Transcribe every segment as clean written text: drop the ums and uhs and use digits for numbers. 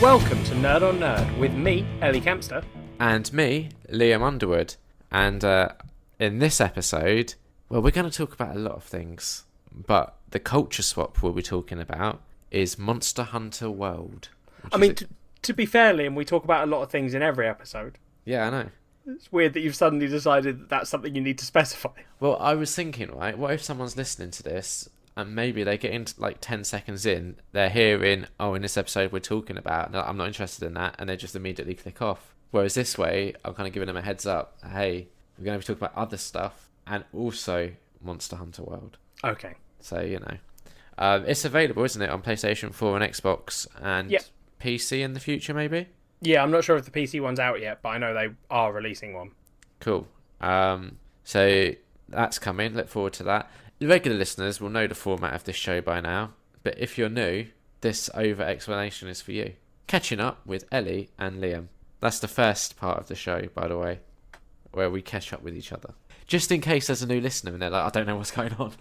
Welcome to Nerd on Nerd with me, Ellie Kempster. And me, Liam Underwood. And in this episode, well, we're going to talk about a lot of things. But the culture swap we'll be talking about is Monster Hunter World. I mean, to be fair, Liam, we talk about a lot of things in every episode. Yeah, I know. It's weird that you've suddenly decided that that's something you need to specify. Well, I was thinking, right, what if someone's listening to this and maybe they get into like 10 seconds in, they're hearing, oh, in this episode we're talking about, no, I'm not interested in that, and they just immediately click off. Whereas this way, I'm kind of giving them a heads up, hey, we're going to be talking about other stuff and also Monster Hunter World. Okay. So, you know. It's available, isn't it, on PlayStation 4 and Xbox and PC in the future, maybe? Yeah, I'm not sure if the PC one's out yet, but I know they are releasing one. Cool. So that's coming. Look forward to that. The regular listeners will know the format of this show by now, but if you're new, this over explanation is for you. Catching up with Ellie and Liam. That's the first part of the show, by the way, where we catch up with each other. Just in case there's a new listener and they're like, I don't know what's going on.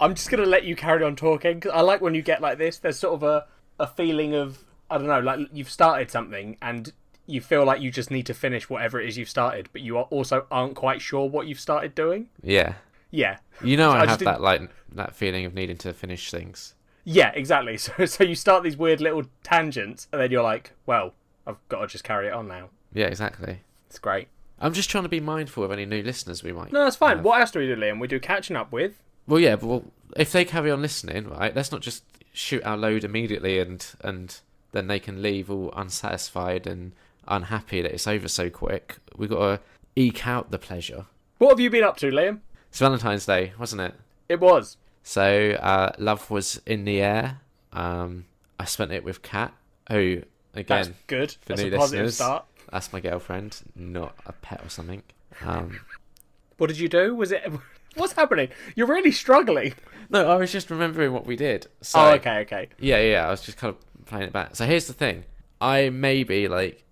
I'm just going to let you carry on talking, 'cause I like when you get like this. There's sort of a feeling of, I don't know, like you've started something and you feel like you just need to finish whatever it is you've started, but you also aren't quite sure what you've started doing. Yeah. Yeah. You know, I have that feeling of needing to finish things. Yeah, exactly. So you start these weird little tangents and then you're like, well, I've got to just carry it on now. Yeah, exactly. It's great. I'm just trying to be mindful of any new listeners we might. No, that's fine. have. What else do we do, Liam? We do catching up with. Well, yeah, but if they carry on listening, right, let's not just shoot our load immediately and then they can leave all unsatisfied and unhappy that it's over so quick. We've got to eke out the pleasure. What have you been up to, Liam? It's Valentine's Day, wasn't it? It was. So, love was in the air. I spent it with Kat, who, again, that's good. For that's new a positive listeners, start. That's my girlfriend, not a pet or something. What did you do? Was it... What's happening? You're really struggling. No, I was just remembering what we did. So, oh, okay. Yeah, I was just kind of playing it back. So here's the thing. I maybe, like,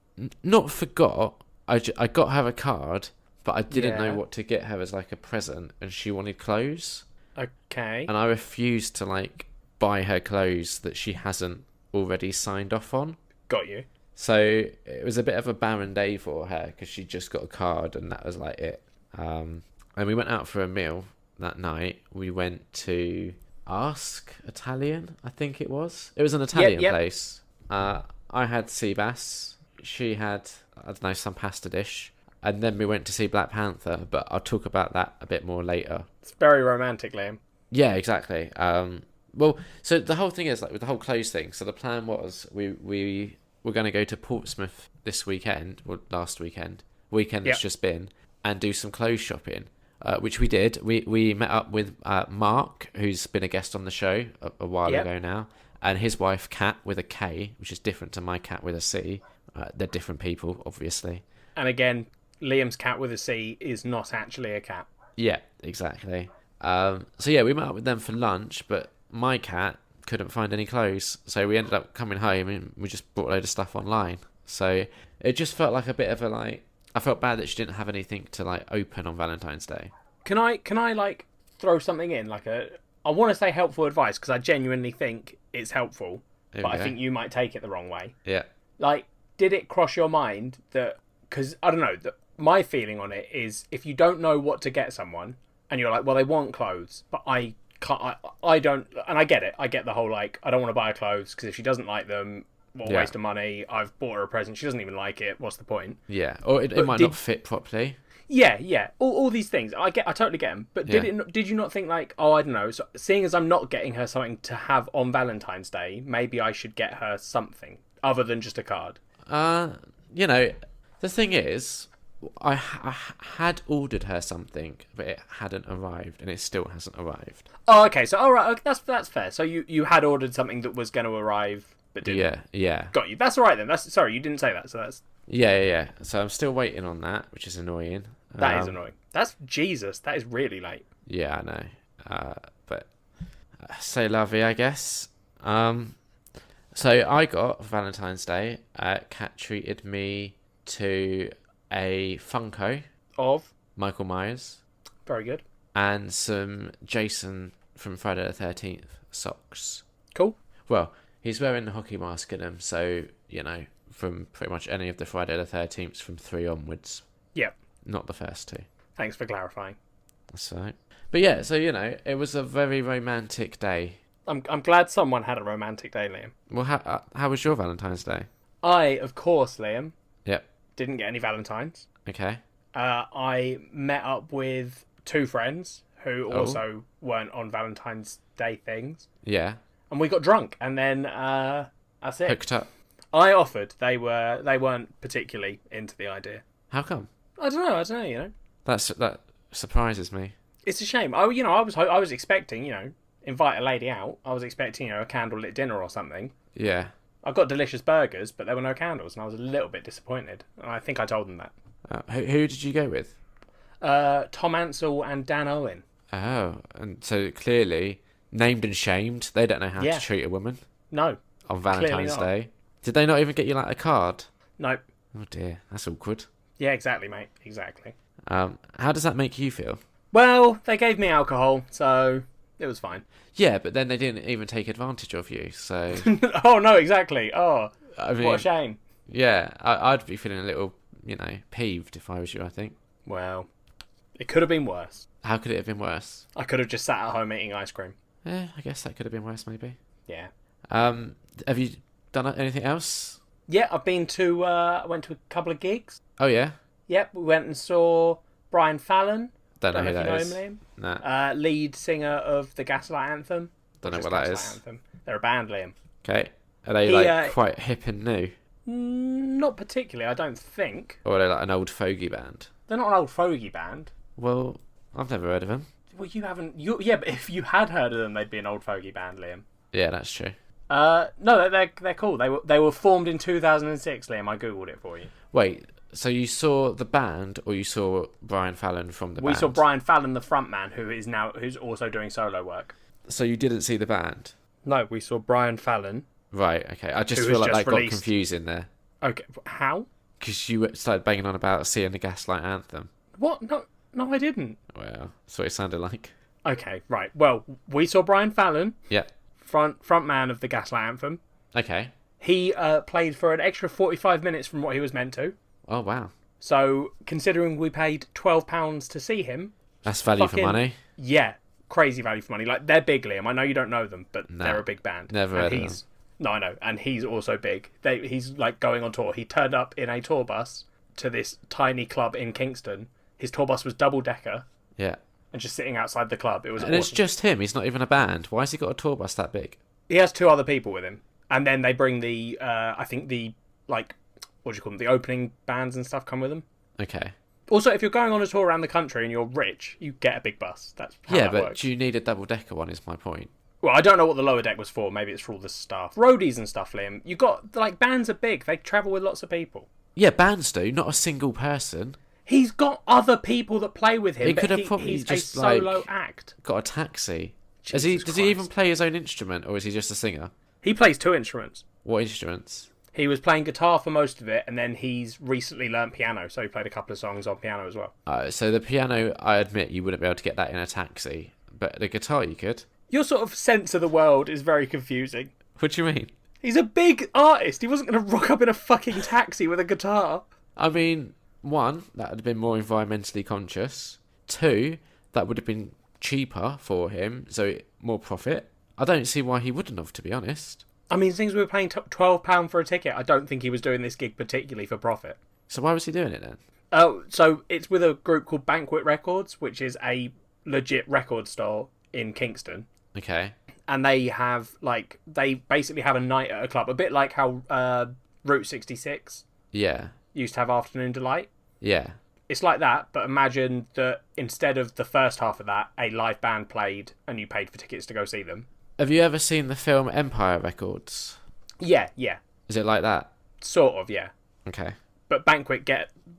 not forgot. I got her a card, but I didn't know what to get her as, like, a present, and she wanted clothes. Okay. And I refused to, like, buy her clothes that she hasn't already signed off on. Got you. So it was a bit of a barren day for her, because she just got a card, and that was, like, it. And we went out for a meal that night. We went to Ask Italian, I think it was. It was an Italian place. I had sea bass. She had, I don't know, some pasta dish. And then we went to see Black Panther, but I'll talk about that a bit more later. It's very romantic, Liam. Yeah, exactly. Well, so the whole thing is, like, with the whole clothes thing, so the plan was we were going to go to Portsmouth this weekend, or last weekend that's just been, and do some clothes shopping. Which we did. We met up with Mark, who's been a guest on the show a while ago now, and his wife Kat with a K, which is different to my cat with a C. They're different people, obviously. And again, Liam's cat with a C is not actually a cat. Yeah, exactly. So yeah, we met up with them for lunch, but my cat couldn't find any clothes, so we ended up coming home and we just bought a load of stuff online. So it just felt like a bit of a, like, I felt bad that she didn't have anything to, like, open on Valentine's Day. Can I like throw something in, like I want to say helpful advice because I genuinely think it's helpful, but I think you might take it the wrong way. Yeah. Like, did it cross your mind that, because I don't know, my feeling on it is if you don't know what to get someone and you're like, well, they want clothes, but I don't, and I get it. I get the whole, like, I don't want to buy her clothes because if she doesn't like them, what a waste of money. I've bought her a present. She doesn't even like it. What's the point? Yeah. Or it might not fit properly. Yeah. All these things. I totally get them. But did you not think, like, oh, I don't know, so seeing as I'm not getting her something to have on Valentine's Day, maybe I should get her something other than just a card? You know, the thing is, I had ordered her something, but it hadn't arrived, and it still hasn't arrived. Oh, okay. So, all right, that's fair. So you had ordered something that was going to arrive, but didn't. Yeah. Got you. That's all right then. Sorry, you didn't say that. So that's. Yeah. So I'm still waiting on that, which is annoying. That is annoying. That's Jesus. That is really late. Yeah, I know. But c'est la vie, I guess. So I got Valentine's Day. Kat treated me to a Funko of Michael Myers. Very good. And some Jason from Friday the 13th socks. Cool. Well, He's wearing the hockey mask in them, so, you know, from pretty much any of the Friday the 13th from 3 onwards. Yep. Not the first 2. Thanks for clarifying. That's all right. But yeah, so, you know, it was a very romantic day. I'm glad someone had a romantic day, Liam. Well, how was your Valentine's Day? I, of course, Liam, Yep. didn't get any Valentines. Okay. I met up with 2 friends who also weren't on Valentine's Day things. Yeah. And we got drunk, and then that's it. Hooked up. I offered. They weren't particularly into the idea. How come? I don't know. You know, That surprises me. it's a shame. I was expecting, invite a lady out. I was expecting, a candlelit dinner or something. Yeah. I got delicious burgers, but there were no candles, and I was a little bit disappointed. And I think I told them that. Who did you go with? Tom Ansell and Dan Owen. Oh, and so clearly named and shamed. They don't know how to treat a woman. No. On Valentine's Day. Did they not even get you like a card? No. Oh dear, that's awkward. Yeah, exactly, mate. Exactly. How does that make you feel? Well, they gave me alcohol, so it was fine. Yeah, but then they didn't even take advantage of you, so... Oh, no, exactly. Oh, I mean, what a shame. Yeah, I'd be feeling a little, peeved if I was you, I think. Well, it could have been worse. How could it have been worse? I could have just sat at home eating ice cream. Yeah, I guess that could have been worse, maybe. Yeah. Have you done anything else? Yeah, I went to a couple of gigs. Oh, yeah? Yep, we went and saw Brian Fallon. Don't know who that is. Know him, Liam? Nah. Lead singer of the Gaslight Anthem. Don't know what that is. Anthem. They're a band, Liam. Okay. Are they quite hip and new? Not particularly, I don't think. Or are they like an old fogey band? They're not an old fogey band. Well, I've never heard of them. Well, you haven't. Yeah, but if you had heard of them, they'd be an old fogey band, Liam. Yeah, that's true. No, they're cool. They were formed in 2006, Liam. I googled it for you. Wait, so you saw the band, or you saw Brian Fallon from the band? We saw Brian Fallon, the frontman, who's also doing solo work. So you didn't see the band? No, we saw Brian Fallon. Right. Okay. I just feel like that got confusing there. Okay. How? Because you started banging on about seeing the Gaslight Anthem. What? No, I didn't. Well, that's what it sounded like. Okay. Right. Well, we saw Brian Fallon. Yep. Frontman of the Gaslight Anthem. Okay. He played for an extra 45 minutes from what he was meant to. Oh, wow. So, considering we paid £12 to see him... That's value for money. Yeah, crazy value for money. Like, they're big, Liam. I know you don't know them, but they're a big band. Never heard of them. No, I know. And he's also big. He's, going on tour. He turned up in a tour bus to this tiny club in Kingston. His tour bus was double-decker. Yeah. And just sitting outside the club. It was awesome. It's just him. He's not even a band. Why has he got a tour bus that big? He has 2 other people with him. And then they bring the, what do you call them? The opening bands and stuff come with them. Okay. Also, if you're going on a tour around the country and you're rich, you get a big bus. That's how that works. Do you need a double-decker one is my point. Well, I don't know what the lower deck was for. Maybe it's for all the staff. Roadies and stuff, Liam. You got, bands are big. They travel with lots of people. Yeah, bands do. Not a single person. He's got other people that play with him. He could have probably he's just, a solo act. Got a taxi. Does he even play his own instrument, or is he just a singer? He plays 2 instruments. What instruments? He was playing guitar for most of it, and then he's recently learnt piano, so he played a couple of songs on piano as well. So the piano, I admit, you wouldn't be able to get that in a taxi, but the guitar you could. Your sort of sense of the world is very confusing. What do you mean? He's a big artist. He wasn't going to rock up in a fucking taxi with a guitar. I mean, 1, that would have been more environmentally conscious. 2, that would have been cheaper for him, so more profit. I don't see why he wouldn't have, to be honest. I mean, since we were paying £12 for a ticket, I don't think he was doing this gig particularly for profit. So why was he doing it then? Oh, so it's with a group called Banquet Records, which is a legit record store in Kingston. Okay. And they have, they basically have a night at a club, a bit like how Route 66 used to have Afternoon Delight. Yeah. It's like that, but imagine that instead of the first half of that, a live band played and you paid for tickets to go see them. Have you ever seen the film Empire Records? Yeah. Is it like that? Sort of, yeah. Okay. But Banquet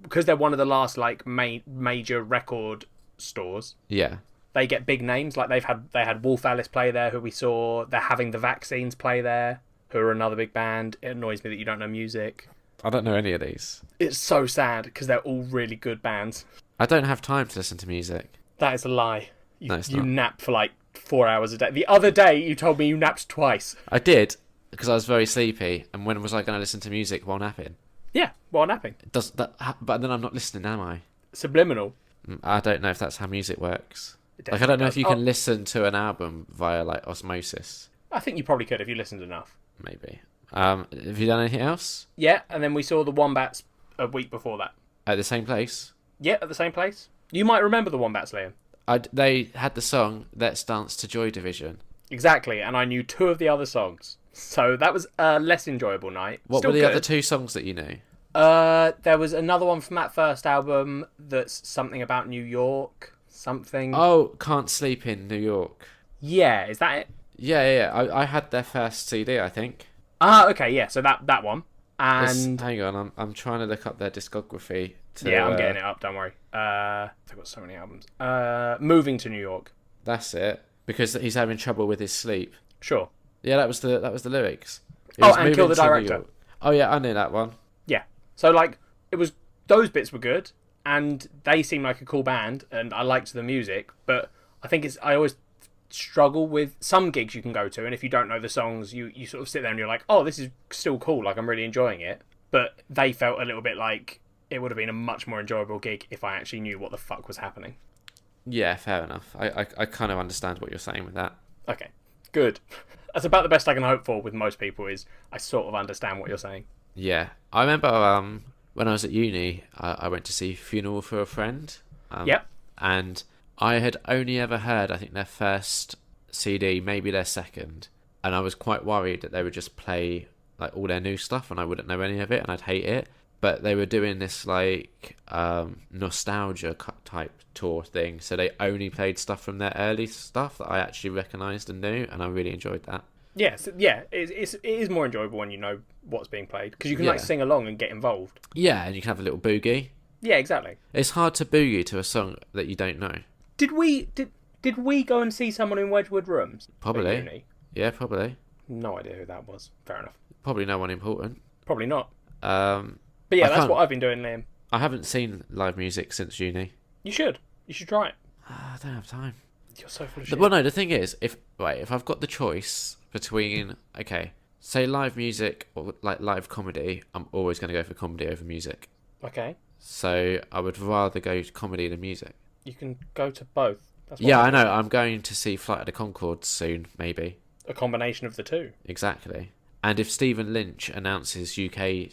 because they're one of the last major record stores. Yeah. They get big names. Like they had Wolf Alice play there, who we saw. They're having the Vaccines play there, who are another big band. It annoys me that you don't know music. I don't know any of these. It's so sad because they're all really good bands. I don't have time to listen to music. That is a lie. No, it's you not. nap for 4 hours a day. The other day you told me you napped twice. I did. because I was very sleepy, and when was I going to listen to music while napping? Yeah, while napping. Does that? But then I'm not listening, am I? Subliminal. I don't know if that's how music works. Like, I don't know if you can listen to an album via like osmosis. I think you probably could if you listened enough. Maybe. Have you done anything else? Yeah, and then we saw the Wombats a week before that. At the same place? Yeah, at the same place. You might remember the Wombats, Liam. They had the song "Let's Dance to Joy Division." Exactly, and I knew 2 of the other songs. So that was a less enjoyable night. What Still were the good. other 2 songs that you knew? There was another one from that first album that's something about New York. Something. Oh, Can't Sleep in New York. Yeah, is that it? Yeah. I had their first CD, I think. Ah, okay, yeah. So that one. And hang on, I'm trying to look up their discography. I'm getting it up. Don't worry. They've got so many albums. Moving to New York. That's it. Because he's having trouble with his sleep. Sure. Yeah, that was the lyrics. And Kill the Director. Oh yeah, I knew that one. Yeah. So like, those bits were good, and they seemed like a cool band, and I liked the music. But I think I always struggle with some gigs you can go to, and if you don't know the songs, you sort of sit there and you're like, oh, this is still cool. Like, I'm really enjoying it. But they felt a little bit like it would have been a much more enjoyable gig if I actually knew what the fuck was happening. Yeah, fair enough. I kind of understand what you're saying with that. Okay, good. That's about the best I can hope for with most people, is I sort of understand what you're saying. Yeah. I remember when I was at uni, I went to see Funeral for a Friend. Yep. And I had only ever heard, I think, their first CD, maybe their second. And I was quite worried that they would just play like all their new stuff and I wouldn't know any of it and I'd hate it. But they were doing this like nostalgia type tour thing, so they only played stuff from their early stuff that I actually recognised and knew, and I really enjoyed that. Yes, yeah, it is more enjoyable when you know what's being played, because you can like sing along and get involved. Yeah, and you can have a little boogie. Yeah, exactly. It's hard to boogie to a song that you don't know. Did we go and see someone in Wedgwood Rooms? Probably. Yeah, probably. No idea who that was. Fair enough. Probably no one important. Probably not. But yeah, that's what I've been doing, Liam. I haven't seen live music since uni. You should. You should try it. I don't have time. You're so full of shit. Well, no, the thing is, if I've got the choice between, say live music or like live comedy, I'm always going to go for comedy over music. Okay. So I would rather go to comedy than music. You can go to both. Yeah, I know. I'm going to see Flight of the Conchords soon, maybe. A combination of the two. Exactly. And if Stephen Lynch announces UK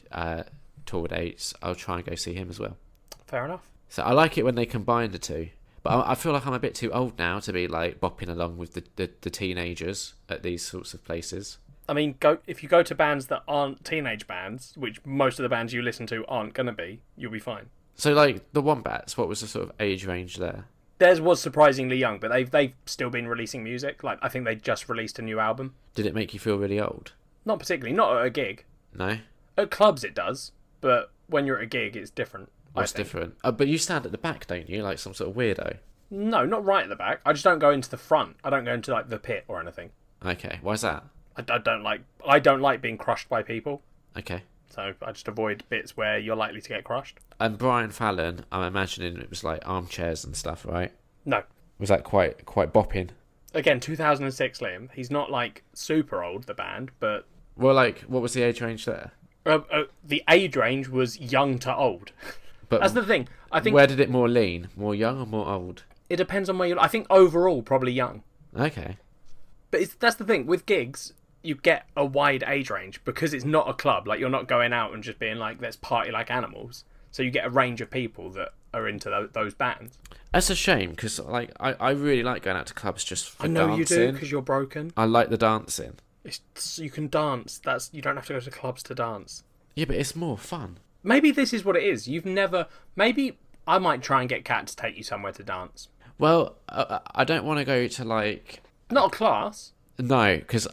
tour dates, I'll try and go see him as well. Fair enough. So I like it when they combine the two. But I feel like I'm a bit too old now to be like bopping along with the teenagers at these sorts of places. I mean, if you go to bands that aren't teenage bands, which most of the bands you listen to aren't going to be, you'll be fine. So like the Wombats, what was the sort of age range there? Theirs was surprisingly young, but they've still been releasing music. Like, I think they just released a new album. Did it make you feel really old? Not particularly. Not at a gig. No? At clubs it does, but when you're at a gig it's different. What's different? But you stand at the back, don't you? Like some sort of weirdo. No, not right at the back. I just don't go into the front. I don't go into like the pit or anything. Okay, why's that? I don't like being crushed by people. Okay. So I just avoid bits where you're likely to get crushed. And Brian Fallon, I'm imagining it was like armchairs and stuff, right? No. Was that quite bopping? Again, 2006, Liam. He's not like super old, the band, but... Well, like, what was the age range there? The age range was young to old. But that's the thing. I think. Where did it more lean? More young or more old? It depends on where you... I think overall, probably young. Okay. But that's the thing. With gigs, you get a wide age range because it's not a club. Like, you're not going out and just being like, let's party like animals. So you get a range of people that are into those bands. That's a shame because like I really like going out to clubs just for dancing. I know you do because you're broken. I like the dancing. You can dance. You don't have to go to clubs to dance. Yeah, but it's more fun. Maybe this is what it is. You've never... Maybe I might try and get Kat to take you somewhere to dance. Well, I don't want to go to like... Not a class. No, because...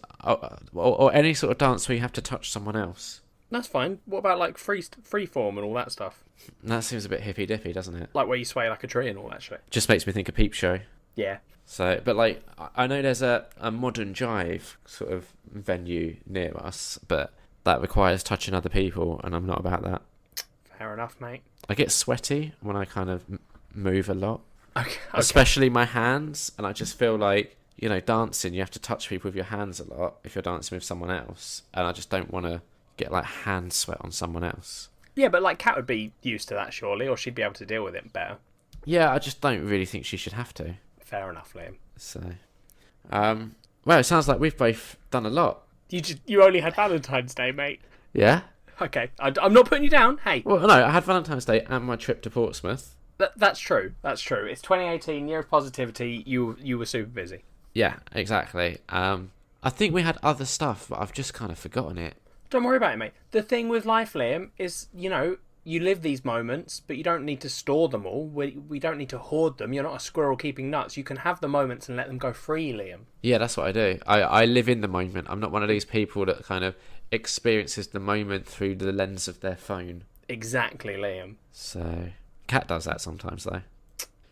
Or any sort of dance where you have to touch someone else. That's fine. What about like freeform and all that stuff? That seems a bit hippy-dippy, doesn't it? Like where you sway like a tree and all that shit. Just makes me think of Peep Show. Yeah. So, but like, I know there's a modern jive sort of venue near us, but that requires touching other people, and I'm not about that. Fair enough, mate. I get sweaty when I kind of move a lot. Okay. Especially my hands, and I just feel like you know, dancing, you have to touch people with your hands a lot if you're dancing with someone else, and I just don't want to get like hand sweat on someone else. Yeah, but like Kat would be used to that surely, or she'd be able to deal with it better. Yeah, I just don't really think she should have to. Fair enough, Liam. So, well, it sounds like we've both done a lot. You only had Valentine's Day, mate. Yeah. Okay, I'm not putting you down. Hey. Well, no, I had Valentine's Day and my trip to Portsmouth. That's true. That's true. It's 2018, year of positivity. You were super busy. Yeah, exactly. I think we had other stuff, but I've just kind of forgotten it. Don't worry about it, mate. The thing with life, Liam, is, you know, you live these moments, but you don't need to store them all. We don't need to hoard them. You're not a squirrel keeping nuts. You can have the moments and let them go free, Liam. Yeah, that's what I do. I live in the moment. I'm not one of these people that kind of experiences the moment through the lens of their phone. Exactly, Liam. So, Kat does that sometimes, though.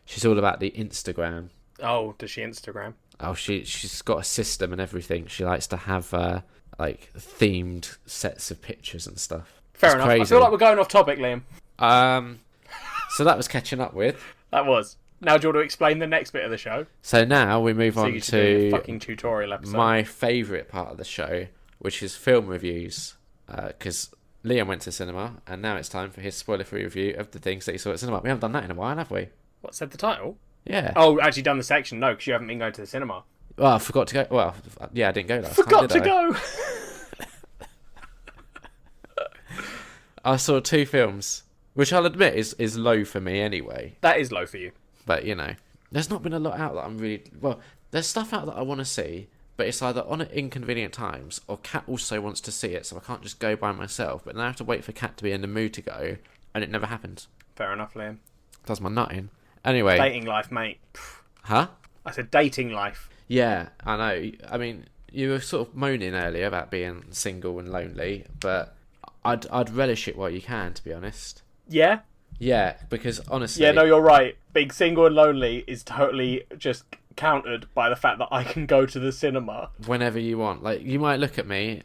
She's all about the Instagram. Oh, does she Instagram? Oh, she's got a system and everything. She likes to have like themed sets of pictures and stuff. Fair enough. Crazy. I feel like we're going off topic, Liam. So that was catching up with. That was. Now do you want to explain the next bit of the show? So now we move on to a fucking tutorial episode. My favourite part of the show, which is film reviews, because Liam went to cinema, and now it's time for his spoiler-free review of the things that he saw at cinema. We haven't done that in a while, have we? What, said the title? Yeah. Oh, actually done the section? No, because you haven't been going to the cinema. Well, I forgot to go. Well, yeah, I didn't go last time, did I? Go! I saw 2 films, which I'll admit is low for me anyway. That is low for you. But, you know, there's not been a lot out that I'm really... Well, there's stuff out that I want to see, but it's either on at inconvenient times, or Kat also wants to see it, so I can't just go by myself. But then I have to wait for Kat to be in the mood to go, and it never happens. Fair enough, Liam. Does my nut in. Anyway. Dating life, mate. Huh? I said dating life. Yeah, I know. I mean, you were sort of moaning earlier about being single and lonely, but I'd relish it while you can, to be honest. Yeah? Yeah, because honestly... Yeah, no, you're right. Being single and lonely is totally just countered by the fact that I can go to the cinema. Whenever you want. Like, you might look at me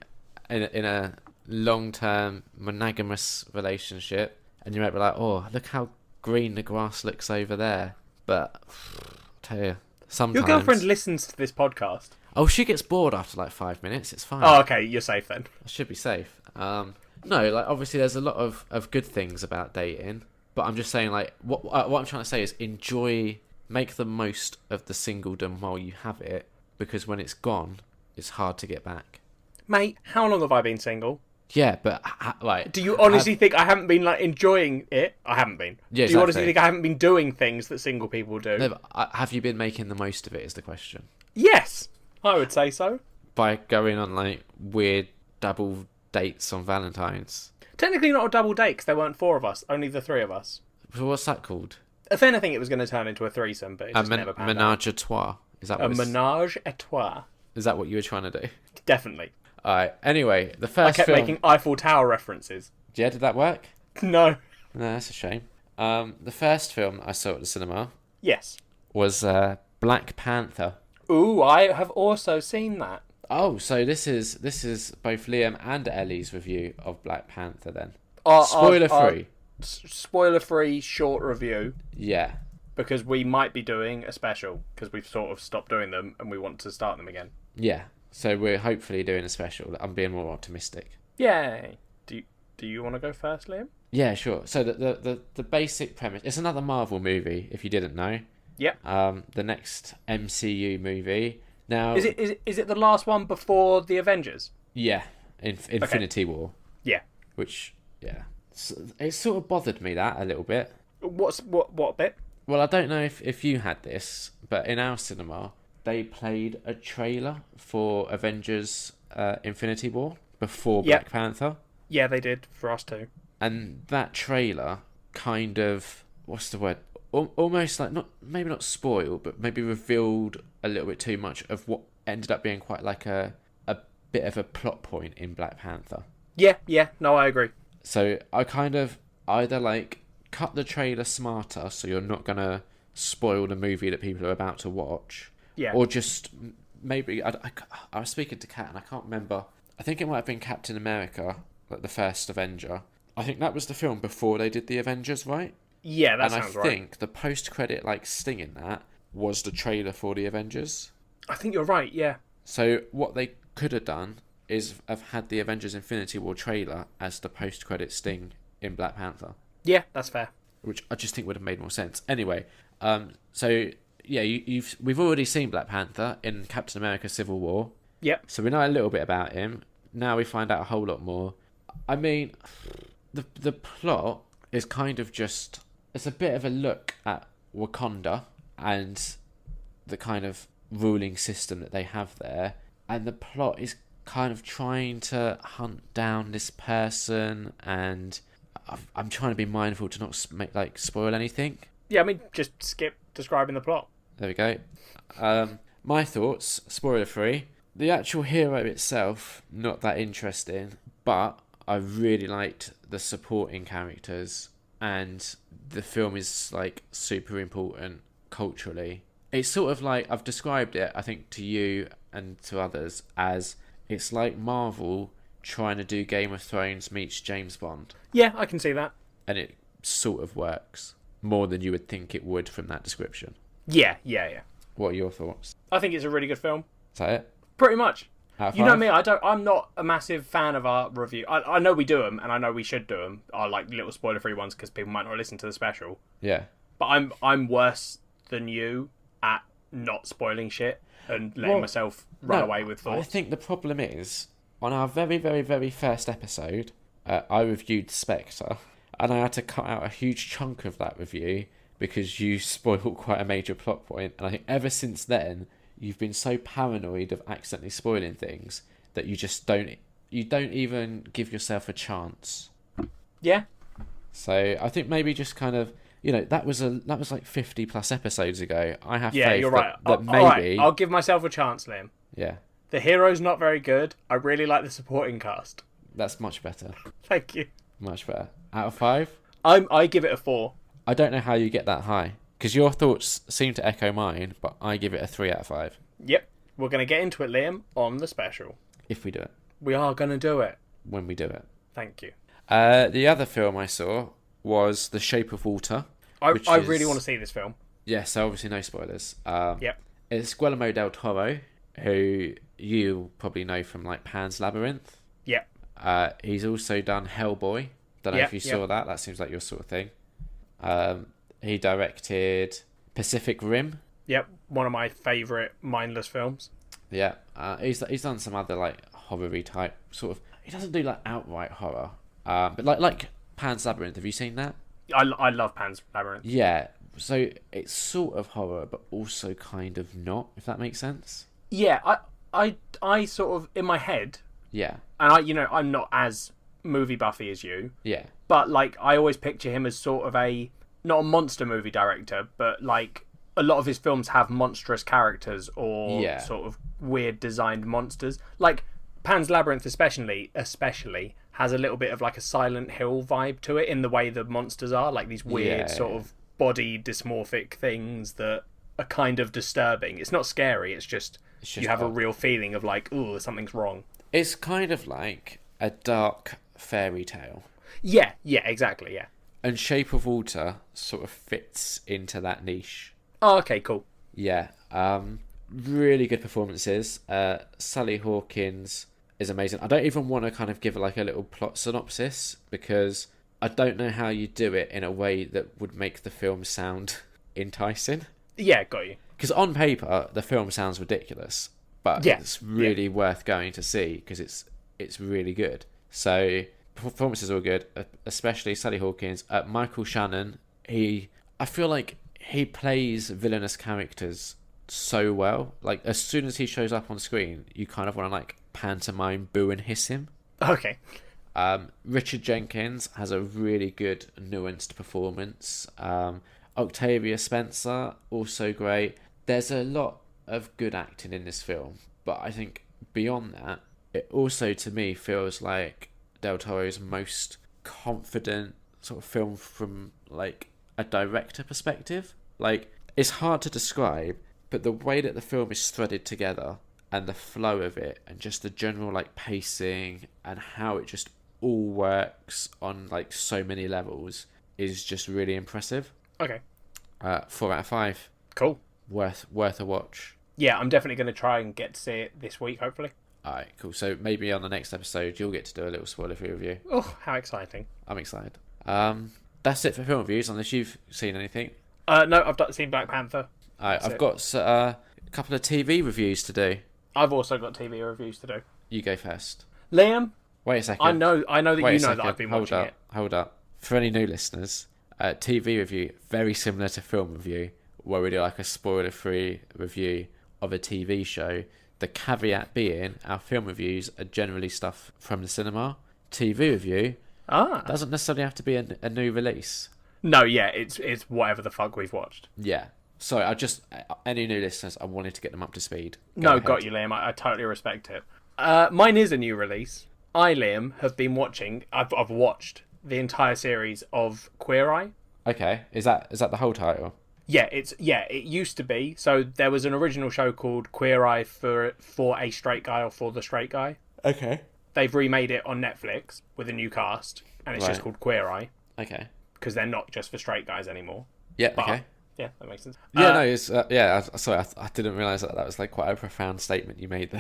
in a long-term monogamous relationship, and you might be like, oh, look how green the grass looks over there. But, I'll tell you, sometimes... Your girlfriend listens to this podcast. Oh, she gets bored after like 5 minutes. It's fine. Oh, okay, you're safe then. I should be safe. No, like, obviously there's a lot of good things about dating, but I'm just saying, like, what I'm trying to say is make the most of the singledom while you have it, because when it's gone, it's hard to get back. Mate, how long have I been single? Yeah, but like, do you honestly think I haven't been like enjoying it? I haven't been. Yeah, do you honestly think I haven't been doing things that single people do? No, but have you been making the most of it? Is the question. Yes, I would say so. By going on like weird double dates on Valentines. Technically not a double date because there weren't 4 of us, only the 3 of us. So what's that called? If anything, it was going to turn into a threesome, but it just never panned out. Ménage à trois. Is that a ménage à trois? Is that what you were trying to do? Definitely. Alright. Anyway, the first. I kept making Eiffel Tower references. Yeah, did that work? No. No, that's a shame. The first film I saw at the cinema. Yes. Was Black Panther. Ooh, I have also seen that. Oh, so this is both Liam and Ellie's review of Black Panther then. Spoiler free. Spoiler free short review. Yeah. Because we might be doing a special because we've sort of stopped doing them and we want to start them again. Yeah. So we're hopefully doing a special. I'm being more optimistic. Yay. Do you want to go first, Liam? Yeah, sure. So the basic premise, it's another Marvel movie if you didn't know. Yep. The next MCU movie. Now, is it the last one before the Avengers? Yeah, Infinity War. Yeah. Which, yeah, it sort of bothered me that a little bit. What bit? Well, I don't know if you had this, but in our cinema they played a trailer for Avengers Infinity War before Black Panther. Yeah, they did for us too. And that trailer kind of, what's the word? Almost like maybe not spoiled, but maybe revealed a little bit too much of what ended up being quite like a bit of a plot point in Black Panther. Yeah, no, I agree. So I kind of either like cut the trailer smarter so you're not gonna spoil the movie that people are about to watch. Yeah. Or just maybe I was speaking to Kat and I can't remember. I think it might have been Captain America, like the first Avenger. I think that was the film before they did the Avengers, right? Yeah, that sounds right. And I think the post-credit like sting in that was the trailer for the Avengers. I think you're right, yeah. So what they could have done is have had the Avengers Infinity War trailer as the post-credit sting in Black Panther. Yeah, that's fair. Which I just think would have made more sense. Anyway, so yeah, we've already seen Black Panther in Captain America: Civil War. Yep. So we know a little bit about him. Now we find out a whole lot more. I mean, the plot is kind of just, it's a bit of a look at Wakanda and the kind of ruling system that they have there, and the plot is kind of trying to hunt down this person, and I'm trying to be mindful to not spoil anything. Yeah, I mean, just skip describing the plot. There we go. My thoughts, spoiler free. The actual hero itself, not that interesting, but I really liked the supporting characters, and the film is like super important culturally. It's sort of like, I've described it, I think, to you and to others as, it's like Marvel trying to do Game of Thrones meets James Bond. Yeah, I can see that. And it sort of works more than you would think it would from that description. Yeah. What are your thoughts? I think it's a really good film. Is that it? Pretty much. Out of You know five? me, I'm not a massive fan of our review. I know we do them, and I know we should do them. Our like little spoiler-free ones, because people might not listen to the special. Yeah. But I'm worse than you at not spoiling shit and letting myself run away with thoughts. I think the problem is, on our very, very, very first episode, I reviewed Spectre, and I had to cut out a huge chunk of that review because you spoiled quite a major plot point. And I think ever since then, you've been so paranoid of accidentally spoiling things that you just don't even give yourself a chance. Yeah. So I think maybe just kind of, that was like 50 plus episodes ago. I have Yeah, faith you're right. that maybe... All right, I'll give myself a chance, Liam. Yeah. The hero's not very good. I really like the supporting cast. That's much better. Thank you. Much better. Out of 5? I give it a 4. I don't know how you get that high, because your thoughts seem to echo mine, but I give it a 3 out of 5. Yep. We're going to get into it, Liam, on the special. If we do it. We are going to do it. When we do it. Thank you. The other film I saw was The Shape of Water. I really want to see this film. Yeah, so obviously no spoilers. Yep. It's Guillermo del Toro, who you probably know from like Pan's Labyrinth. Yep. He's also done Hellboy. Don't know if you saw that. That seems like your sort of thing. He directed Pacific Rim. Yep. One of my favourite mindless films. Yeah. He's done some other like horror-y type sort of. He doesn't do like outright horror. But like Pan's Labyrinth. Have you seen that? I love Pan's Labyrinth. Yeah. So it's sort of horror, but also kind of not. If that makes sense. Yeah. I sort of in my head. Yeah. And I'm not as movie buffy as you. Yeah. But like I always picture him as sort of not a monster movie director, but like a lot of his films have monstrous characters or sort of weird designed monsters. Like Pan's Labyrinth especially has a little bit of like a Silent Hill vibe to it in the way the monsters are, like these weird sort of body dysmorphic things that are kind of disturbing. It's not scary, it's just you have a real feeling of like, ooh, something's wrong. It's kind of like a dark fairy tale. Yeah, exactly, yeah. And Shape of Water sort of fits into that niche. Oh, okay, cool. Yeah. Really good performances. Sally Hawkins is amazing. I don't even want to kind of give like a little plot synopsis because I don't know how you do it in a way that would make the film sound enticing. Yeah, got you. Because on paper, the film sounds ridiculous, but it's really worth going to see because it's really good. So performances are all good, especially Sally Hawkins. Michael Shannon, I feel like he plays villainous characters so well. Like as soon as he shows up on screen, you kind of want to like pantomime boo and hiss him. Okay. Richard Jenkins has a really good nuanced performance. Octavia Spencer, also great. There's a lot of good acting in this film, but I think beyond that, it also to me feels like Del Toro's most confident sort of film from like a director perspective. Like it's hard to describe, but the way that the film is threaded together and the flow of it and just the general like pacing and how it just all works on like so many levels is just really impressive. Okay. 4 out of 5. Cool. Worth a watch. Yeah, I'm definitely going to try and get to see it this week, hopefully. Alright, cool. So maybe on the next episode, you'll get to do a little spoiler-free review. Oh, how exciting. I'm excited. That's it for film reviews, unless you've seen anything. No, I've seen Black Panther. I've got a couple of TV reviews to do. I've also got TV reviews to do. You go first. Liam? Wait a second. I know that you know that I've been watching it. Hold up. For any new listeners, TV review, very similar to film review, where we do like a spoiler-free review of a TV show. The caveat being, our film reviews are generally stuff from the cinema. TV review doesn't necessarily have to be a new release. No, yeah, it's whatever the fuck we've watched. Yeah. Sorry, any new listeners, I wanted to get them up to speed. Go ahead. Got you, Liam. I totally respect it. Mine is a new release. I, Liam, have been watching. I've watched the entire series of Queer Eye. Okay, is that the whole title? Yeah, it used to be. So there was an original show called Queer Eye for a straight guy or for the straight guy. Okay. They've remade it on Netflix with a new cast, and it's just called Queer Eye. Okay. Because they're not just for straight guys anymore. Yeah. Okay. Yeah, that makes sense. Yeah, no, it's sorry, I didn't realise that was like quite a profound statement you made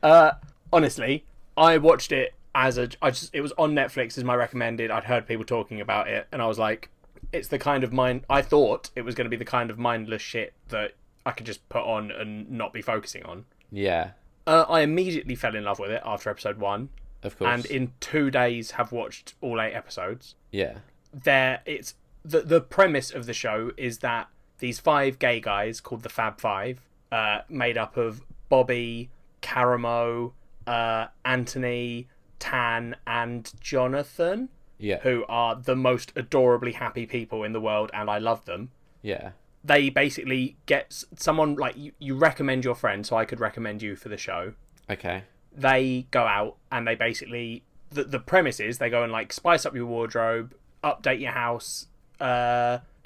there. Honestly, I watched it it was on Netflix as my recommended. I'd heard people talking about it, and I was like, it's the kind of I thought it was going to be the kind of mindless shit that I could just put on and not be focusing on. Yeah. I immediately fell in love with it after episode 1. Of course. And in 2 days have watched all 8 episodes. Yeah. It's the premise of the show is that these 5 gay guys called the Fab Five, made up of Bobby, Karamo, Anthony, Tan, and Jonathan, who are the most adorably happy people in the world, and I love them. Yeah. They basically get someone like you recommend your friend, so I could recommend you for the show. Okay. They go out and they basically the premise is they go and like spice up your wardrobe, update your house.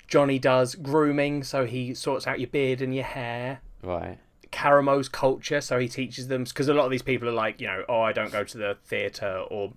Johnny does grooming, so he sorts out your beard and your hair. Right. Karamo's culture, so he teaches them, because a lot of these people are like, I don't go to the theatre or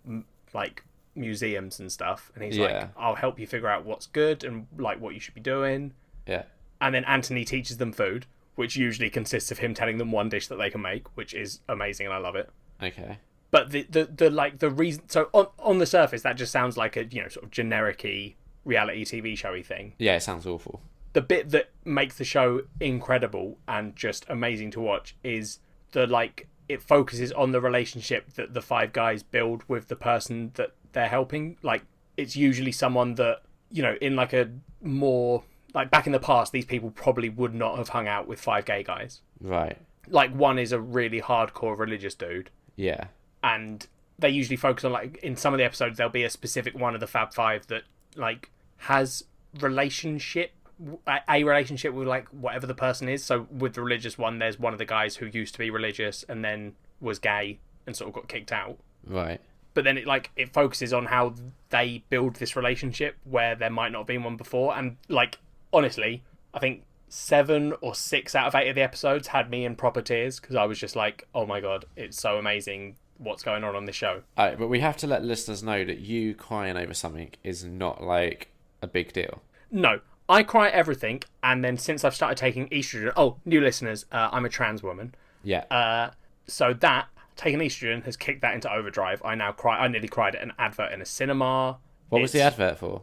like museums and stuff, and he's like, I'll help you figure out what's good and like what you should be doing. Yeah. And then Anthony teaches them food, which usually consists of him telling them one dish that they can make, which is amazing and I love it. Okay. But the reason, so on the surface that just sounds like a sort of generic-y reality TV showy thing. Yeah, it sounds awful. The bit that makes the show incredible and just amazing to watch is it focuses on the relationship that the 5 guys build with the person that they're helping. Like, it's usually someone that, in like a more, like back in the past, these people probably would not have hung out with 5 gay guys. Right. Like, one is a really hardcore religious dude. Yeah. And they usually focus on, like, in some of the episodes, there'll be a specific one of the Fab Five that, like, has a relationship with, like, whatever the person is. So with the religious one, there's one of the guys who used to be religious and then was gay and sort of got kicked out. Right. But then it focuses on how they build this relationship where there might not have been one before. And, like, honestly, I think 7 or 6 out of 8 of the episodes had me in proper tears, because I was just like, oh my god, it's so amazing what's going on this show. Alright, but we have to let listeners know that you crying over something is not like a big deal. No, I cry at everything, and then since I've started taking estrogen, new listeners, I'm a trans woman. Yeah. So that taking estrogen has kicked that into overdrive. I now cry. I nearly cried at an advert in a cinema. What was the advert for?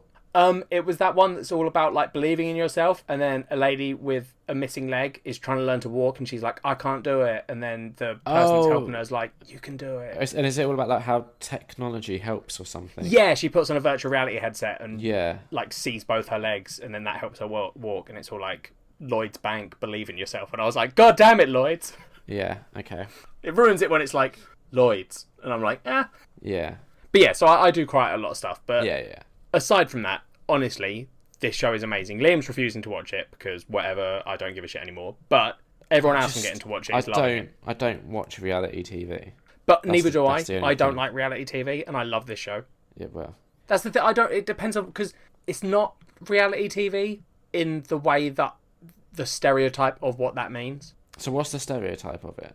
It was that one that's all about like believing in yourself, and then a lady with a missing leg is trying to learn to walk, and she's like, I can't do it, and then the person who's helping her is like, you can do it. And is it all about like how technology helps or something? Yeah, she puts on a virtual reality headset and like sees both her legs, and then that helps her walk, and it's all like Lloyd's Bank, believe in yourself, and I was like, god damn it, Lloyd's. Yeah, okay. It ruins it when it's like Lloyd's, and I'm like, Yeah. But yeah, so I do cry at a lot of stuff, but yeah. Aside from that, honestly, this show is amazing. Liam's refusing to watch it because whatever, I don't give a shit anymore. But everyone else can get into watch it. I don't watch reality TV. But neither do I. I don't like reality TV, and I love this show. Yeah, well, that's the thing. It depends on, because it's not reality TV in the way that the stereotype of what that means. So what's the stereotype of it?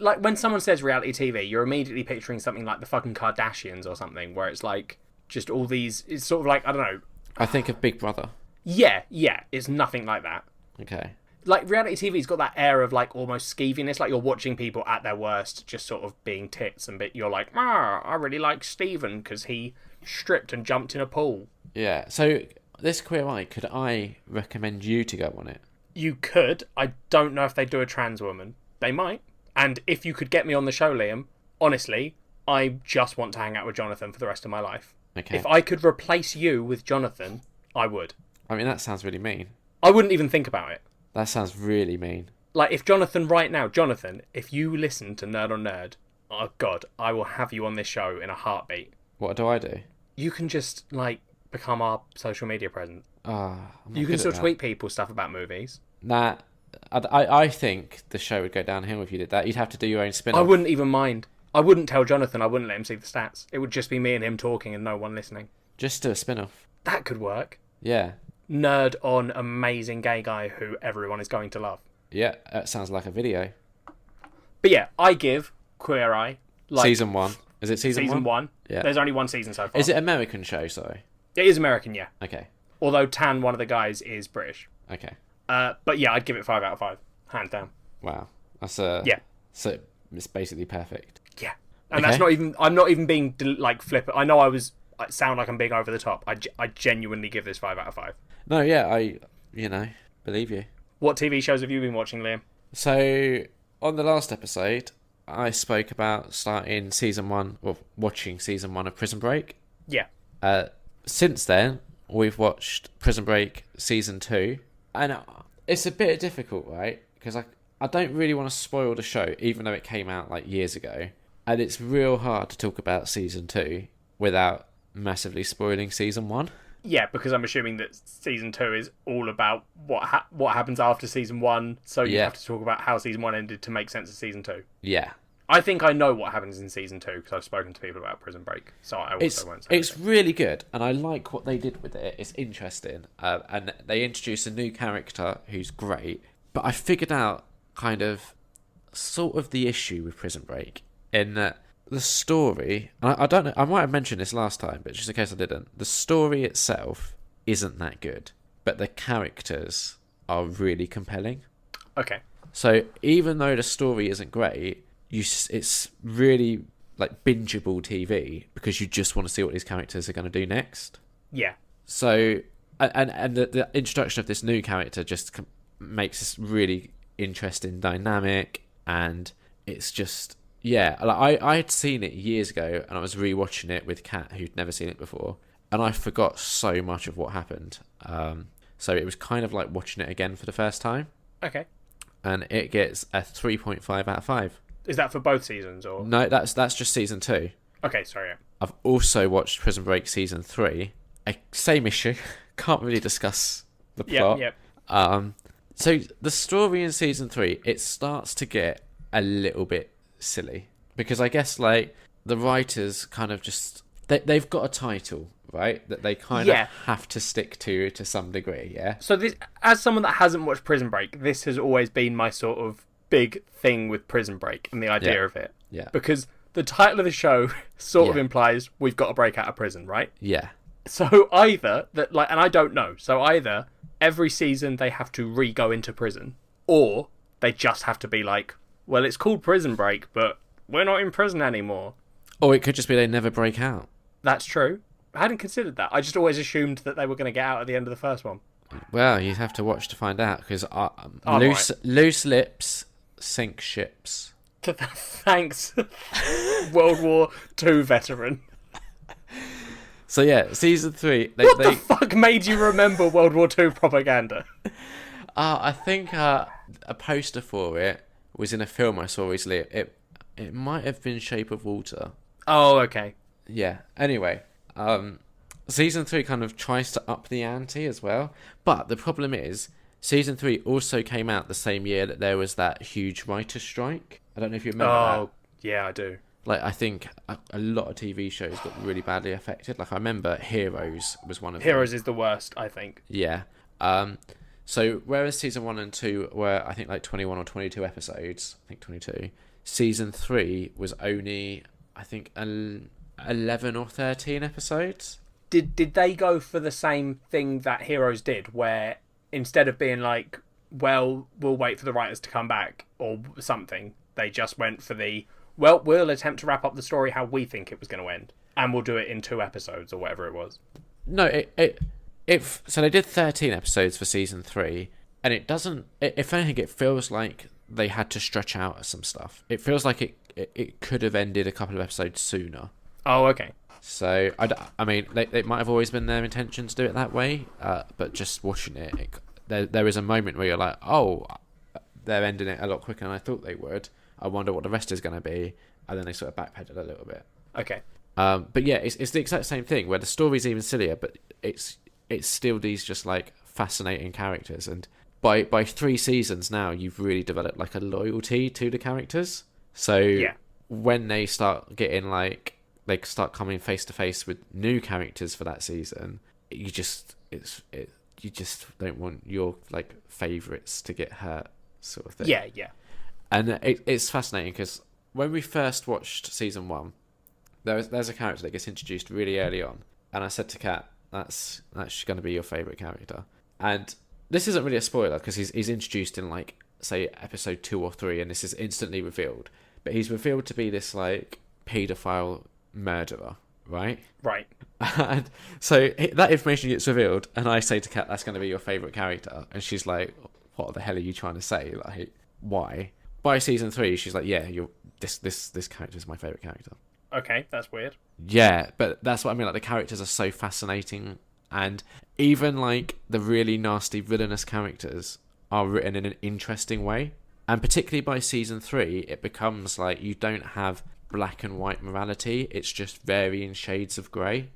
Like when someone says reality TV, you're immediately picturing something like the fucking Kardashians or something, where it's like just all these. It's sort of like, I don't know. I think of Big Brother. Yeah, it's nothing like that. Okay. Like, reality TV's got that air of, like, almost skeeviness. Like, you're watching people at their worst just sort of being tits, and you're like, I really like Steven because he stripped and jumped in a pool. Yeah, so this Queer Eye, could I recommend you to go on it? You could. I don't know if they do a trans woman. They might. And if you could get me on the show, Liam, honestly, I just want to hang out with Jonathan for the rest of my life. Okay. If I could replace you with Jonathan, I would. I mean, that sounds really mean. I wouldn't even think about it. That sounds really mean. Like, if Jonathan right now, Jonathan, if you listen to Nerd on Nerd, oh God, I will have you on this show in a heartbeat. What do I do? You can just, like, become our social media presence. You can still tweet people stuff about movies. Nah, I think the show would go downhill if you did that. You'd have to do your own spin-off. I wouldn't even mind. I wouldn't tell Jonathan. I wouldn't let him see the stats. It would just be me and him talking and no one listening. Just do a spin-off. That could work. Yeah. Nerd on amazing gay guy who everyone is going to love. Yeah, that sounds like a video. But yeah, I give Queer Eye... Like, season 1. Is it season 1? Season 1. Yeah. There's only one season so far. Is it American show, sorry? It is American, yeah. Okay. Although Tan, one of the guys, is British. Okay. But yeah, I'd give it 5 out of 5. Hands down. Wow. That's a... Yeah. So it's basically perfect. Yeah. And Okay. that's not even... I'm not even being, like, flippant. I know I sound like I'm being over the top. I genuinely give this 5 out of 5. No, yeah, I believe you. What TV shows have you been watching, Liam? So, on the last episode, I spoke about starting season 1, or watching season 1 of Prison Break. Yeah. Since then, we've watched Prison Break season 2, and it's a bit difficult, right? Because I don't really want to spoil the show, even though it came out like years ago, and it's real hard to talk about season 2 without massively spoiling season 1. Yeah, because I'm assuming that season 2 is all about what happens after season 1, so you have to talk about how season 1 ended to make sense of season 2. Yeah. I think I know what happens in season 2 because I've spoken to people about Prison Break, so I also won't say it's really good, and I like what they did with it. It's interesting, and they introduced a new character who's great. But I figured out kind of sort of the issue with Prison Break in that the story, and I don't know, I might have mentioned this last time, but just in case I didn't, the story itself isn't that good, but the characters are really compelling. Okay. So even though the story isn't great, it's really like bingeable TV because you just want to see what these characters are going to do next. Yeah. So and the introduction of this new character just makes this really interesting dynamic, and it's just like I had seen it years ago and I was rewatching it with Kat, who'd never seen it before, and I forgot so much of what happened. So it was kind of like watching it again for the first time. Okay. And it gets a 3.5 out of 5. Is that for both seasons, or No, that's just season 2. Okay, sorry. Yeah. I've also watched Prison Break season 3. Same issue. Can't really discuss the plot. Yeah. So the story in season 3, it starts to get a little bit silly because I guess like the writers kind of just they've got a title, right, that they kind of have to stick to some degree. Yeah. So this, as someone that hasn't watched Prison Break, this has always been my sort of big thing with Prison Break and the idea of it. Yeah. Because the title of the show sort of implies we've got to break out of prison, right? Yeah. So either that, like, and I don't know. So either every season they have to re-go into prison, or they just have to be like, well, it's called Prison Break, but we're not in prison anymore. Or it could just be they never break out. That's true. I hadn't considered that. I just always assumed that they were going to get out at the end of the first one. Well, you'd have to watch to find out because loose lips sink ships. Thanks, World War II veteran. So yeah, season 3. What the fuck made you remember World War II propaganda? I think a poster for it was in a film I saw recently. It might have been Shape of Water. Oh, okay. Yeah. Anyway, season 3 kind of tries to up the ante as well, but the problem is season 3 also came out the same year that there was that huge writer's strike. I don't know if you remember that. Oh, yeah, I do. Like, I think a lot of TV shows got really badly affected. Like, I remember Heroes was one of them. Heroes is the worst, I think. Yeah. So, whereas season 1 and 2 were, I think, like 21 or 22 episodes, I think 22, season 3 was only, I think, 11 or 13 episodes. Did they go for the same thing that Heroes did, where instead of being like well, we'll wait for the writers to come back or something. They just went for well, we'll attempt to wrap up the story how we think it was going to end, and we'll do it in 2 episodes or whatever it was. No, so they did 13 episodes for season 3, and it doesn't. If anything, it feels like they had to stretch out some stuff. It feels like it could have ended a couple of episodes sooner. Oh, okay. So I mean, it might have always been their intention to do it that way, but just watching it, there is a moment where you're like, oh, they're ending it a lot quicker than I thought they would. I wonder what the rest is going to be, and then they sort of backpedal a little bit. Okay. But yeah, it's the exact same thing where the story's even sillier, but it's still these just like fascinating characters, and by 3 seasons now, you've really developed like a loyalty to the characters. So when they start getting they start coming face to face with new characters for that season, you just don't want your like favourites to get hurt, sort of thing. Yeah. And it's fascinating because when we first watched season 1, there's a character that gets introduced really early on, and I said to Kat, that's going to be your favourite character. And this isn't really a spoiler because he's introduced in like say episode 2 or 3, and this is instantly revealed. But he's revealed to be this like paedophile murderer, right? Right. And so that information gets revealed, and I say to Kat, that's going to be your favourite character, and she's like, what the hell are you trying to say? Like, why? By season 3, she's like, yeah, this character is my favourite character. Okay, that's weird. Yeah, but that's what I mean. Like, the characters are so fascinating, and even like the really nasty villainous characters are written in an interesting way. And particularly by season 3, it becomes like you don't have black and white morality. It's just varying shades of grey.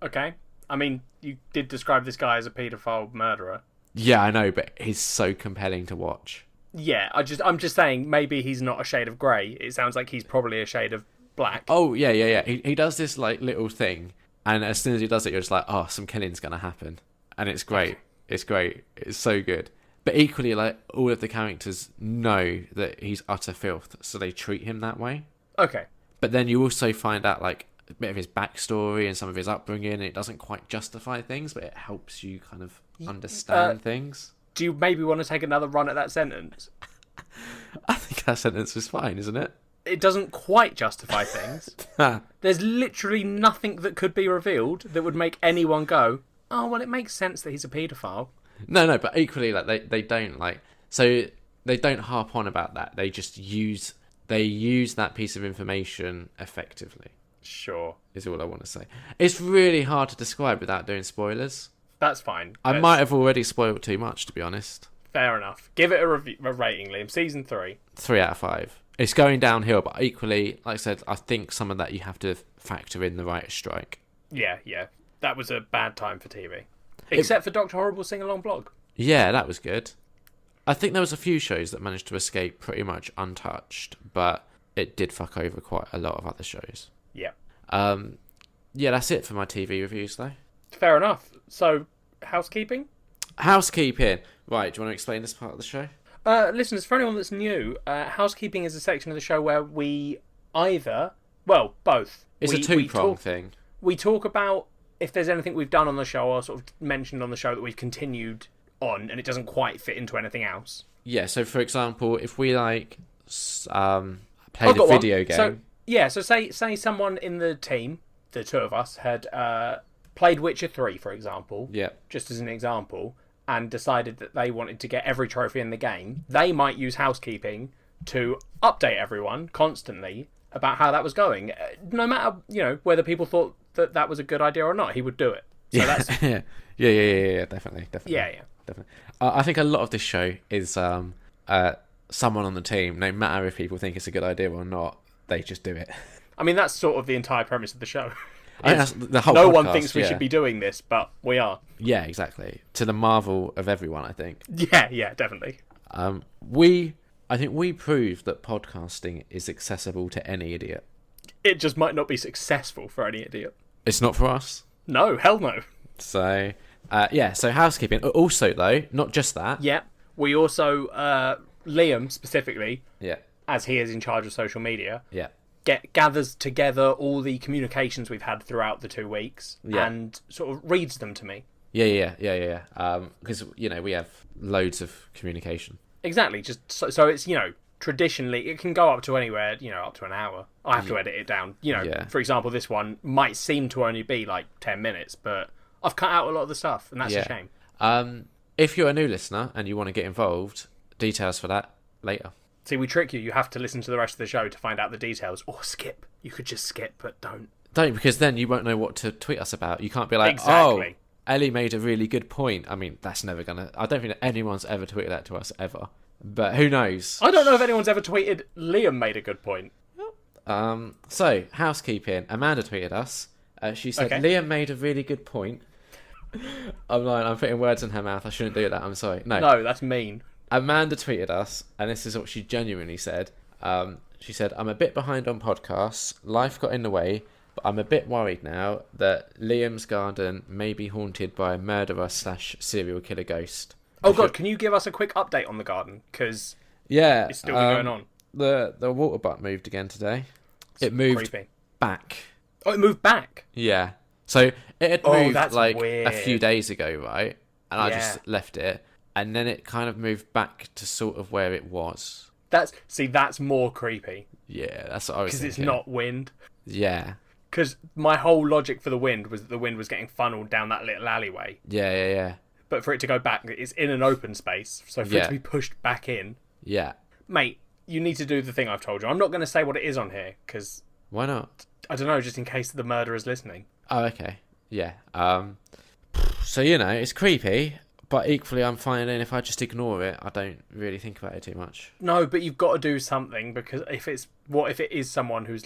Okay. I mean, you did describe this guy as a paedophile murderer. Yeah, I know, but he's so compelling to watch. Yeah, I'm just saying maybe he's not a shade of grey. It sounds like he's probably a shade of black. Oh, yeah. He does this like little thing, and as soon as he does it, you're just like, oh, some killing's going to happen. And it's great. Okay. It's great. It's so good. But equally, like, all of the characters know that he's utter filth, so they treat him that way. Okay. But then you also find out, like, a bit of his backstory and some of his upbringing, and it doesn't quite justify things, but it helps you kind of understand things. Do you maybe want to take another run at that sentence? I think that sentence was fine, isn't it? It doesn't quite justify things. There's literally nothing that could be revealed that would make anyone go, oh, well, it makes sense that he's a paedophile. No, but equally, like, they don't, like, so they don't harp on about that. They just use that piece of information effectively. Sure. Is all I want to say. It's really hard to describe without doing spoilers. That's fine. I might have already spoiled too much, to be honest. Fair enough. Give it a rating, Liam. Season 3. 3 out of 5. It's going downhill, but equally, like I said, I think some of that you have to factor in the writer's strike. Yeah. That was a bad time for TV. Except for Dr. Horrible's sing-along blog. Yeah, that was good. I think there was a few shows that managed to escape pretty much untouched, but it did fuck over quite a lot of other shows. Yeah. Yeah, that's it for my TV reviews, though. Fair enough. So, housekeeping? Housekeeping. Right, do you want to explain this part of the show? Listeners, for anyone that's new, housekeeping is a section of the show where we both. It's a two-pronged thing. We talk about if there's anything we've done on the show or sort of mentioned on the show that we've continued on and it doesn't quite fit into anything else. Yeah, so for example, if we like played a video game. So say someone in the team, the two of us, had played Witcher 3, for example, just as an example, and decided that they wanted to get every trophy in the game, they might use housekeeping to update everyone constantly about how that was going. No matter, whether people thought that was a good idea or not, he would do it. So that's... yeah, definitely. Yeah. Definitely. I think a lot of this show is someone on the team, no matter if people think it's a good idea or not, they just do it. I mean, that's sort of the entire premise of the show. I think that's the whole no podcast, one thinks we should be doing this, but we are. Yeah, exactly. To the marvel of everyone, I think. Yeah, definitely. I think we proved that podcasting is accessible to any idiot. It just might not be successful for any idiot. It's not for us? No, hell no. So, so housekeeping. Also, though, not just that. Yeah, we also, Liam specifically, as he is in charge of social media, gathers together all the communications we've had throughout the 2 weeks and sort of reads them to me. Yeah. Because, we have loads of communication. Exactly. Just so it's, traditionally it can go up to anywhere, up to an hour. I have to edit it down. For example, this one might seem to only be like 10 minutes, but I've cut out a lot of the stuff, and that's a shame. If you're a new listener and you want to get involved, details for that later. See, we trick you. You have to listen to the rest of the show to find out the details, or skip. You could just skip, but don't. Don't, because then you won't know what to tweet us about. You can't be like, exactly. Oh, Ellie made a really good point. I mean, that's never gonna... I don't think that anyone's ever tweeted that to us, ever. But who knows? I don't know if anyone's ever tweeted, Liam made a good point. So, housekeeping. Amanda tweeted us. She said, Liam made a really good point. I'm lying. I'm putting words in her mouth. I shouldn't do that. I'm sorry. No, that's mean. Amanda tweeted us, and this is what she genuinely said. She said, I'm a bit behind on podcasts. Life got in the way, but I'm a bit worried now that Liam's garden may be haunted by a murderer/serial killer ghost. Oh, God, can you give us a quick update on the garden? Because it's still going on. The water butt moved again today. It moved back. Oh, it moved back? Yeah. So it had moved weird. a few days ago, right? And I just left it. And then it kind of moved back to sort of where it was. That's more creepy. Yeah, that's what I was thinking. Because it's not wind. Yeah. Because my whole logic for the wind was that the wind was getting funneled down that little alleyway. Yeah. But for it to go back, it's in an open space. So for it to be pushed back in... Yeah. Mate, you need to do the thing I've told you. I'm not going to say what it is on here, because... Why not? I don't know, just in case the murderer's listening. Oh, okay. Yeah. So, it's creepy, but equally I'm finding if I just ignore it, I don't really think about it too much. No, but you've got to do something, because what if it is someone who's,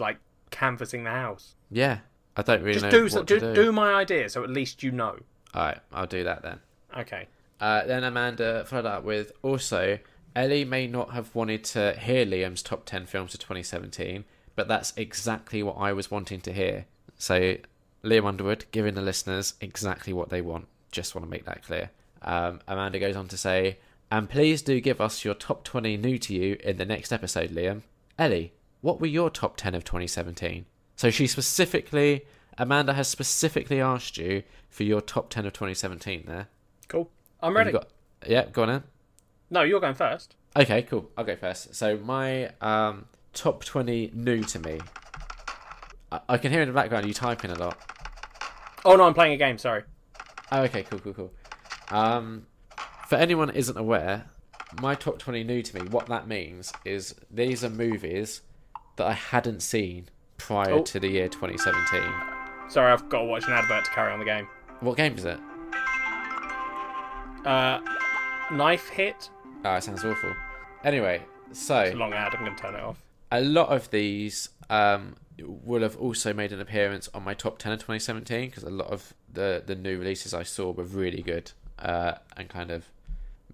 canvassing the house? Yeah. I don't really know what to do. Do my idea, so at least you know. Alright, I'll do that then. Okay. Then Amanda followed up with, also, Ellie may not have wanted to hear Liam's top 10 films of 2017, but that's exactly what I was wanting to hear. So, Liam Underwood giving the listeners exactly what they want. Just want to make that clear. Amanda goes on to say, and please do give us your top 20 new to you in the next episode, Liam. Ellie, what were your top 10 of 2017? So Amanda has specifically asked you for your top 10 of 2017 there. Cool. I'm ready. Yeah, go on then. No, you're going first. Okay, cool. I'll go first. So my top 20 new to me. I can hear in the background you typing a lot. Oh, no, I'm playing a game, sorry. Oh, okay, cool. For anyone that isn't aware, my top 20 new to me, what that means is these are movies that I hadn't seen prior to the year 2017. Sorry, I've got to watch an advert to carry on the game. What game is it? Knife Hit. Oh, it sounds awful. Anyway, so... It's a long ad, I'm going to turn it off. A lot of these will have also made an appearance on my top 10 of 2017, because a lot of the new releases I saw were really good and kind of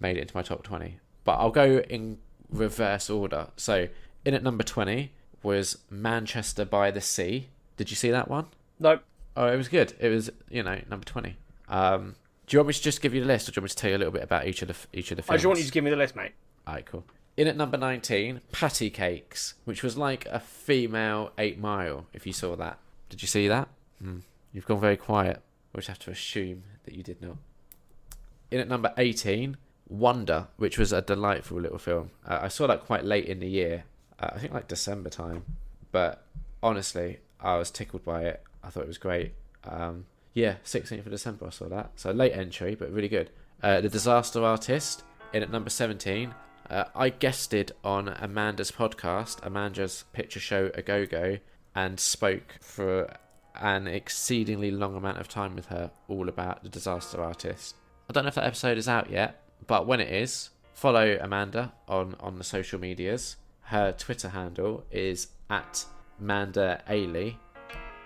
made it into my top 20. But I'll go in reverse order. So, in at number 20 was Manchester by the Sea. Did you see that one? Nope. Oh, it was good. It was, number 20. Do you want me to just give you the list, or do you want me to tell you a little bit about each of the films? I just want you to give me the list, mate. Alright, cool. In at number 19, Patty Cakes, which was like a female 8 Mile, if you saw that. Did you see that? You've gone very quiet. I just have to assume that you did not. In at number 18, Wonder, which was a delightful little film. I saw that quite late in the year. I think like December time. But honestly, I was tickled by it. I thought it was great. 16th of December I saw that. So late entry, but really good. The Disaster Artist, in at number 17. I guested on Amanda's podcast, Amanda's Picture Show A Go-Go, and spoke for an exceedingly long amount of time with her all about The Disaster Artist. I don't know if that episode is out yet, but when it is, follow Amanda on the social medias. Her Twitter handle is at Manda Ailey,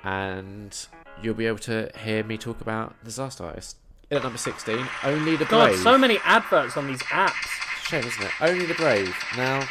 and you'll be able to hear me talk about Disaster Artist. In at number 16, Only the Brave. God, so many adverts on these apps. Shame, isn't it? Only the Brave. Now,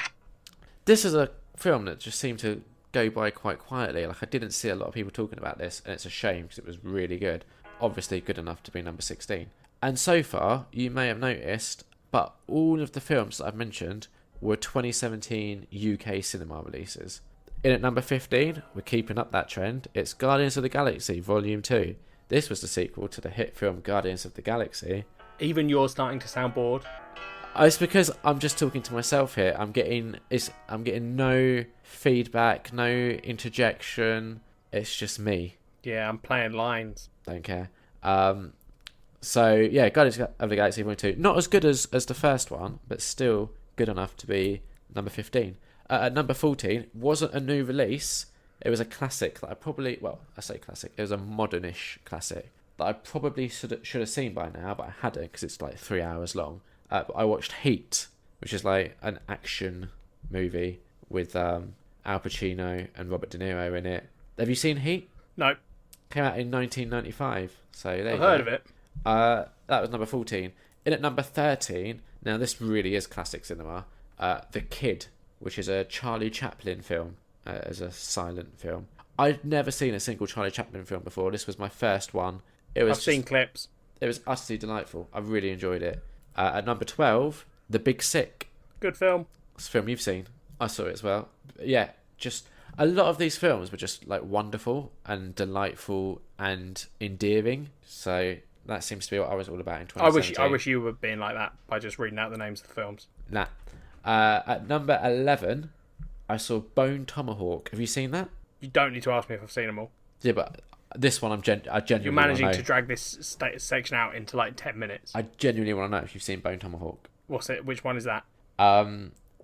this is a film that just seemed to go by quite quietly. Like, I didn't see a lot of people talking about this, and it's a shame because it was really good. Obviously good enough to be number 16. And so far, you may have noticed, but all of the films that I've mentioned were 2017 UK cinema releases. In at number 15, we're keeping up that trend. It's Guardians of the Galaxy Volume 2. This was the sequel to the hit film Guardians of the Galaxy. Even you're starting to sound bored. It's because I'm just talking to myself here. I'm getting no feedback, no interjection. It's just me. Yeah, I'm playing lines. Don't care. So yeah, Guardians of the Galaxy Volume 2. Not as good as the first one, but still good enough to be number 15. At number 14, wasn't a new release. It was a classic that I say classic. It was a modernish classic that I probably should have seen by now, but I hadn't because it's like 3 hours long. But I watched Heat, which is like an action movie with Al Pacino and Robert De Niro in it. Have you seen Heat? No. Came out in 1995. So there you go. I've heard of it. That was number 14. In at number 13, now this really is classic cinema, The Kid, which is a Charlie Chaplin film, as a silent film. I'd never seen a single Charlie Chaplin film before. This was my first one. I've seen clips. It was utterly delightful. I really enjoyed it. At number 12, The Big Sick. Good film. It's a film you've seen. I saw it as well. But yeah, just a lot of these films were just like wonderful and delightful and endearing. So that seems to be what I was all about in 2017. I wish you were being like that by just reading out the names of the films. Nah. At number 11, I saw Bone Tomahawk. Have you seen that? You don't need to ask me if I've seen them all. Yeah, but this one I genuinely You're managing want to know. to drag this section out into like 10 minutes. I genuinely want to know if you've seen Bone Tomahawk. What's it? Which one is that?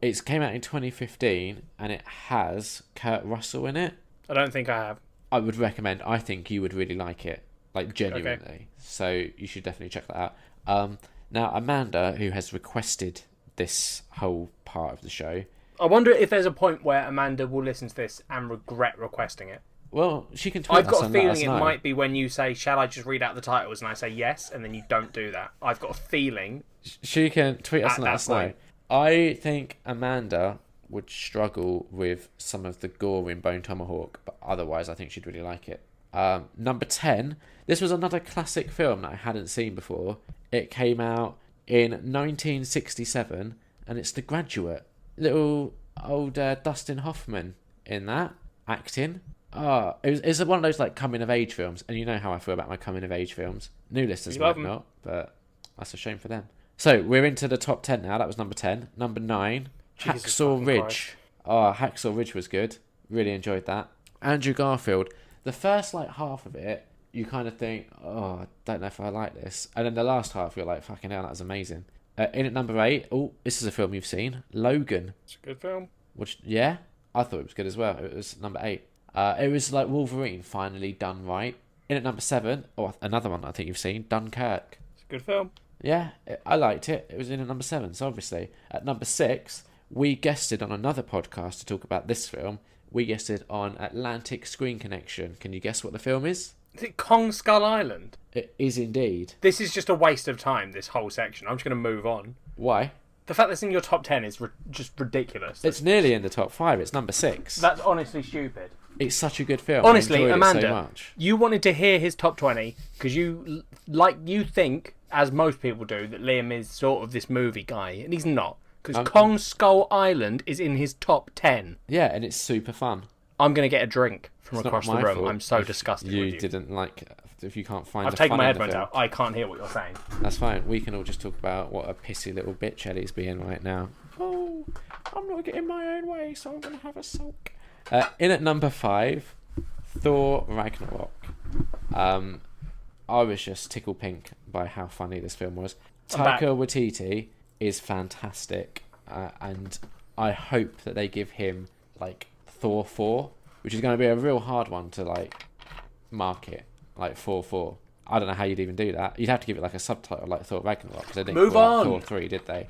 It came out in 2015 and it has Kurt Russell in it. I don't think I have. I would recommend. I think you would really like it, like genuinely. Okay. So you should definitely check that out. Now Amanda, who has requested this whole part of the show. I wonder if there's a point where Amanda will listen to this and regret requesting it. Well, she can tweet I've us got a and let us feeling it know. might be when you say, shall I just read out the titles? And I say yes, and then you don't do that. I've got a feeling. She can tweet us At and let that us know. point. I think Amanda would struggle with some of the gore in Bone Tomahawk, but otherwise I think she'd really like it. Number 10, this was another classic film that I hadn't seen before. It came out in 1967, and it's The Graduate. Little old Dustin Hoffman in that, acting. It's one of those like coming of age films, and you know how I feel about my coming of age films. New listeners might not, but that's a shame for them. So we're into the top 10 now. That was number 10. Number 9, Hacksaw Ridge. Hacksaw Ridge was good. Really enjoyed that. Andrew Garfield. The first like half of it, you kind of think, I don't know if I like this, and then the last half you're like, fucking hell, that was amazing. In at number 8, this is a film you've seen, Logan. It's a good film. Which, yeah, I thought it was good as well. It was number 8. It was like Wolverine finally done right. In at number 7, another one I think you've seen, Dunkirk. It's a good film. Yeah, I liked it. It was in at number 7, so obviously. At number 6, we guested on another podcast to talk about this film. We guested on Atlantic Screen Connection. Can you guess what the film is? Is it Kong Skull Island? It is indeed. This is just a waste of time, this whole section. I'm just going to move on. Why? The fact that it's in your top 10 is just ridiculous. It's nearly in the top 5. It's number 6. That's honestly stupid. It's such a good film. Honestly, I enjoyed Amanda, it so much. you wanted to hear his top 20 because you think, as most people do, that Liam is sort of this movie guy, and he's not. Because Kong Skull Island is in his top 10. Yeah, and it's super fun. I'm going to get a drink from It's across not the my room. fault I'm so if disgusted you with you. didn't like, if you can't find I've the taken fun my in the headphones film. out. I can't hear what you're saying. That's fine. We can all just talk about what a pissy little bitch Ellie's being right now. Oh, I'm not getting my own way, so I'm going to have a sulk. In at number 5, Thor Ragnarok. I was just tickled pink by how funny this film was. Taika Waititi is fantastic, and I hope that they give him like Thor 4, which is going to be a real hard one to like market, like 4. I don't know how you'd even do that. You'd have to give it like a subtitle like Thor Ragnarok, because they didn't Move call it on. Thor 3, did they?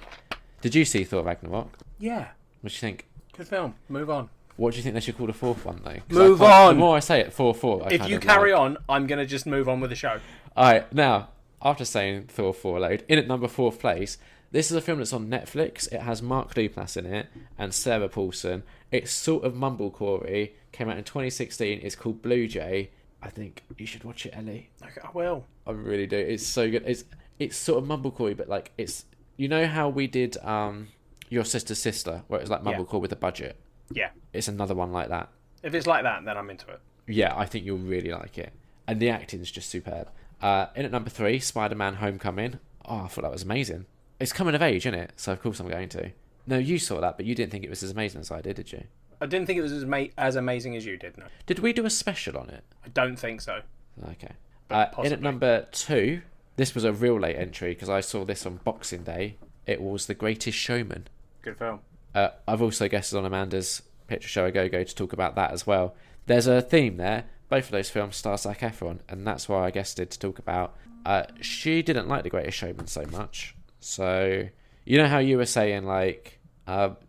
Did you see Thor Ragnarok? Yeah. What do you think? Good film. Move on. What do you think they should call the 4th one though? 'Cause Move on. The more I say it, 4. If you carry on, I'm going to just move on with the show. Alright, now, after saying Thor 4 load, in at number 4th place, this is a film that's on Netflix. It has Mark Duplass in it and Sarah Paulson. It's sort of mumblecore-y. Came out in 2016. It's called Blue Jay. I think you should watch it, Ellie. Okay, I will. I really do. It's so good. It's sort of mumblecore-y, but like it's, you know how we did Your Sister's Sister, where it was like mumblecore with a budget. Yeah. It's another one like that. If it's like that, then I'm into it. Yeah, I think you'll really like it. and the acting's just superb. In at number 3, Spider-Man: Homecoming. Oh, I thought that was amazing. It's coming of age, isn't it? So of course I'm going to. No, you saw that, but you didn't think it was as amazing as I did you? I didn't think it was as amazing as you did, no. Did we do a special on it? I don't think so. Okay. Possibly. In at number 2, this was a real late entry because I saw this on Boxing Day. It was The Greatest Showman. Good film. I've also guested on Amanda's Picture Show a Go-Go to talk about that as well. There's a theme there. Both of those films star Zac Efron, and that's why I guested to talk about. She didn't like The Greatest Showman so much. So, you know how you were saying, like,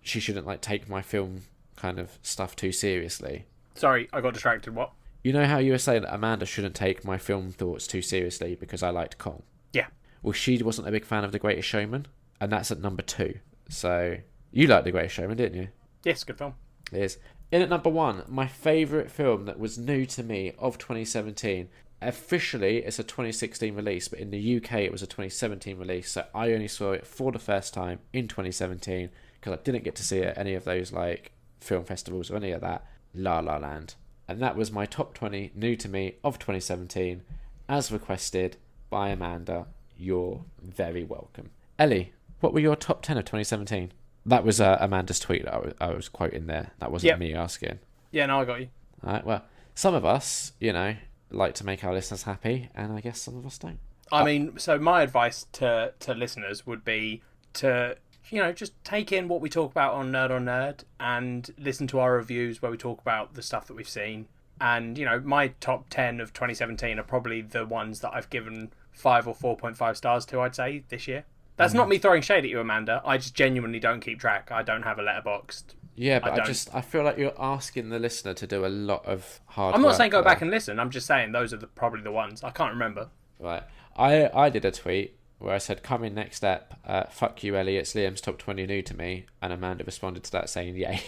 she shouldn't, like, take my film kind of stuff too seriously? Sorry, I got distracted. What? You know how you were saying that Amanda shouldn't take my film thoughts too seriously because I liked Kong? Yeah. Well, she wasn't a big fan of The Greatest Showman, and that's at number 2. So, you liked The Greatest Showman, didn't you? Yes, good film. It is. In at number 1, my favourite film that was new to me of 2017. Officially, it's a 2016 release, but in the UK it was a 2017 release, so I only saw it for the first time in 2017 because I didn't get to see it at any of those like film festivals or any of that. La La Land. And that was my top 20 new to me of 2017, as requested by Amanda. You're very welcome. Ellie, what were your top 10 of 2017? That was Amanda's tweet that I was quoting there. That wasn't me asking. Yeah, no, I got you. All right, well, some of us, you know, like to make our listeners happy, and I guess some of us don't. I mean, so my advice to listeners would be to, you know, just take in what we talk about on Nerd and listen to our reviews where we talk about the stuff that we've seen. And, you know, my top 10 of 2017 are probably the ones that I've given 5 or 4.5 stars to, I'd say, this year. That's not me throwing shade at you, Amanda. I just genuinely don't keep track. I don't have a letterboxd. Yeah, but I feel like you're asking the listener to do a lot of hard work. I'm not saying go back and listen. I'm just saying those are probably the ones. I can't remember. Right. I did a tweet where I said, coming next step, fuck you, Ellie, it's Liam's top 20 new to me. And Amanda responded to that saying, yay.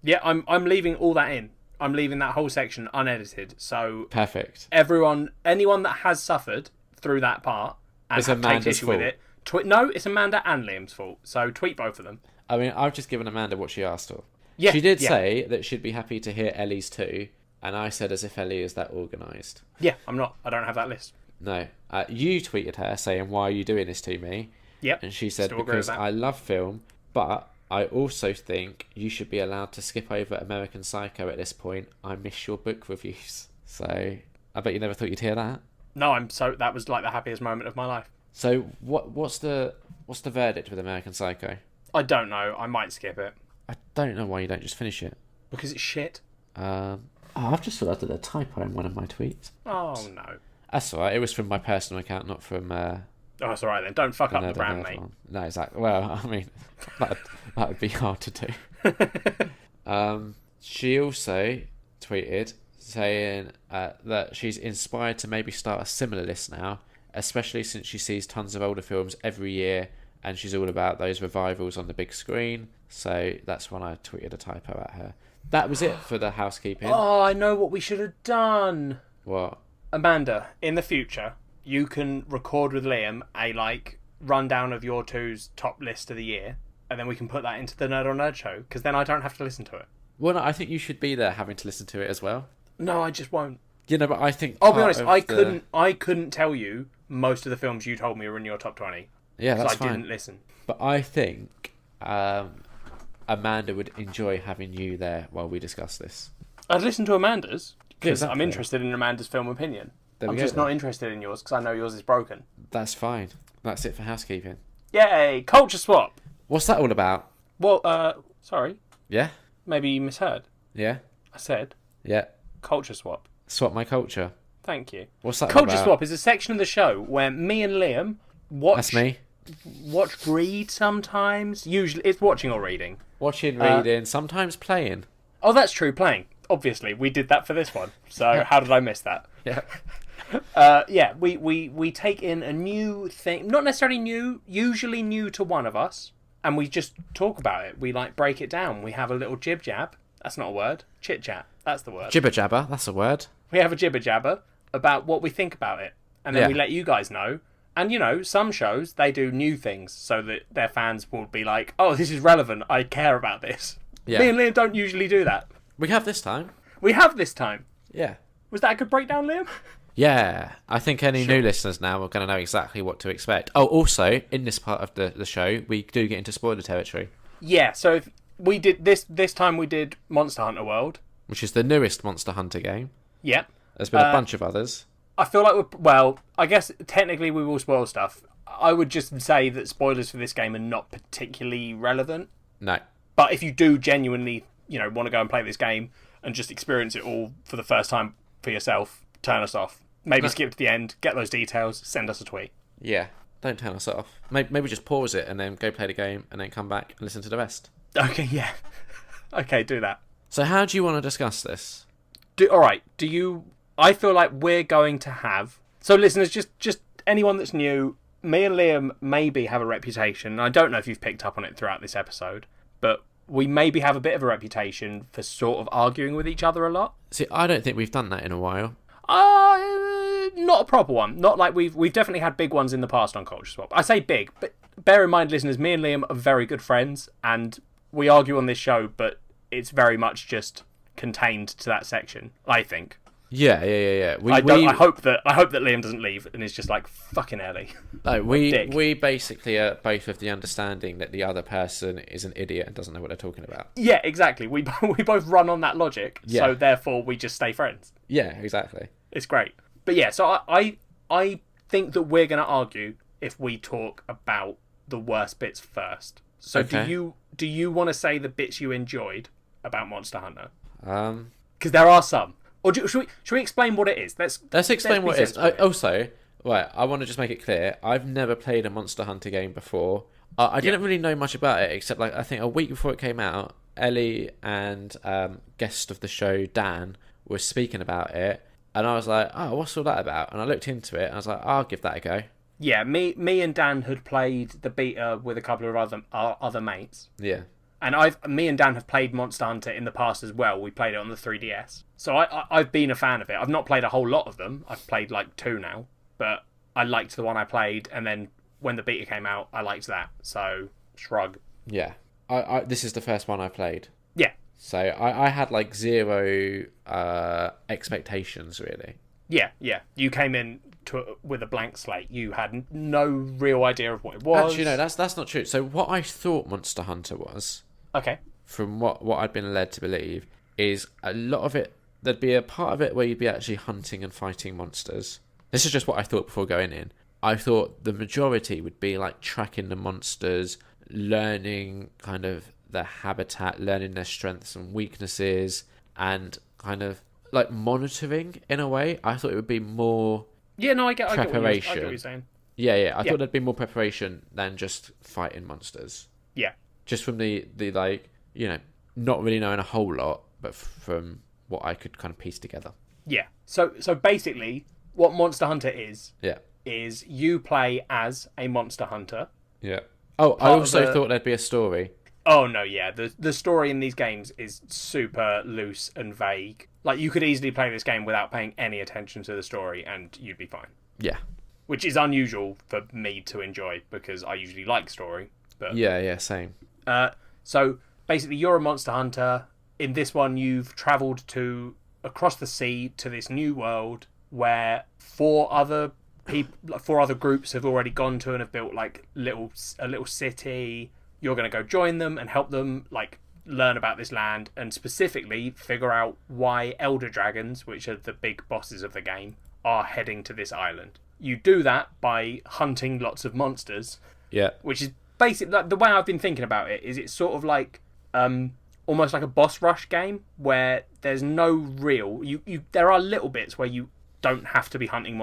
Yeah, I'm leaving all that in. I'm leaving that whole section unedited. So perfect. Anyone that has suffered through that part and takes issue with it, no, it's Amanda and Liam's fault. So tweet both of them. I mean, I've just given Amanda what she asked for. Yeah, she did say that she'd be happy to hear Ellie's too, and I said as if Ellie is that organised. Yeah, I'm not. I don't have that list. No. You tweeted her saying, why are you doing this to me? Yep. And she said, because I love film, but I also think you should be allowed to skip over American Psycho at this point. I miss your book reviews. So, I bet you never thought you'd hear that. No, that was like the happiest moment of my life. So, what's the verdict with American Psycho? I don't know. I might skip it. I don't know why you don't just finish it. Because it's shit. I've just realised that a typo in one of my tweets. Oh, no. That's alright. It was from my personal account, not from... Oh, that's alright then. Don't fuck up the brand, mate. One. No, exactly. Well, I mean, that would be hard to do. She also tweeted saying that she's inspired to maybe start a similar list now, especially since she sees tons of older films every year and she's all about those revivals on the big screen. So that's when I tweeted a typo at her. That was it for the housekeeping. Oh, I know what we should have done. What? Amanda, in the future, you can record with Liam a rundown of your two's top list of the year, and then we can put that into the Nerd on Nerd show, because then I don't have to listen to it. Well, no, I think you should be there having to listen to it as well. No, I just won't. You know, but I think... I'll be honest, I couldn't tell you most of the films you told me were in your top 20. Yeah, that's fine. I didn't listen. But I think Amanda would enjoy having you there while we discuss this. I'd listen to Amanda's, because exactly. I'm interested in Amanda's film opinion. I'm just not interested in yours, because I know yours is broken. That's fine. That's it for housekeeping. Yay! Culture swap! What's that all about? Well, sorry. Yeah? Maybe you misheard. Yeah? I said... Yeah. Culture swap. Swap my culture. Thank you. What's that Culture about? swap is a section of the show where me and Liam watch... That's me. Read sometimes. Usually, it's watching or reading. Watching, reading, sometimes playing. Oh, that's true, playing. Obviously, we did that for this one. So how did I miss that? Yeah. We take in a new thing, not necessarily new, usually new to one of us, and we just talk about it. We break it down. We have a little jib jab. That's not a word. Chit chat. That's the word. Jibber jabber. That's a word. We have a jibber jabber about what we think about it, and then we let you guys know. And, you know, some shows, they do new things so that their fans will be like, oh, this is relevant. I care about this. Yeah. Me and Liam don't usually do that. We have this time. We have this time. Yeah. Was that a good breakdown, Liam? Yeah, I think any new listeners now are going to know exactly what to expect. Oh, also, in this part of the show, we do get into spoiler territory. Yeah, so if we did this time we did Monster Hunter World. Which is the newest Monster Hunter game. Yeah. There's been a bunch of others. I feel like I guess technically we will spoil stuff. I would just say that spoilers for this game are not particularly relevant. No. But if you do genuinely, want to go and play this game and just experience it all for the first time for yourself, turn us off. Maybe skip to the end, get those details, send us a tweet. Yeah, don't turn us off. Maybe just pause it and then go play the game and then come back and listen to the rest. Okay, yeah. Okay, do that. So how do you want to discuss this? Alright, I feel like we're going to have... So listeners, just anyone that's new, me and Liam maybe have a reputation. I don't know if you've picked up on it throughout this episode, but we maybe have a bit of a reputation for sort of arguing with each other a lot. See, I don't think we've done that in a while. Not a proper one. Not like we've definitely had big ones in the past on Culture Swap. I say big, but bear in mind, listeners, me and Liam are very good friends, and we argue on this show, but it's very much just contained to that section, I think. Yeah. I hope that Liam doesn't leave and is just like, fucking Ellie. No, we basically are both of the understanding that the other person is an idiot and doesn't know what they're talking about. Yeah, exactly. We both run on that logic, so therefore we just stay friends. Yeah, exactly. It's great. But yeah, so I think that we're going to argue if we talk about the worst bits first. So okay. Do you want to say the bits you enjoyed about Monster Hunter? Because there are some. Or should we explain what it is? Let's explain what it is. Also, right, I want to just make it clear. I've never played a Monster Hunter game before. I didn't really know much about it, except I think a week before it came out, Ellie and guest of the show, Dan, were speaking about it. And I was like, oh, what's all that about? And I looked into it, and I was like, I'll give that a go. Yeah, me and Dan had played the beta with a couple of other mates. Yeah. And me and Dan have played Monster Hunter in the past as well. We played it on the 3DS. So I've been a fan of it. I've not played a whole lot of them. I've played like 2 now. But I liked the one I played, and then when the beta came out, I liked that. So, shrug. Yeah. This is the first one I played. Yeah. So I had like zero expectations, really. Yeah. You came in with a blank slate. You had no real idea of what it was. Actually, no, that's not true. So what I thought Monster Hunter was, okay, from what I'd been led to believe, is a lot of it, there'd be a part of it where you'd be actually hunting and fighting monsters. This is just what I thought before going in. I thought the majority would be like tracking the monsters, learning kind of their habitat, learning their strengths and weaknesses, and kind of like monitoring in a way. I thought it would be more preparation. I get what you're saying. Yeah. I thought there'd be more preparation than just fighting monsters. Yeah. Just from the like, not really knowing a whole lot, but from what I could kind of piece together. Yeah. So basically, what Monster Hunter is you play as a monster hunter. Yeah. Oh, I also thought there'd be a story. Oh, no, yeah. The story in these games is super loose and vague. Like, you could easily play this game without paying any attention to the story, and you'd be fine. Yeah. Which is unusual for me to enjoy, because I usually like story. But yeah, same. So, basically, you're a monster hunter. In this one, you've travelled across the sea to this new world where 4 other groups have already gone to and have built, like, a little city. You're going to go join them and help them, like, learn about this land and specifically figure out why elder dragons, which are the big bosses of the game, are heading to this island. You do that by hunting lots of monsters. Yeah. Which is basically, like, the way I've been thinking about it is it's sort of like almost like a boss rush game where there's no real... There are little bits where you don't have to be hunting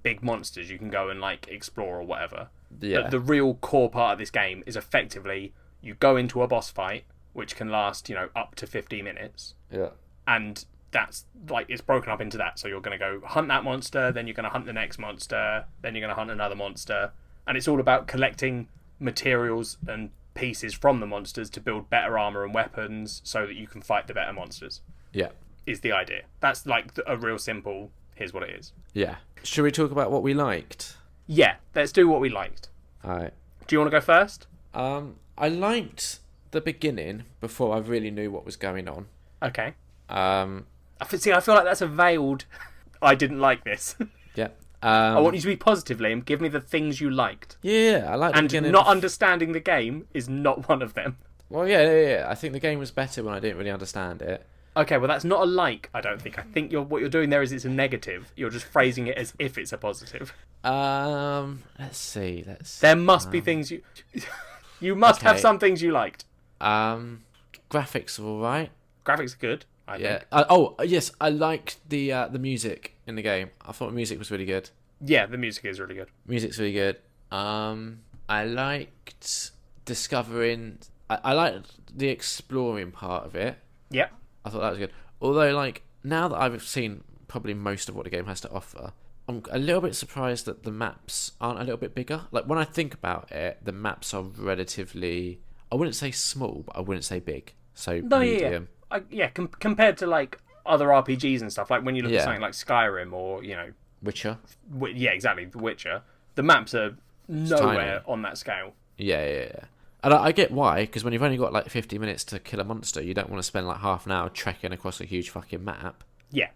big monsters. You can go and like explore or whatever. Yeah. But the real core part of this game is effectively you go into a boss fight, which can last, up to 50 minutes. Yeah. And that's like, it's broken up into that. So you're going to go hunt that monster, then you're going to hunt the next monster, then you're going to hunt another monster. And it's all about collecting materials and pieces from the monsters to build better armor and weapons so that you can fight the better monsters. Yeah. Is the idea. That's like a real simple, here's what it is. Yeah. Should we talk about what we liked? Yeah, let's do what we liked. Alright. Do you want to go first? I liked the beginning before I really knew what was going on. Okay. I feel like that's a veiled... I didn't like this. Yeah. I want you to be positive, Liam. Give me the things you liked. Yeah, I like. And not understanding the game is not one of them. Well, yeah. I think the game was better when I didn't really understand it. Okay, well that's not a like. I don't think. I think what you're doing there is it's a negative. You're just phrasing it as if it's a positive. Let's see. There must be things you. You must have some things you liked. Graphics are all right. Graphics are good. I think. Yes, I liked the music in the game. I thought the music was really good. Yeah, the music is really good. Music's really good. I liked discovering. I liked the exploring part of it. Yep. I thought that was good. Although, like, now that I've seen probably most of what the game has to offer, I'm a little bit surprised that the maps aren't a little bit bigger. Like, when I think about it, the maps are relatively, I wouldn't say small, but I wouldn't say big. So, medium. Compared to, like, other RPGs and stuff, like when you look at something like Skyrim or, Witcher. Yeah, exactly, The Witcher. The maps are nowhere on that scale. Yeah. And I get why, because when you've only got like 50 minutes to kill a monster, you don't want to spend like half an hour trekking across a huge fucking map. Yeah.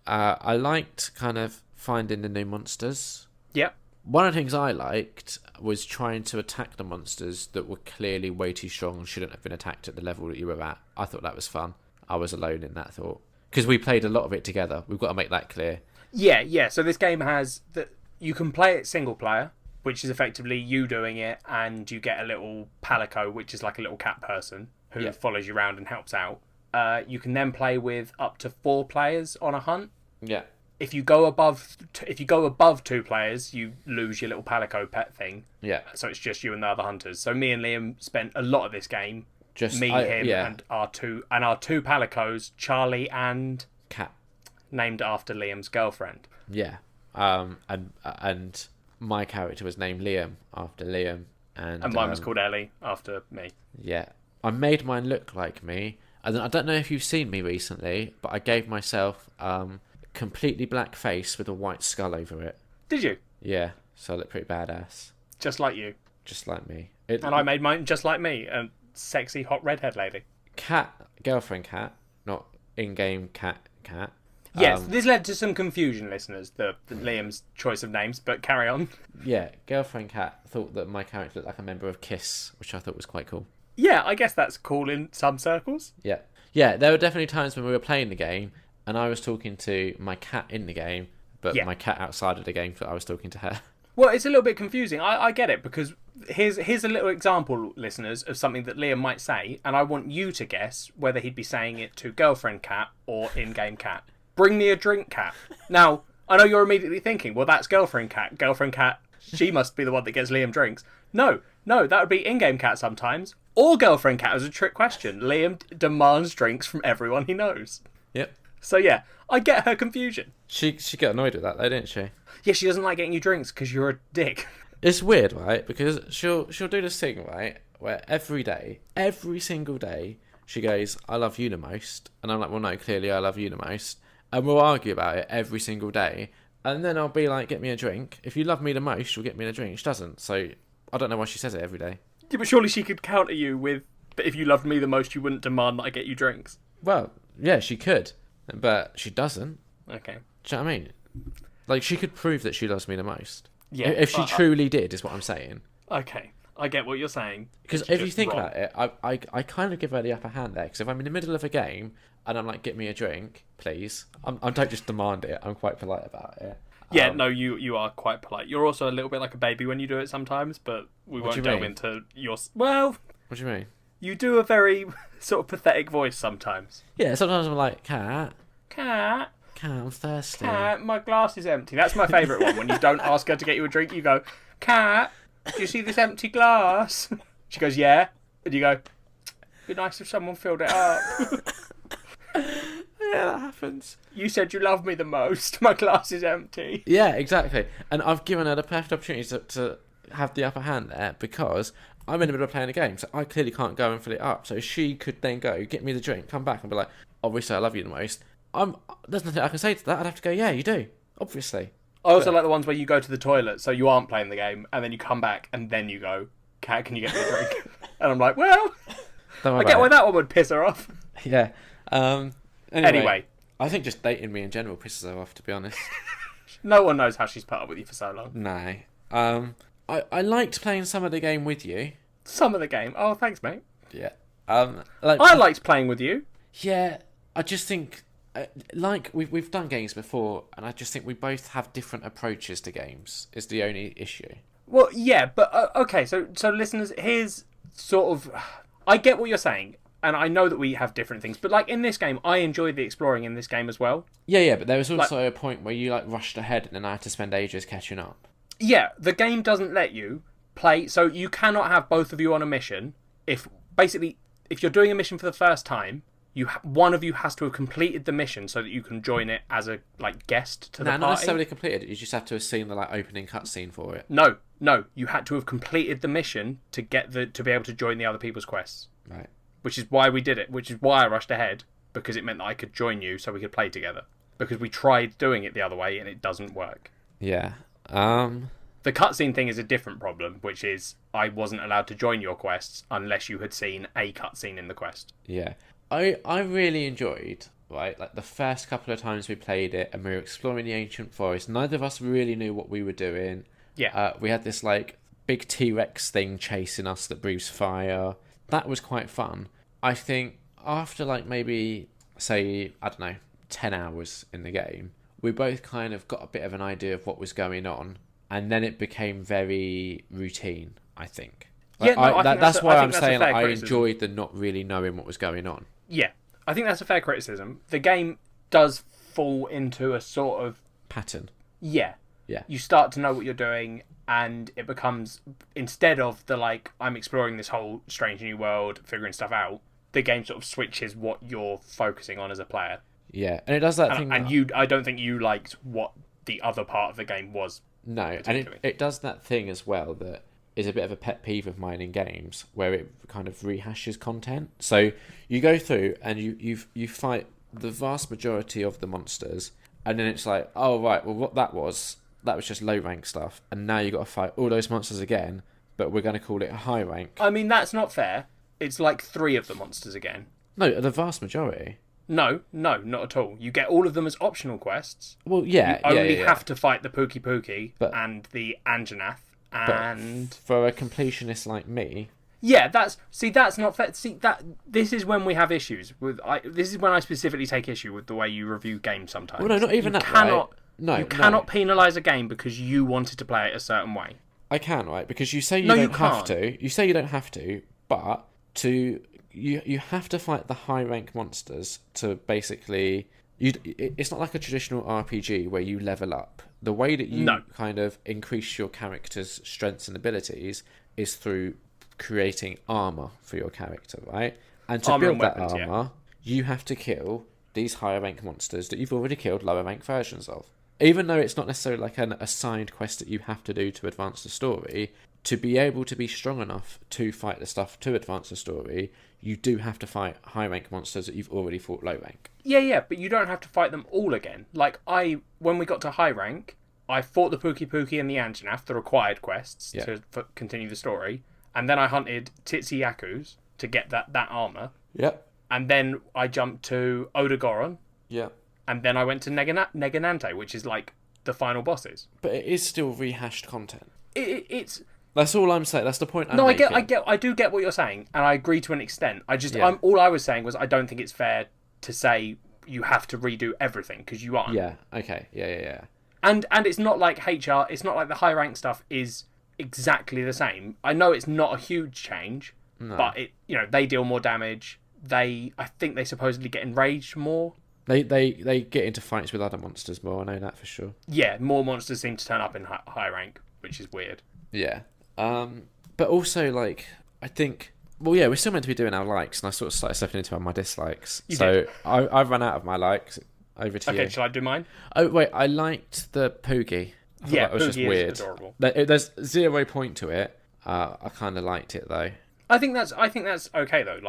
I liked kind of finding the new monsters. Yep. One of the things I liked was trying to attack the monsters that were clearly way too strong and shouldn't have been attacked at the level that you were at. I thought that was fun. I was alone in that thought. Because we played a lot of it together. We've got to make that clear. Yeah. So this game has that you can play it single player, which is effectively you doing it, and you get a little palico, which is like a little cat person who follows you around and helps out. You can then play with up to 4 players on a hunt. Yeah. If you go above 2 players, you lose your little palico pet thing. Yeah. So it's just you and the other hunters. So me and Liam spent a lot of this game. Him, and our two palicos, Charlie and Cat, named after Liam's girlfriend. Yeah. And my character was named Liam after Liam, and mine was called Ellie after me. Yeah. I made mine look like me. And I don't know if you've seen me recently, but I gave myself completely black face with a white skull over it. Did you? Yeah. So I look pretty badass. Just like you. Just like me. And I made mine just like me, a sexy hot redhead lady. Girlfriend cat, not in-game cat. Yes, this led to some confusion, listeners, the Liam's choice of names, but carry on. Yeah, girlfriend cat thought that my character looked like a member of Kiss, which I thought was quite cool. Yeah, I guess that's cool in some circles. Yeah, there were definitely times when we were playing the game, and I was talking to my cat in the game, but my cat outside of the game, I was talking to her. Well, it's a little bit confusing. I get it, because here's a little example, listeners, of something that Liam might say, and I want you to guess whether he'd be saying it to girlfriend cat or in-game cat. Bring me a drink, cat. Now, I know you're immediately thinking, well, that's girlfriend cat. Girlfriend cat, she must be the one that gets Liam drinks. No, that would be in-game cat sometimes. Or girlfriend cat is a trick question. Liam demands drinks from everyone he knows. Yep. So yeah, I get her confusion. She got annoyed with that though, didn't she? Yeah, she doesn't like getting you drinks because you're a dick. It's weird, right? Because she'll do this thing, right, where every single day, she goes, I love you the most. And I'm like, well, no, clearly I love you the most. And we'll argue about it every single day. And then I'll be like, get me a drink. If you love me the most, you'll get me a drink. She doesn't. So I don't know why she says it every day. Yeah, but surely she could counter you with, but if you loved me the most, you wouldn't demand that I get you drinks. Well, yeah, she could. But she doesn't. Okay. Do you know what I mean? Like, she could prove that she loves me the most. Yeah. If she truly did, is what I'm saying. Okay. I get what you're saying. Because if you think about it, I kind of give her the upper hand there. Because if I'm in the middle of a game and I'm like, get me a drink, please. I don't just demand it. I'm quite polite about it. Yeah, no, you are quite polite. You're also a little bit like a baby when you do it sometimes, but we won't delve into your... Well... What do you mean? You do a very sort of pathetic voice sometimes. Yeah, sometimes I'm like, cat, I'm thirsty. Cat, my glass is empty. That's my favourite one. When you don't ask her to get you a drink, you go, cat, do you see this empty glass? She goes, yeah. And you go, it'd be nice if someone filled it up. Yeah, that happens. You said you love me the most. My glass is empty. Yeah, exactly. And I've given her the perfect opportunity to have the upper hand there because I'm in the middle of playing a game, so I clearly can't go and fill it up. So she could then go, get me the drink, come back and be like, obviously I love you the most. There's nothing I can say to that. I'd have to go, yeah, you do. Obviously. I also like the ones where you go to the toilet, so you aren't playing the game, and then you come back, and then you go, cat, can you get me a drink? And I'm like, well, I get why that one would piss her off. Yeah. Anyway, I think just dating me in general pisses her off, to be honest. No one knows how she's put up with you for so long. No. I liked playing some of the game with you. Some of the game. Oh, thanks, mate. Yeah. I liked playing with you. Yeah, I just think, like, we've done games before, and I just think we both have different approaches to games, is the only issue. Well, yeah, but, okay, so listeners, here's sort of... I get what you're saying, and I know that we have different things, but, like, in this game, I enjoyed the exploring in this game as well. Yeah, but there was also a point where you, like, rushed ahead, and then I had to spend ages catching up. Yeah, the game doesn't let you play, so you cannot have both of you on a mission. If you're doing a mission for the first time, one of you has to have completed the mission so that you can join it as a guest to the party. Not necessarily completed. You just have to have seen the opening cutscene for it. No, you had to have completed the mission to be able to join the other people's quests. Right. Which is why we did it. Which is why I rushed ahead, because it meant that I could join you so we could play together. Because we tried doing it the other way and it doesn't work. Yeah. The cutscene thing is a different problem, which is I wasn't allowed to join your quests unless you had seen a cutscene in the quest. Yeah. I really enjoyed, right, like the first couple of times we played it and we were exploring the ancient forest. Neither of us really knew what we were doing. Yeah. We had this big T-Rex thing chasing us that breathes fire. That was quite fun. I think after maybe, say, I don't know, 10 hours in the game, we both kind of got a bit of an idea of what was going on. And then it became very routine, I think. That's why I'm saying I enjoyed the not really knowing what was going on. Yeah, I think that's a fair criticism. The game does fall into a sort of... pattern. Yeah. Yeah. You start to know what you're doing, and it becomes, instead of the I'm exploring this whole strange new world, figuring stuff out, the game sort of switches what you're focusing on as a player. Yeah, and it does that thing... And I don't think you liked what the other part of the game was. No, and it does that thing as well that is a bit of a pet peeve of mine in games, where it kind of rehashes content. So you go through and you fight the vast majority of the monsters, and then it's like, oh right, well what that was just low rank stuff, and now you got to fight all those monsters again, but we're going to call it a high rank. I mean, that's not fair. It's 3 of the monsters again. No, the vast majority. No, not at all. You get all of them as optional quests. Well, yeah, you only have to fight the Pookie Pookie and the Anjanath, and but for a completionist like me, yeah, that's not fair. This is when we have issues with. This is when I specifically take issue with the way you review games sometimes. Well, no, not even you that. Cannot, right? No, you cannot penalise a game because you wanted to play it a certain way. I can, right? Because you say you don't have to. You say you don't have to, but you have to fight the high rank monsters to basically... It's not like a traditional RPG where you level up. The way that you kind of increase your character's strengths and abilities is through creating armour for your character, right? And to build that armour, you have to kill these higher rank monsters that you've already killed lower rank versions of. Even though it's not necessarily like an assigned quest that you have to do to advance the story, to be able to be strong enough to fight the stuff to advance the story, you do have to fight high rank monsters that you've already fought low rank. Yeah, but you don't have to fight them all again. When we got to high rank, I fought the Pookie Pookie and the Anjanath, the required quests to continue the story, and then I hunted Titsy Yakus to get that armour. Yep. And then I jumped to Odagoron. Yeah. And then I went to Neganante, which is the final bosses. But it is still rehashed content. It's... That's all I'm saying. That's the point I'm making. I do get what you're saying, and I agree to an extent. All I was saying was I don't think it's fair to say you have to redo everything, because you aren't. Yeah. Okay. Yeah. And it's not like HR. It's not like the high rank stuff is exactly the same. I know it's not a huge change, but they deal more damage. I think they supposedly get enraged more. They get into fights with other monsters more. I know that for sure. Yeah, more monsters seem to turn up in high rank, which is weird. Yeah. But also, I think... Well, yeah, we're still meant to be doing our likes, and I sort of started stepping into my dislikes. I've run out of my likes. Over to you. Okay, shall I do mine? Oh, wait, I liked the Poogie. I thought that was just weird. Is adorable. There's 0 point to it. I kind of liked it, though. I think that's okay, though.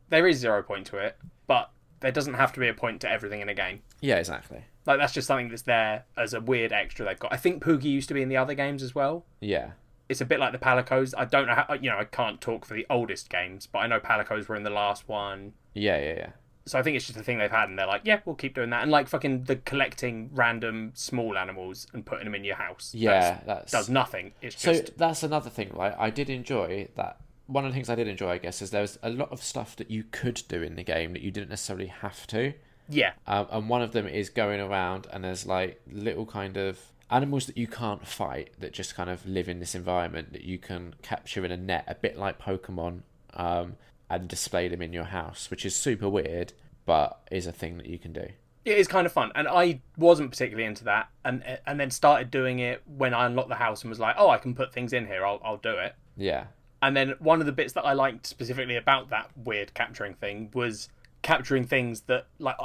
There is 0 point to it, but there doesn't have to be a point to everything in a game. Yeah, exactly. That's just something that's there as a weird extra they've got. I think Poogie used to be in the other games as well. Yeah. It's a bit like the Palicos. I don't know how... I can't talk for the oldest games, but I know Palicos were in the last one. Yeah. So I think it's just a thing they've had, and they're like, yeah, we'll keep doing that. And like fucking the collecting random small animals and putting them in your house. Yeah, that does nothing. It's so just... that's another thing, right? I did enjoy that. One of the things I did enjoy, I guess, is there was a lot of stuff that you could do in the game that you didn't necessarily have to. Yeah. And one of them is going around, and there's like little kind of animals that you can't fight that just kind of live in this environment that you can capture in a net, a bit like Pokemon. And display them in your house, which is super weird, but is a thing that you can do. It is kind of fun, and I wasn't particularly into that, and then started doing it when I unlocked the house and was like, oh, I can put things in here, I'll do it. Yeah. And then one of the bits that I liked specifically about that weird capturing thing was capturing things that, like,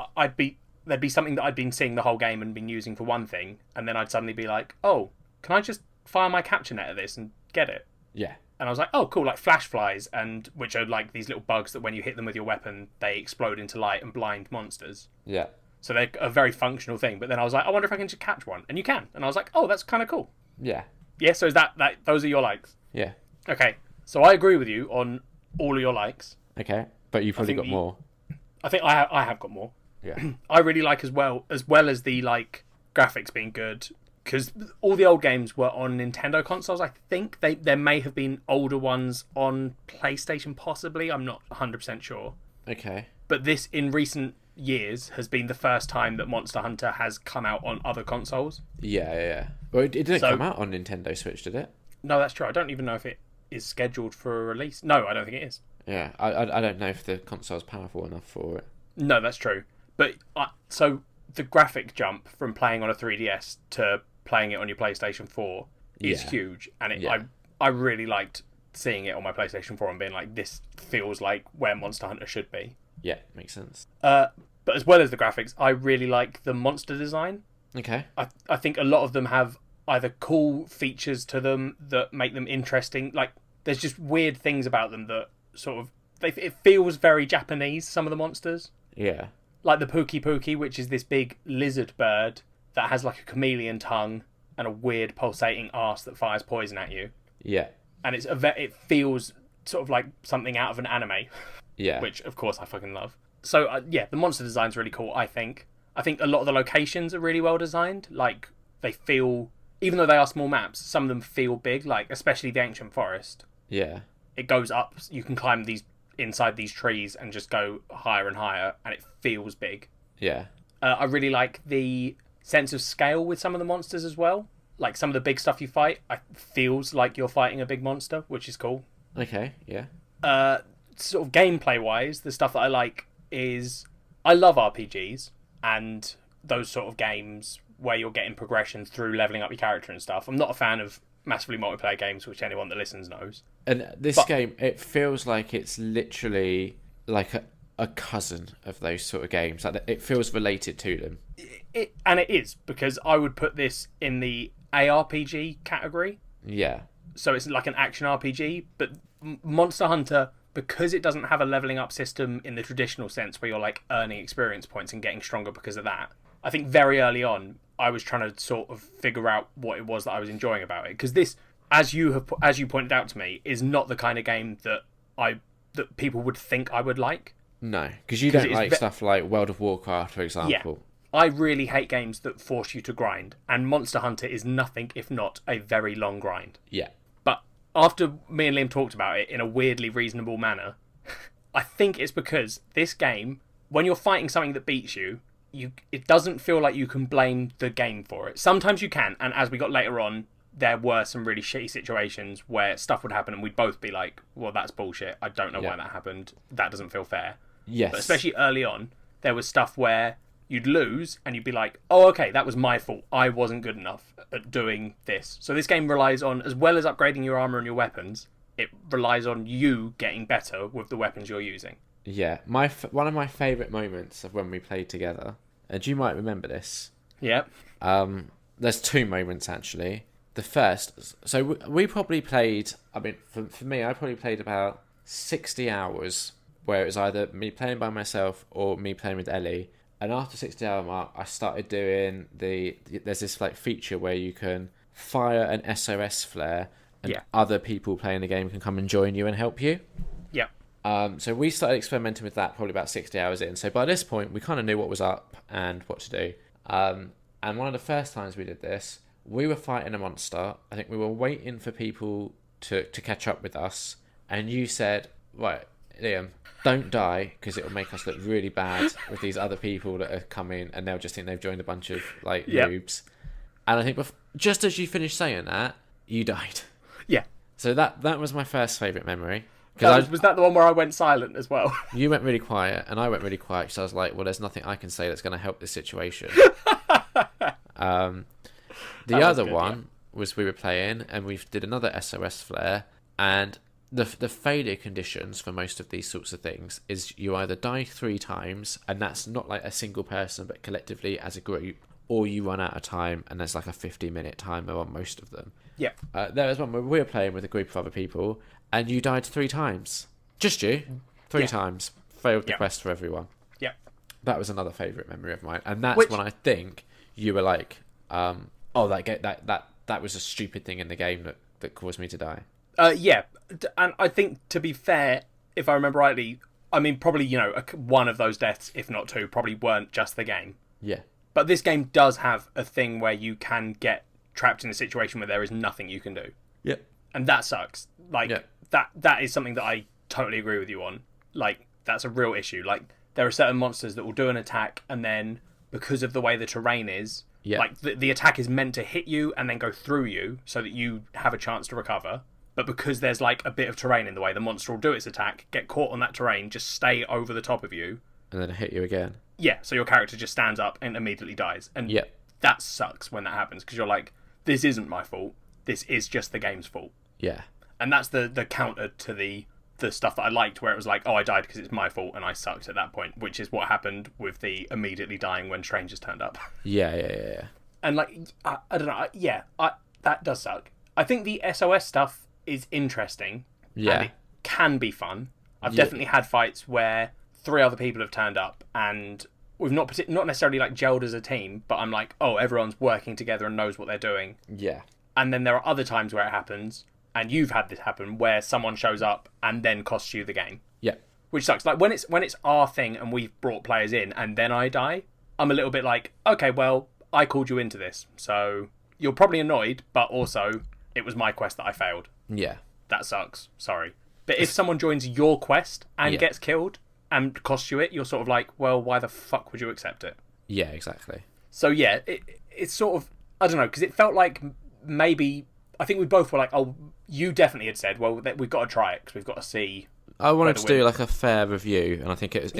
there'd be something that I'd been seeing the whole game and been using for one thing, and then I'd suddenly be like, oh, can I just fire my capture net at this and get it? Yeah. And I was like, oh, cool, like flash flies, and which are like these little bugs that when you hit them with your weapon, they explode into light and blind monsters. Yeah. So they're a very functional thing. But then I was like, I wonder if I can just catch one. And you can. And I was like, oh, that's kind of cool. Yeah. Yeah, so is that those are your likes? Yeah. Okay, so I agree with you on all of your likes. Okay, but you've probably got more. I think I have got more. Yeah. I really like as well as the like graphics being good. Because all the old games were on Nintendo consoles, I think. There may have been older ones on PlayStation, possibly. I'm not 100% sure. Okay. But this, in recent years, has been the first time that Monster Hunter has come out on other consoles. Yeah. Well, it didn't come out on Nintendo Switch, did it? No, that's true. I don't even know if it is scheduled for a release. No, I don't think it is. Yeah, I don't know if the console's powerful enough for it. No, that's true. But, so, the graphic jump from playing on a 3DS to playing it on your PlayStation 4 is huge, and I really liked seeing it on my PlayStation 4 and being like, this feels like where Monster Hunter should be. Yeah, makes sense. But as well as the graphics, I really like the monster design. Okay. I think a lot of them have either cool features to them that make them interesting. Like, there's just weird things about them that sort of... it feels very Japanese, some of the monsters. Yeah. Like the Pookie Pookie, which is this big lizard bird that has like a chameleon tongue and a weird pulsating arse that fires poison at you. Yeah. And it feels sort of like something out of an anime. Yeah. Which, of course, I fucking love. So, the monster design's really cool, I think. I think a lot of the locations are really well designed. Like, they feel... Even though they are small maps, some of them feel big, like, especially the Ancient Forest. Yeah. It goes up, you can climb inside these trees and just go higher and higher, and it feels big. Yeah. I really like the sense of scale with some of the monsters as well. Like, some of the big stuff you fight, feels like you're fighting a big monster, which is cool. Okay, yeah. Sort of gameplay-wise, the stuff that I like is... I love RPGs, and those sort of games where you're getting progression through leveling up your character and stuff. I'm not a fan of massively multiplayer games, which anyone that listens knows. And this game, it feels like it's literally like a cousin of those sort of games. Like, it feels related to them. And it is, because I would put this in the ARPG category. Yeah. So it's like an action RPG, but Monster Hunter, because it doesn't have a leveling up system in the traditional sense where you're like earning experience points and getting stronger because of that, I think very early on I was trying to sort of figure out what it was that I was enjoying about it. Because this, as you pointed out to me, is not the kind of game that people would think I would like. No, because you don't like stuff like World of Warcraft, for example. Yeah. I really hate games that force you to grind, and Monster Hunter is nothing if not a very long grind. Yeah. But after me and Liam talked about it in a weirdly reasonable manner, I think it's because this game, when you're fighting something that beats you, it doesn't feel like you can blame the game for it. Sometimes you can, and as we got later on, there were some really shitty situations where stuff would happen and we'd both be like, well, that's bullshit. I don't know why that happened. That doesn't feel fair. Yes. But especially early on, there was stuff where you'd lose and you'd be like, oh, okay, that was my fault. I wasn't good enough at doing this. So this game relies on, as well as upgrading your armor and your weapons, it relies on you getting better with the weapons you're using. Yeah. One of my favourite moments of when we played together, and you might remember this. Yep. There's two moments, actually. The first, so we probably played, I mean, for me, I probably played about 60 hours, where it was either me playing by myself or me playing with Ellie. And after 60-hour mark, I started doing there's this like feature where you can fire an SOS flare, and other people playing the game can come and join you and help you. Yeah. So we started experimenting with that probably about 60 hours in. So by this point, we kind of knew what was up and what to do. And one of the first times we did this, we were fighting a monster. I think we were waiting for people to catch up with us. And you said, right, Liam, don't die because it will make us look really bad with these other people that are coming and they'll just think they've joined a bunch of like noobs. And I think just as you finished saying that, you died. Yeah. So that was my first favourite memory. Was that the one where I went silent as well? You went really quiet and I went really quiet because I was like, well, there's nothing I can say that's going to help this situation. The other one was we were playing and we did another SOS flare, and the failure conditions for most of these sorts of things is you either die 3 times, and that's not like a single person but collectively as a group, or you run out of time and there's like a 50-minute timer on most of them. Yeah. There was one where we were playing with a group of other people and you died 3 times. Just you. 3 times. Failed the quest for everyone. Yeah. That was another favourite memory of mine. And that's when I think you were like, that was a stupid thing in the game that caused me to die. Yeah. And I think, to be fair, if I remember rightly, I mean, probably, one of those deaths, if not 2, probably weren't just the game. Yeah. But this game does have a thing where you can get trapped in a situation where there is nothing you can do. Yep. And that sucks. That is something that I totally agree with you on. Like, that's a real issue. Like, there are certain monsters that will do an attack, and then because of the way the terrain is, like the attack is meant to hit you and then go through you so that you have a chance to recover. But because there's like a bit of terrain in the way, the monster will do its attack, get caught on that terrain, just stay over the top of you, and then hit you again. Yeah, so your character just stands up and immediately dies. And that sucks when that happens, because you're like, this isn't my fault. This is just the game's fault. Yeah. And that's the counter to the stuff that I liked, where it was like, oh, I died because it's my fault and I sucked at that point, which is what happened with the immediately dying when strangers turned up. Yeah. And like, I don't know. That does suck. I think the SOS stuff is interesting. Yeah. And it can be fun. I've definitely had fights where 3 other people have turned up and we've not necessarily like gelled as a team, but I'm like, oh, everyone's working together and knows what they're doing. Yeah. And then there are other times where it happens, and you've had this happen, where someone shows up and then costs you the game. Yeah. Which sucks. Like, when it's our thing and we've brought players in and then I die, I'm a little bit like, okay, well, I called you into this, so you're probably annoyed, but also it was my quest that I failed. Yeah. That sucks. Sorry. But if someone joins your quest and gets killed and costs you it, you're sort of like, well, why the fuck would you accept it? Yeah, exactly. So yeah, it's sort of, I don't know, because it felt like maybe, I think we both were like, oh, you definitely had said, well, we've got to try it because we've got to see. I wanted to do like a fair review, and I think it's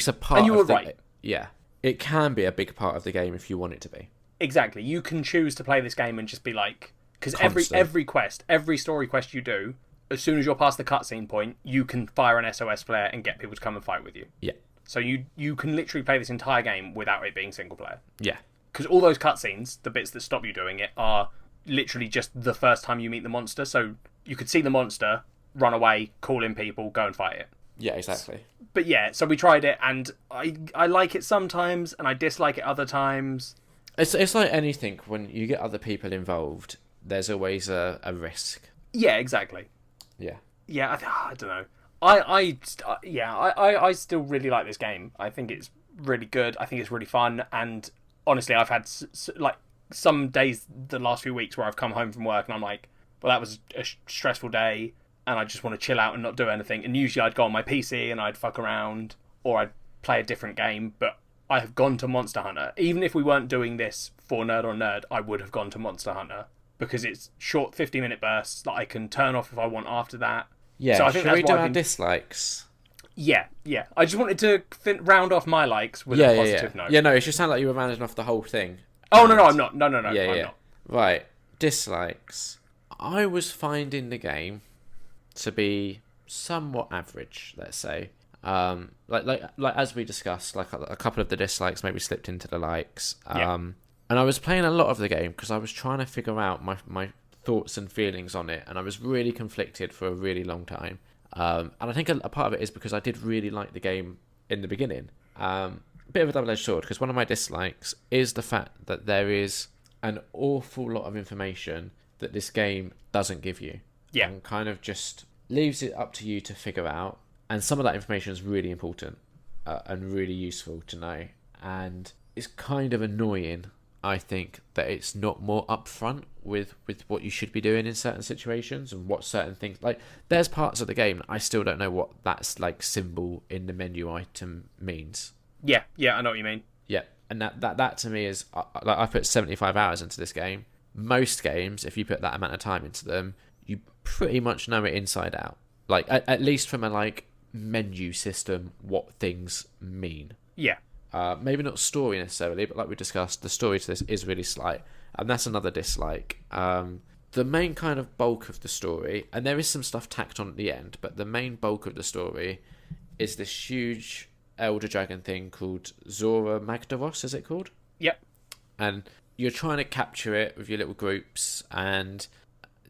a part. And you were of the, right. Yeah, it can be a big part of the game if you want it to be. Exactly. You can choose to play this game and just be like, because every quest, every story quest you do, as soon as you're past the cutscene point, you can fire an SOS flare and get people to come and fight with you. Yeah. So you can literally play this entire game without it being single player. Yeah. Because all those cutscenes, the bits that stop you doing it, are literally just the first time you meet the monster. So you could see the monster, run away, call in people, go and fight it. Yeah, exactly. But yeah, so we tried it, and I like it sometimes, and I dislike it other times. It's like anything, when you get other people involved, there's always a risk. Yeah, exactly. Yeah. Yeah, I don't know. I still really like this game. I think it's really good. I think it's really fun. And honestly, I've had like some days the last few weeks where I've come home from work and I'm like, well, that was a stressful day and I just want to chill out and not do anything. And usually I'd go on my PC and I'd fuck around or I'd play a different game. But I have gone to Monster Hunter. Even if we weren't doing this for Nerd on Nerd, I would have gone to Monster Hunter because it's short 50-minute bursts that I can turn off if I want after that. Yeah, so I think should we do our dislikes? Yeah. I just wanted to round off my likes with a positive note. Yeah, no, it just sounded like you were rounding off the whole thing. Oh, no, I'm not. No, I'm not. Right, dislikes. I was finding the game to be somewhat average, let's say. Like as we discussed, like a couple of the dislikes maybe slipped into the likes. And I was playing a lot of the game because I was trying to figure out my thoughts and feelings on it, and I was really conflicted for a really long time. And I think a part of it is because I did really like the game in the beginning. Bit of a double-edged sword, because one of my dislikes is the fact that there is an awful lot of information that this game doesn't give you. Yeah. And kind of just leaves it up to you to figure out. And some of that information is really important and really useful to know. And it's kind of annoying, I think, that it's not more upfront with what you should be doing in certain situations and what certain things... Like, there's parts of the game that I still don't know what that's, like, symbol in the menu item means. Yeah, I know what you mean. Yeah, and that to me is... Like, I put 75 hours into this game. Most games, if you put that amount of time into them, you pretty much know it inside out. Like, at least from a, like, menu system, what things mean. Yeah. Maybe not story necessarily, but like we discussed, the story to this is really slight, and that's another dislike. The main kind of bulk of the story, and there is some stuff tacked on at the end, but the main bulk of the story is this huge elder dragon thing called Zora Magdaros, is it called? Yep. And you're trying to capture it with your little groups, and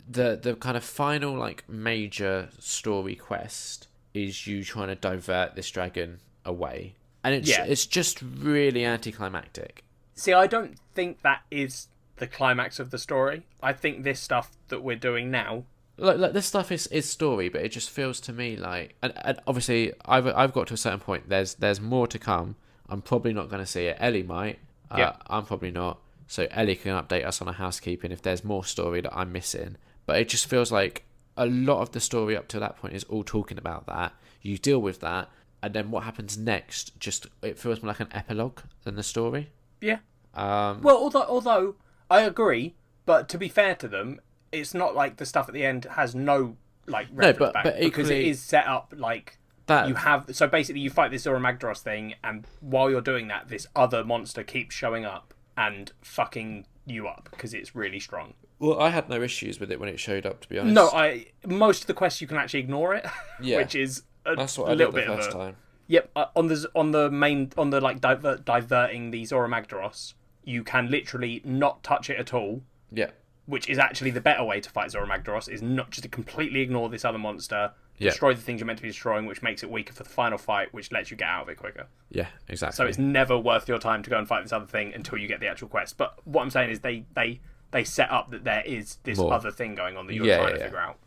the kind of final, like, major story quest is you trying to divert this dragon away. And it's just really anticlimactic. See, I don't think that is the climax of the story. I think this stuff that we're doing now... Like this stuff is story, but it just feels to me like... And obviously, I've got to a certain point. There's more to come. I'm probably not going to see it. Ellie might. I'm probably not. So Ellie can update us on a housekeeping if there's more story that I'm missing. But it just feels like a lot of the story up to that point is all talking about that. You deal with that. And then what happens next, just it feels more like an epilogue than the story. Yeah. Well, although I agree, but to be fair to them, it's not like the stuff at the end has no like reference back, but because it is set up like that. You have so basically you fight this Zora Magdaros thing, and while you're doing that, this other monster keeps showing up and fucking you up because it's really strong. Well, I had no issues with it when it showed up, to be honest. No, most of the quests you can actually ignore it, which is. That's what I did the first time. Yep, on the like diverting the Zora Magdaros, you can literally not touch it at all. Yeah. Which is actually the better way to fight Zora Magdaros, is not just to completely ignore this other monster, destroy the things you're meant to be destroying, which makes it weaker for the final fight, which lets you get out of it quicker. Yeah, exactly. So it's never worth your time to go and fight this other thing until you get the actual quest. But what I'm saying is they set up that there is this other thing going on that you're trying to figure out.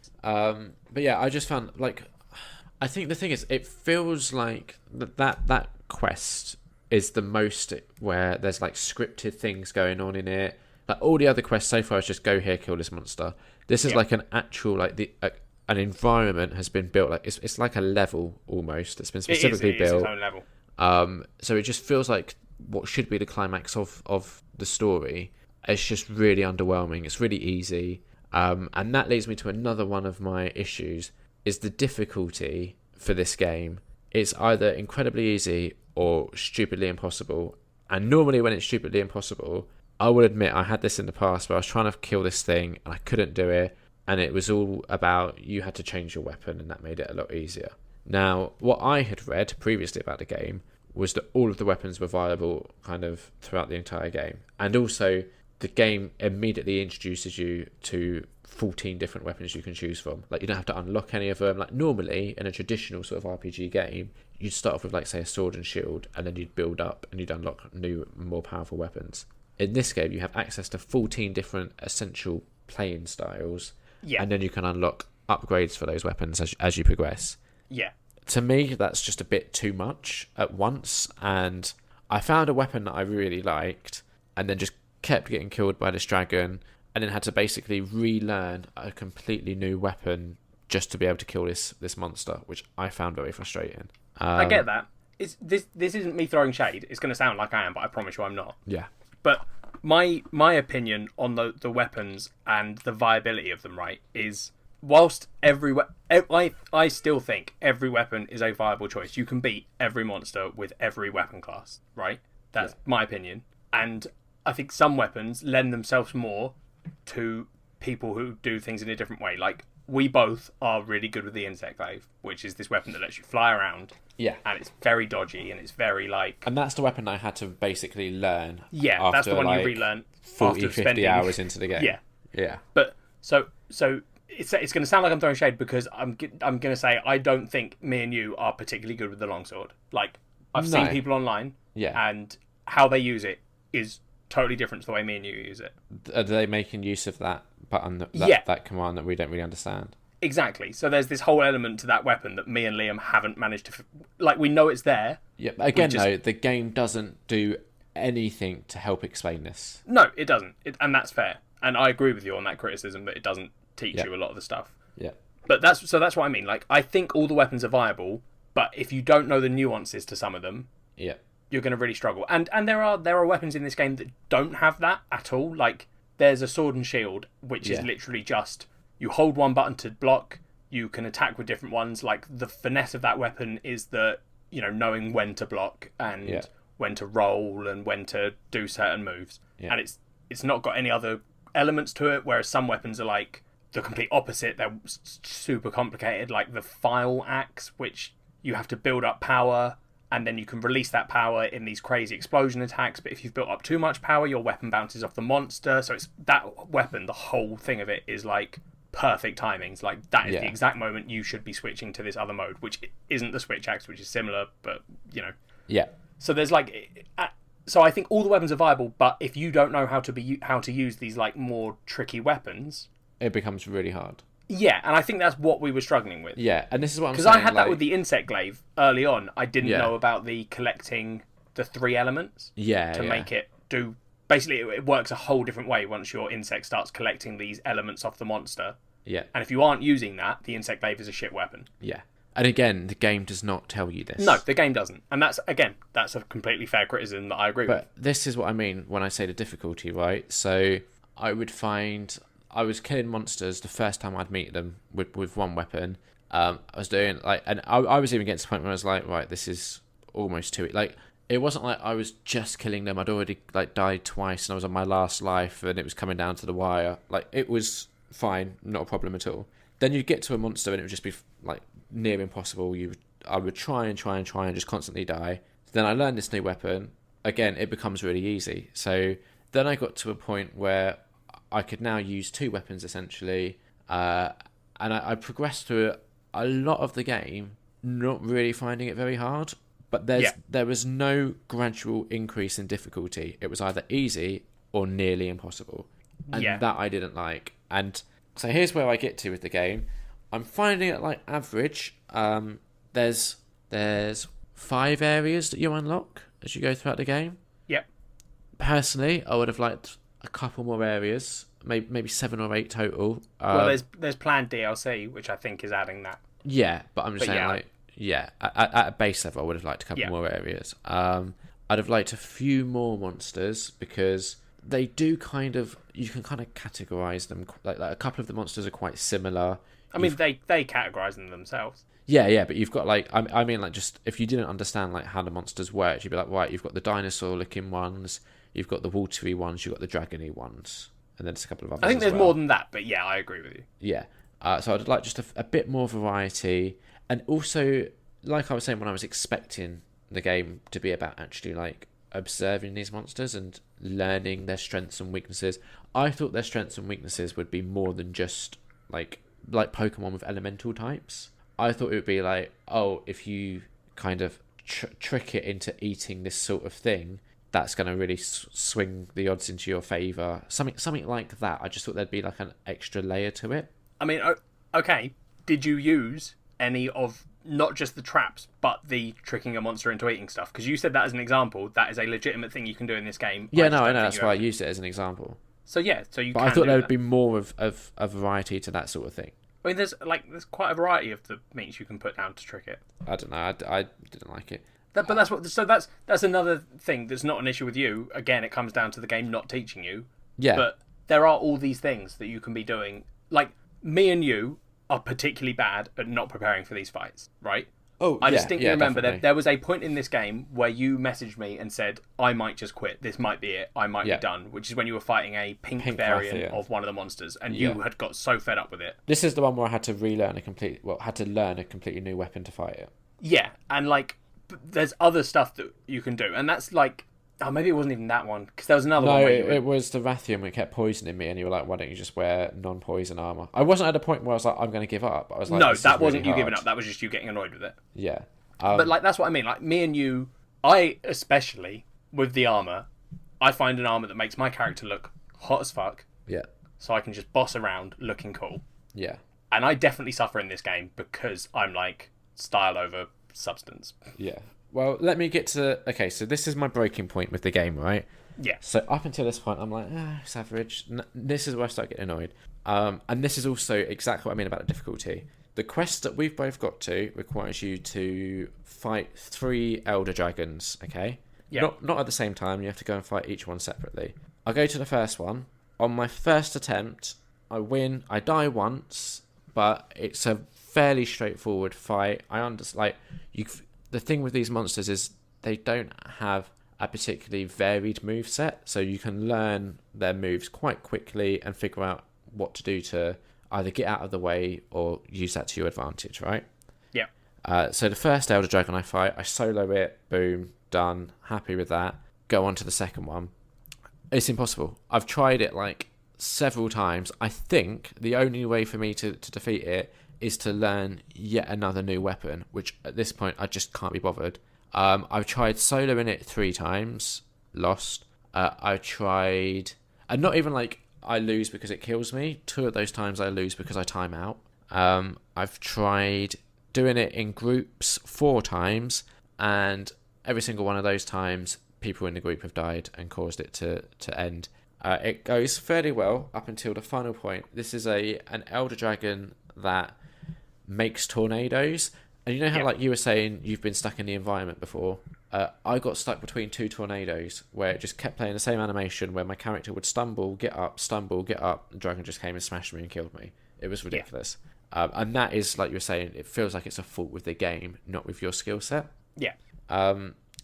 But yeah, I just found like. I think the thing is, it feels like that quest is the most where there's like scripted things going on in it. Like all the other quests so far is just go here, kill this monster. This is like an actual like an environment has been built. Like it's like a level almost. It's been specifically built. It's its own level. So it just feels like what should be the climax of the story. It's just really underwhelming. It's really easy, and that leads me to another one of my issues. Is the difficulty for this game. It's either incredibly easy or stupidly impossible. And normally when it's stupidly impossible, I will admit I had this in the past where I was trying to kill this thing and I couldn't do it. And it was all about you had to change your weapon and that made it a lot easier. Now, what I had read previously about the game was that all of the weapons were viable kind of throughout the entire game. And also the game immediately introduces you to 14 different weapons you can choose from. Like, you don't have to unlock any of them. Like, normally, in a traditional sort of RPG game, you'd start off with, like, say, a sword and shield, and then you'd build up, and you'd unlock new, more powerful weapons. In this game, you have access to 14 different essential playing styles, and then you can unlock upgrades for those weapons as you progress. Yeah. To me, that's just a bit too much at once, and I found a weapon that I really liked, and then just kept getting killed by this dragon, and then had to basically relearn a completely new weapon just to be able to kill this monster, which I found very frustrating. I get that. This isn't me throwing shade. It's going to sound like I am, but I promise you I'm not. Yeah. But my opinion on the weapons and the viability of them, right, is whilst I still think every weapon is a viable choice. You can beat every monster with every weapon class, right? That's my opinion. And I think some weapons lend themselves more to people who do things in a different way. Like, we both are really good with the Insect Glaive, which is this weapon that lets you fly around. Yeah. And it's very dodgy, and it's very, like... And that's the weapon I had to basically learn. Yeah, after, that's the one like, you relearn 40, after 50 spending... hours into the game. Yeah. Yeah. But, so it's going to sound like I'm throwing shade because I'm going to say I don't think me and you are particularly good with the longsword. Like, I've seen people online, and how they use it is totally different to the way me and you use it. Are they making use of that button, that command that we don't really understand? Exactly. So there's this whole element to that weapon that me and Liam haven't managed to... Like, we know it's there. Yeah, but again, though, the game doesn't do anything to help explain this. No, it doesn't. And that's fair. And I agree with you on that criticism that it doesn't teach you a lot of the stuff. Yeah. But that's what I mean. Like, I think all the weapons are viable, but if you don't know the nuances to some of them, you're going to really struggle. And there are weapons in this game that don't have that at all. Like, there's a sword and shield, which is literally just... You hold one button to block, you can attack with different ones. Like, the finesse of that weapon is that, you know, knowing when to block and when to roll and when to do certain moves. Yeah. And it's not got any other elements to it, whereas some weapons are like the complete opposite. They're super complicated, like the file axe, which you have to build up power and then you can release that power in these crazy explosion attacks. But if you've built up too much power, your weapon bounces off the monster. So it's that weapon, the whole thing of it is like perfect timings. Like, that is the exact moment you should be switching to this other mode, which isn't the switch axe, which is similar, but, you know. Yeah. So there's like... So I think all the weapons are viable, but if you don't know how to use these like more tricky weapons... It becomes really hard. Yeah, and I think that's what we were struggling with. Yeah, and this is what I'm saying. Because I had that with the insect glaive early on. I didn't know about the collecting the 3 elements to make it do... Basically, it works a whole different way once your insect starts collecting these elements off the monster. Yeah. And if you aren't using that, the insect glaive is a shit weapon. Yeah. And again, the game does not tell you this. No, the game doesn't. And that's a completely fair criticism that I agree with. But this is what I mean when I say the difficulty, right? So I would find... I was killing monsters the first time I'd meet them with one weapon. I was doing, like... And I was even getting to the point where I was like, right, this is almost too... Like... It wasn't like I was just killing them. I'd already like died twice and I was on my last life and it was coming down to the wire. Like, it was fine, not a problem at all. Then you'd get to a monster and it would just be like near impossible. I would try and just constantly die. Then I learned this new weapon. Again, it becomes really easy. So then I got to a point where I could now use 2 weapons essentially. And I progressed through a lot of the game, not really finding it very hard. But there was no gradual increase in difficulty. It was either easy or nearly impossible. And that I didn't like. And so here's where I get to with the game. I'm finding it like average. There's 5 areas that you unlock as you go throughout the game. Yep. Personally, I would have liked a couple more areas. Maybe 7 or 8 total. Well, there's planned DLC, which I think is adding that. Yeah, but I'm just saying like... Yeah, at a base level, I would have liked a couple more areas. I'd have liked a few more monsters because they do kind of... You can kind of categorise them. Like a couple of the monsters are quite similar. I mean, they categorise them themselves. Yeah, but you've got like... I mean, like, just if you didn't understand like how the monsters work, you'd be like, right, you've got the dinosaur-looking ones, you've got the watery ones, you've got the dragony ones, and then there's a couple of others. I think there's more than that, but yeah, I agree with you. Yeah. So I'd like just a bit more variety. And also, like I was saying, when I was expecting the game to be about actually like observing these monsters and learning their strengths and weaknesses, I thought their strengths and weaknesses would be more than just like Pokemon with elemental types. I thought it would be like, oh, if you kind of trick it into eating this sort of thing, that's going to really swing the odds into your favour. Something like that. I just thought there'd be like an extra layer to it. I mean, okay, did you use any of not just the traps, but the tricking a monster into eating stuff? Because you said that as an example. That is a legitimate thing you can do in this game. Yeah, no, I know. That's why I used it as an example. So yeah, so you. But I thought there would be more of a variety to that sort of thing. I mean, there's quite a variety of the meats you can put down to trick it. I don't know. I didn't like it. But that's another thing that's not an issue with you. Again, it comes down to the game not teaching you. Yeah. But there are all these things that you can be doing. Like, me and you are particularly bad at not preparing for these fights, right? Oh, I distinctly remember that there was a point in this game where you messaged me and said, I might just quit. This might be it. I might be done. Which is when you were fighting a pink variant of one of the monsters. And you had got so fed up with it. This is the one where I had to learn a completely new weapon to fight it. Yeah, and like, there's other stuff that you can do. And that's like... Oh, maybe it wasn't even that one, because there was another one. No, it was the Rathian that kept poisoning me, and you were like, why don't you just wear non-poison armour? I wasn't at a point where I was like, I'm going to give up. I was like, no, that wasn't you giving up. That was just you getting annoyed with it. Yeah. But like, that's what I mean. Like, me and you, I especially, with the armour, I find an armour that makes my character look hot as fuck. Yeah. So I can just boss around looking cool. Yeah. And I definitely suffer in this game because I'm like style over substance. Yeah. Well, let me get to... Okay, so this is my breaking point with the game, right? Yeah. So up until this point, I'm like, it's average. This is where I start getting annoyed. And this is also exactly what I mean about the difficulty. The quest that we've both got to requires you to fight 3 elder dragons, okay? Yeah. Not at the same time. You have to go and fight each one separately. I go to the first one. On my first attempt, I win. I die once, but it's a fairly straightforward fight. I understand. The thing with these monsters is they don't have a particularly varied moveset, so you can learn their moves quite quickly and figure out what to do to either get out of the way or use that to your advantage, right? Yeah. So the first Elder Dragon I fight, I solo it, boom, done, happy with that. Go on to the second one. It's impossible. I've tried it like several times. I think the only way for me to defeat it is to learn yet another new weapon, which at this point I just can't be bothered. I've tried soloing it 3 times, lost. I tried, and not even like I lose because it kills me. 2 of those times I lose because I time out. I've tried doing it in groups 4 times, and every single one of those times people in the group have died and caused it to end. It goes fairly well up until the final point. This is an Elder Dragon that makes tornadoes. And you know how, like you were saying, you've been stuck in the environment before? I got stuck between 2 tornadoes where it just kept playing the same animation where my character would stumble, get up, the dragon just came and smashed me and killed me. It was ridiculous. And that is, like you were saying, it feels like it's a fault with the game, not with your skill set. Yeah.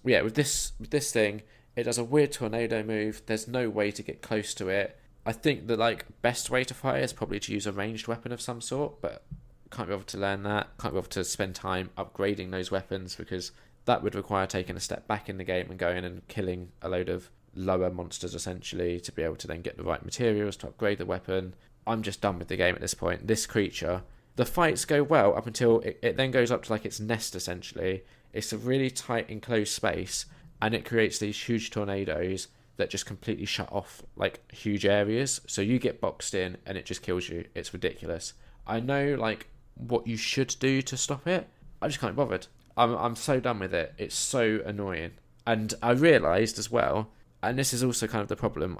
With this thing, it does a weird tornado move. There's no way to get close to it. I think the best way to fight is probably to use a ranged weapon of some sort, but can't be able to learn that. Can't be able to spend time upgrading those weapons because that would require taking a step back in the game and going and killing a load of lower monsters essentially to be able to then get the right materials to upgrade the weapon. I'm just done with the game at this point. This creature, the fights go well up until it then goes up to like its nest essentially. It's a really tight enclosed space and it creates these huge tornadoes that just completely shut off like huge areas. So you get boxed in and it just kills you. It's ridiculous. I know what you should do to stop it. I just can't be bothered. I'm so done with it. It's so annoying. And I realised as well, and this is also kind of the problem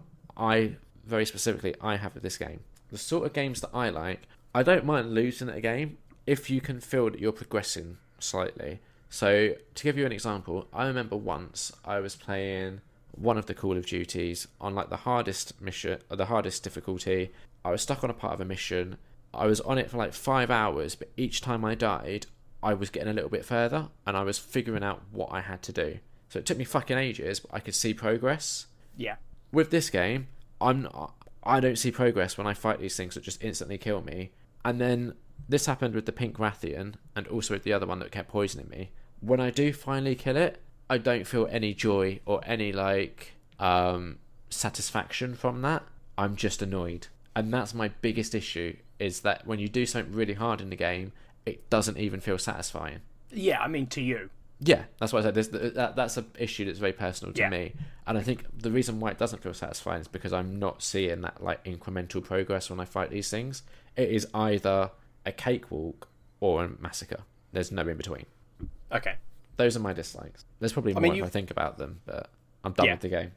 very specifically have with this game. The sort of games that I like, I don't mind losing at a game if you can feel that you're progressing slightly. So to give you an example, I remember once I was playing one of the Call of Duties on like the hardest mission, or the hardest difficulty. I was stuck on a part of a mission. I was on it for like 5 hours, but each time I died, I was getting a little bit further and I was figuring out what I had to do. So it took me fucking ages, but I could see progress. Yeah. With this game, I don't see progress when I fight these things that just instantly kill me. And then this happened with the Pink Rathian and also with the other one that kept poisoning me. When I do finally kill it, I don't feel any joy or any satisfaction from that. I'm just annoyed. And that's my biggest issue, is that when you do something really hard in the game, it doesn't even feel satisfying. Yeah, I mean, to you. Yeah, that's what I said. That's an issue that's very personal to me. And I think the reason why it doesn't feel satisfying is because I'm not seeing that incremental progress when I fight these things. It is either a cakewalk or a massacre. There's no in between. Okay. Those are my dislikes. There's probably more if I think about them, but I'm done with the game.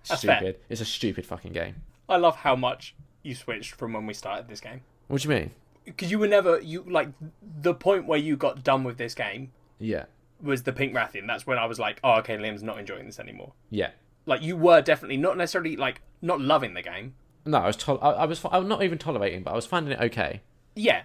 That's stupid. fair. It's a stupid fucking game. I love how much you switched from when we started this game. What do you mean? Because you were never... the point where you got done with this game... Yeah. Was the Pink Rathian. That's when I was like, oh, okay, Liam's not enjoying this anymore. Yeah. You were definitely not necessarily, not loving the game. No, I was not even tolerating, but I was finding it okay. Yeah.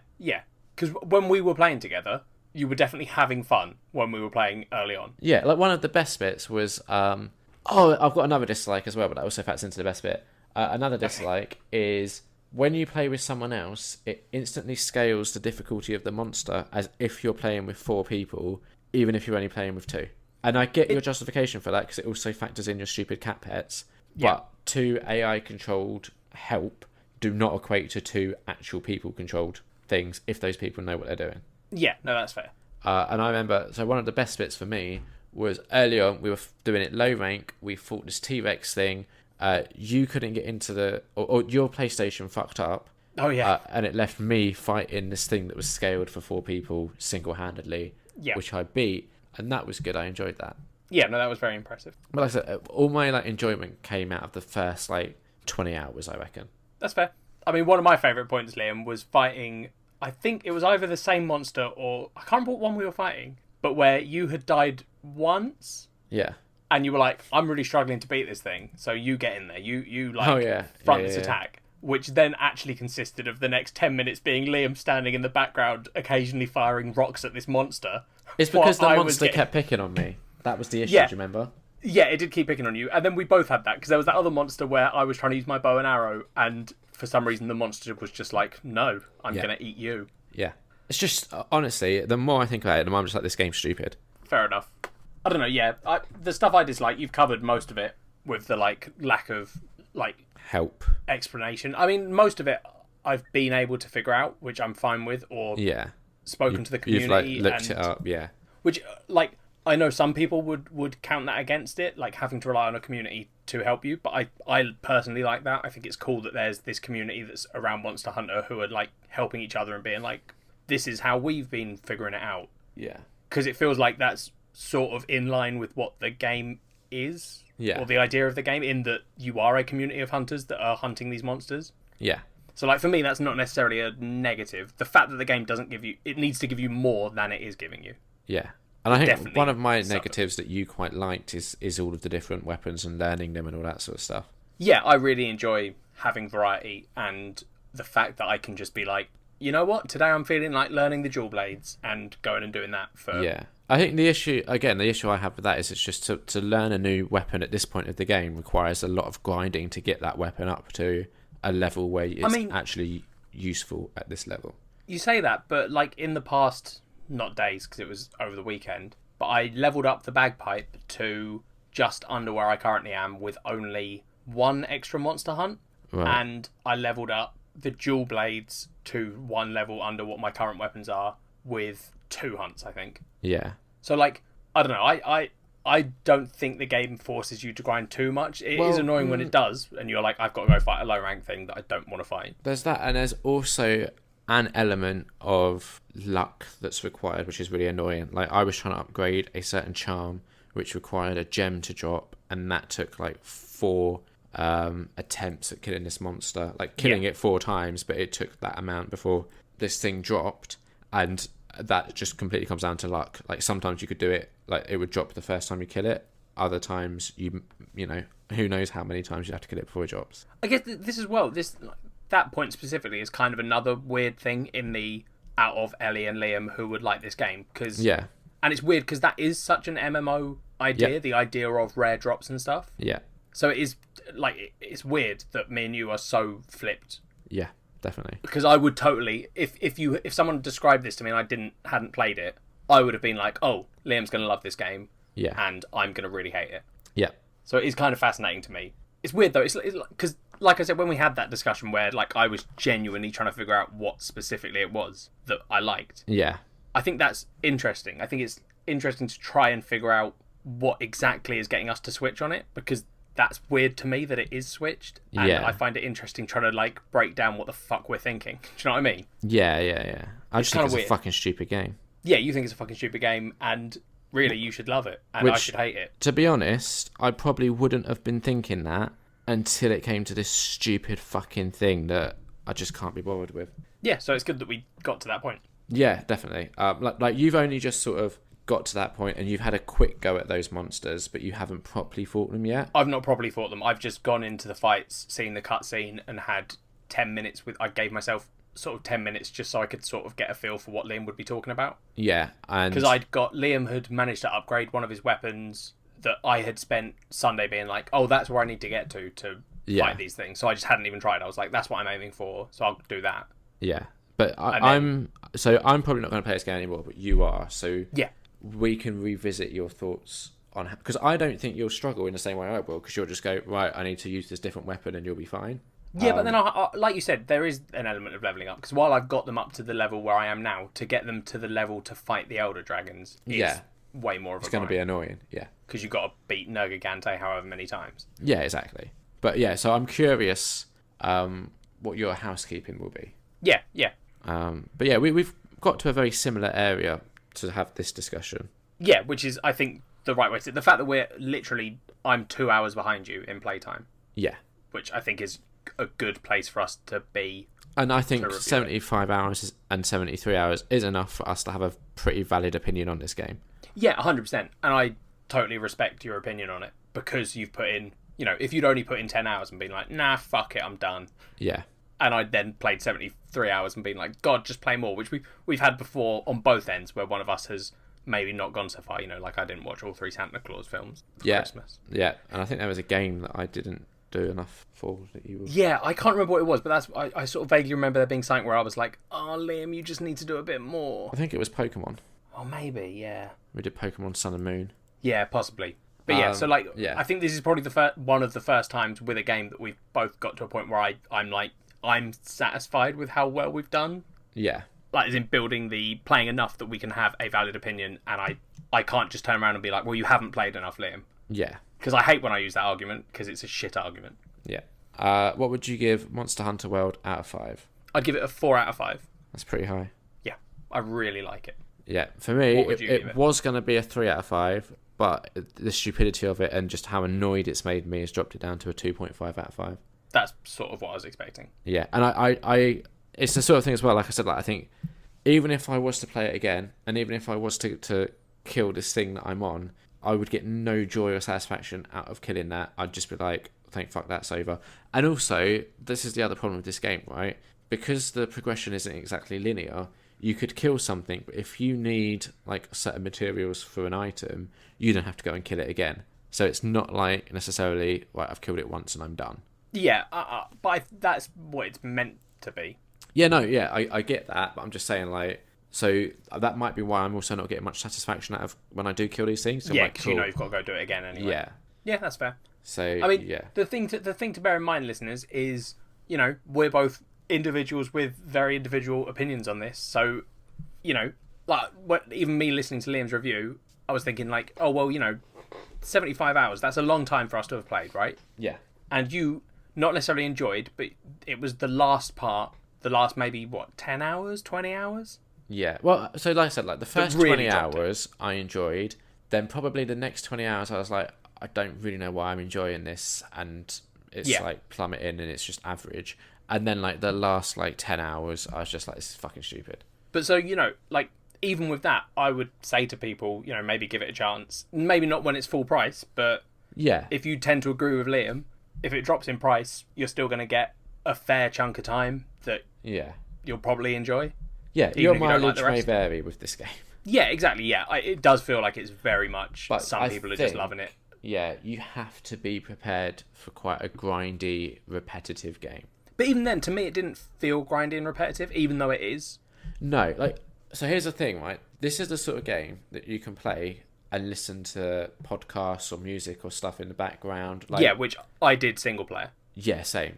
Because when we were playing together, you were definitely having fun when we were playing early on. Yeah, one of the best bits was... I've got another dislike as well, but that also factors into the best bit. Another dislike is when you play with someone else, it instantly scales the difficulty of the monster as if you're playing with 4 people, even if you're only playing with 2. And I get your justification for that, because it also factors in your stupid cat pets. Yeah. But 2 AI-controlled help do not equate to 2 actual people-controlled things if those people know what they're doing. Yeah, no, that's fair. And I remember, so one of the best bits for me was earlier on, we were doing it low rank, we fought this T-Rex thing, you couldn't get into or your PlayStation fucked up, Oh yeah. And it left me fighting this thing that was scaled for 4 people single-handedly, which I beat, and that was good. I enjoyed that. Yeah, no, that was very impressive. But like I said, all my enjoyment came out of the first 20 hours, I reckon. That's fair. I mean, one of my favourite points, Liam, was fighting. I think it was either the same monster or I can't remember what one we were fighting, but where you had died once. Yeah. And you were like, I'm really struggling to beat this thing, so you get in there. You front this attack, which then actually consisted of the next 10 minutes being Liam standing in the background, occasionally firing rocks at this monster. It's because the monster kept picking on me. That was the issue, do you remember? Yeah, it did keep picking on you. And then we both had that, because there was that other monster where I was trying to use my bow and arrow, and for some reason the monster was just like, no, I'm going to eat you. Yeah. It's just, honestly, the more I think about it, the more I'm just like, this game's stupid. Fair enough. I don't know, yeah. The stuff I dislike, you've covered most of it with the lack of help explanation. I mean, most of it I've been able to figure out, which I'm fine with, or spoken to the community. You've looked it up, yeah. Which, I know some people would count that against it, like having to rely on a community to help you, but I personally like that. I think it's cool that there's this community that's around Monster Hunter who are helping each other and being like, this is how we've been figuring it out. Yeah. Because it feels like that's sort of in line with what the game is, or the idea of the game, in that you are a community of hunters that are hunting these monsters. Yeah. So for me, that's not necessarily a negative. The fact that the game doesn't give you, it needs to give you more than it is giving you. Yeah. And I think one of my negatives that you quite liked is all of the different weapons and learning them and all that sort of stuff. Yeah, I really enjoy having variety and the fact that I can just be like, you know what, today I'm feeling like learning the dual blades and going and doing that for... Yeah. I think the issue I have with that is it's just to learn a new weapon at this point of the game requires a lot of grinding to get that weapon up to a level where it's actually useful at this level. You say that, but in the past... not days, because it was over the weekend, but I leveled up the bagpipe to just under where I currently am with only 1 extra monster hunt, and I leveled up the dual blades to 1 level under what my current weapons are with 2 hunts, I think. Yeah. So I don't know, I don't think the game forces you to grind too much. It is annoying when it does, and you're like, I've got to go fight a low rank thing that I don't want to fight. There's that, and there's also an element of luck that's required, which is really annoying. I was trying to upgrade a certain charm which required a gem to drop, and that took 4 attempts at killing this monster, killing it 4 times, but it took that amount before this thing dropped, and that just completely comes down to luck. Sometimes you could do it, it would drop the first time you kill it, other times you know, who knows how many times you have to kill it before it drops. I guess this as well, that point specifically is kind of another weird thing in the out of Ellie and Liam who would like this game, and it's weird because that is such an MMO idea, the idea of rare drops and stuff. Yeah. So it is it's weird that me and you are so flipped. Yeah, definitely. Because I would totally, if someone described this to me and I hadn't played it, I would have been like, oh, Liam's gonna love this game, and I'm gonna really hate it. Yeah. So it is kind of fascinating to me. It's weird though. It's because, like I said, when we had that discussion where I was genuinely trying to figure out what specifically it was that I liked. Yeah. I think that's interesting. I think it's interesting to try and figure out what exactly is getting us to switch on it, because that's weird to me that it is switched. And I find it interesting trying to break down what the fuck we're thinking. Do you know what I mean? Yeah. I just think it's a fucking stupid game. Yeah, you think it's a fucking stupid game, and really you should love it, and I should hate it. To be honest, I probably wouldn't have been thinking that until it came to this stupid fucking thing that I just can't be bothered with. Yeah, so it's good that we got to that point. Yeah, definitely. You've only just sort of got to that point and you've had a quick go at those monsters, but you haven't properly fought them yet. I've not properly fought them. I've just gone into the fights, seen the cutscene, and had 10 minutes I gave myself sort of 10 minutes just so I could sort of get a feel for what Liam would be talking about. Yeah, and because Liam had managed to upgrade one of his weapons that I had spent Sunday being like, oh, that's where I need to get to fight these things. So I just hadn't even tried. I was like, that's what I'm aiming for, so I'll do that. Yeah, but I'm probably not going to play this game anymore, but you are. So yeah, we can revisit your thoughts on, because I don't think you'll struggle in the same way I will, because you'll just go, right, I need to use this different weapon and you'll be fine. Yeah, but then, I, like you said, there is an element of leveling up, because while I've got them up to the level where I am now, to get them to the level to fight the Elder Dragons is way more of a It's going to be annoying, yeah. Because you've got to beat Nergigante however many times. Yeah, exactly. But yeah, so I'm curious what your housekeeping will be. Yeah, yeah. But yeah, we've got to a very similar area to have this discussion. Yeah, which is, I think, the right way to... The fact that I'm 2 hours behind you in playtime. Yeah. Which I think is a good place for us to be. And I think 75 hours and 73 hours is enough for us to have a pretty valid opinion on this game. Yeah, 100%. And I totally respect your opinion on it, because you've put in... if you'd only put in 10 hours and been like, nah, fuck it, I'm done. Yeah. And I then played 73 hours and been like, God, just play more, which we've had before on both ends, where one of us has maybe not gone so far. Like I didn't watch all 3 Santa Claus films for Christmas. Yeah, and I think there was a game that I didn't do enough for that you were... Yeah, I can't remember what it was, but I sort of vaguely remember there being something where I was like, oh, Liam, you just need to do a bit more. I think it was Pokemon. Oh, maybe, yeah. We did Pokemon Sun and Moon. Yeah, possibly. But yeah, so I think this is probably one of the first times with a game that we've both got to a point where I'm satisfied with how well we've done. Yeah. Like, as in playing enough that we can have a valid opinion, and I can't just turn around and be like, well, you haven't played enough, Liam. Yeah. Because I hate when I use that argument, because it's a shit argument. Yeah. What would you give Monster Hunter World out of 5? I'd give it a 4 out of 5. That's pretty high. Yeah, I really like it. Yeah, for me, it was going to be a 3 out of 5, but the stupidity of it and just how annoyed it's made me has dropped it down to a 2.5 out of 5. That's sort of what I was expecting. Yeah, and I it's the sort of thing as well, like I said, I think even if I was to play it again, and even if I was to kill this thing that I'm on, I would get no joy or satisfaction out of killing that. I'd just be like, thank fuck, that's over. And also, this is the other problem with this game, right? Because the progression isn't exactly linear, you could kill something, but if you need like a set of materials for an item, you don't have to go and kill it again. So it's not like necessarily, right, I've killed it once and I'm done. Yeah, but that's what it's meant to be. Yeah, no, yeah, I get that, but I'm just saying, like, so that might be why I'm also not getting much satisfaction out of when I do kill these things. So yeah, like, because cool. you've got to go do it again anyway. Yeah. Yeah, that's fair. So, I mean, yeah. the thing to bear in mind, listeners, is, we're both individuals with very individual opinions on this. So, even me listening to Liam's review, I was thinking like, oh, well, 75 hours, that's a long time for us to have played, right? Yeah. And you not necessarily enjoyed, but it was the last maybe, 10 hours, 20 hours? Yeah. Well, so like I said, like the first really 20 hours I enjoyed, then probably the next 20 hours I was like, I don't really know why I'm enjoying this, and it's like plummeting and it's just average. And then like the last like 10 hours I was just like, this is fucking stupid. But so, like even with that, I would say to people, maybe give it a chance. Maybe not when it's full price, but yeah, if you tend to agree with Liam, if it drops in price, you're still going to get a fair chunk of time that you'll probably enjoy. Yeah, your mileage may vary with this game. Yeah, exactly. Yeah, it does feel like it's very much. But some people are just loving it. Yeah, you have to be prepared for quite a grindy, repetitive game. But even then, to me, it didn't feel grindy and repetitive, even though it is. No, like, so here's the thing, right? This is the sort of game that you can play and listen to podcasts or music or stuff in the background. Like, yeah, which I did single player. Yeah, same.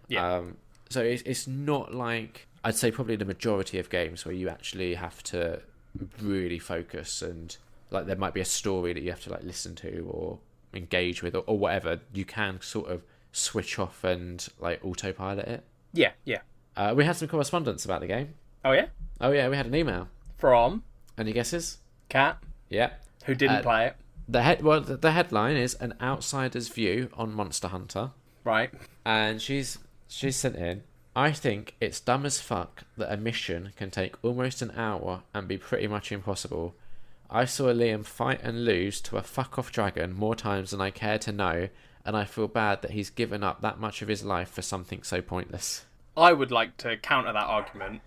Yeah. So it's not like, I'd say probably the majority of games where you actually have to really focus, and like there might be a story that you have to like listen to or engage with or whatever. You can sort of switch off and like autopilot it. Yeah. We had some correspondence about the game. Oh yeah, we had an email from. Any guesses? Kat. Yeah. Who didn't play it? The headline is An Outsider's View on Monster Hunter. Right. And she's sent in, I think it's dumb as fuck that a mission can take almost an hour and be pretty much impossible. I saw Liam fight and lose to a fuck-off dragon more times than I care to know, and I feel bad that he's given up that much of his life for something so pointless. I would like to counter that argument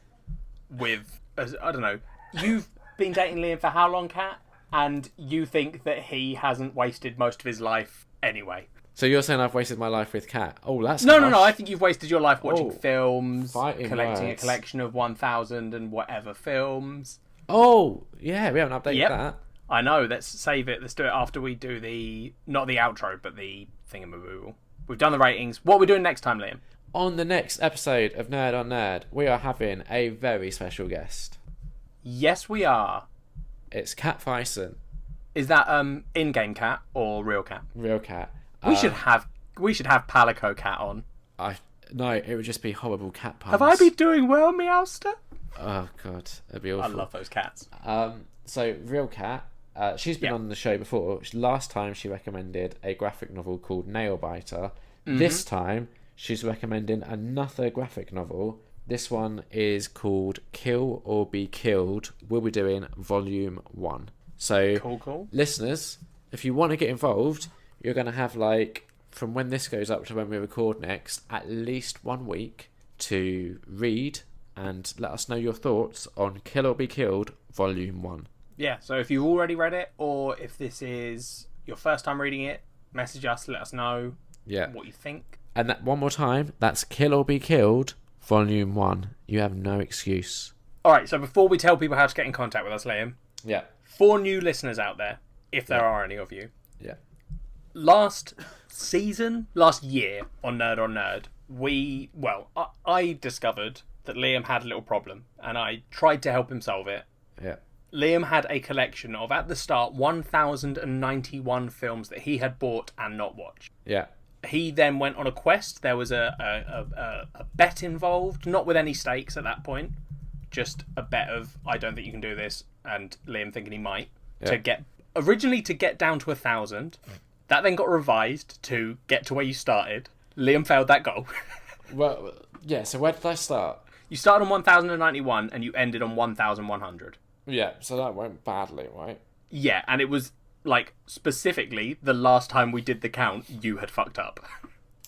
with, I don't know, you've been dating Liam for how long, Kat? And you think that he hasn't wasted most of his life anyway. So you're saying I've wasted my life with Kat? Oh, that's No. I think you've wasted your life watching films, collecting a collection of 1,000 and whatever films. Oh, yeah, we haven't updated that. I know, let's save it. Let's do it after we do not the outro, but the thingamaboo. We've done the ratings. What are we doing next time, Liam? On the next episode of Nerd on Nerd, we are having a very special guest. Yes, we are. It's Kat Fyson. Is that in-game Cat or real Cat? Real Cat. We should have Palico Cat on. No, it would just be horrible cat puns. Have I been doing well, Meowster? Oh god, it'd be awful. I love those cats. So Real Cat, she's been on the show before. Last time she recommended a graphic novel called Nailbiter. This time she's recommending another graphic novel. This one is called Kill or Be Killed. We'll be doing Volume 1. So, cool. Listeners, if you want to get involved, you're going to have, like, from when this goes up to when we record next, at least 1 week to read and let us know your thoughts on Kill or Be Killed, Volume 1. Yeah, so if you've already read it, or if this is your first time reading it, message us, let us know what you think. And that one more time, that's Kill or Be Killed, Volume 1. You have no excuse. Alright, so before we tell people how to get in contact with us, Liam. Yeah. 4 new listeners out there, if there are any of you. Yeah. Last year on Nerd, I discovered that Liam had a little problem, and I tried to help him solve it. Yeah. Liam had a collection of, at the start, 1,091 films that he had bought and not watched. Yeah. He then went on a quest. There was a bet involved, not with any stakes at that point. Just a bet of, I don't think you can do this, and Liam thinking he might. Yeah. Originally to get down to 1,000. That then got revised to get to where you started. Liam failed that goal. Well, yeah, so where did I start? You started on 1,091 and you ended on 1,100. Yeah, so that went badly, right? Yeah, and it was, like, specifically, the last time we did the count, you had fucked up.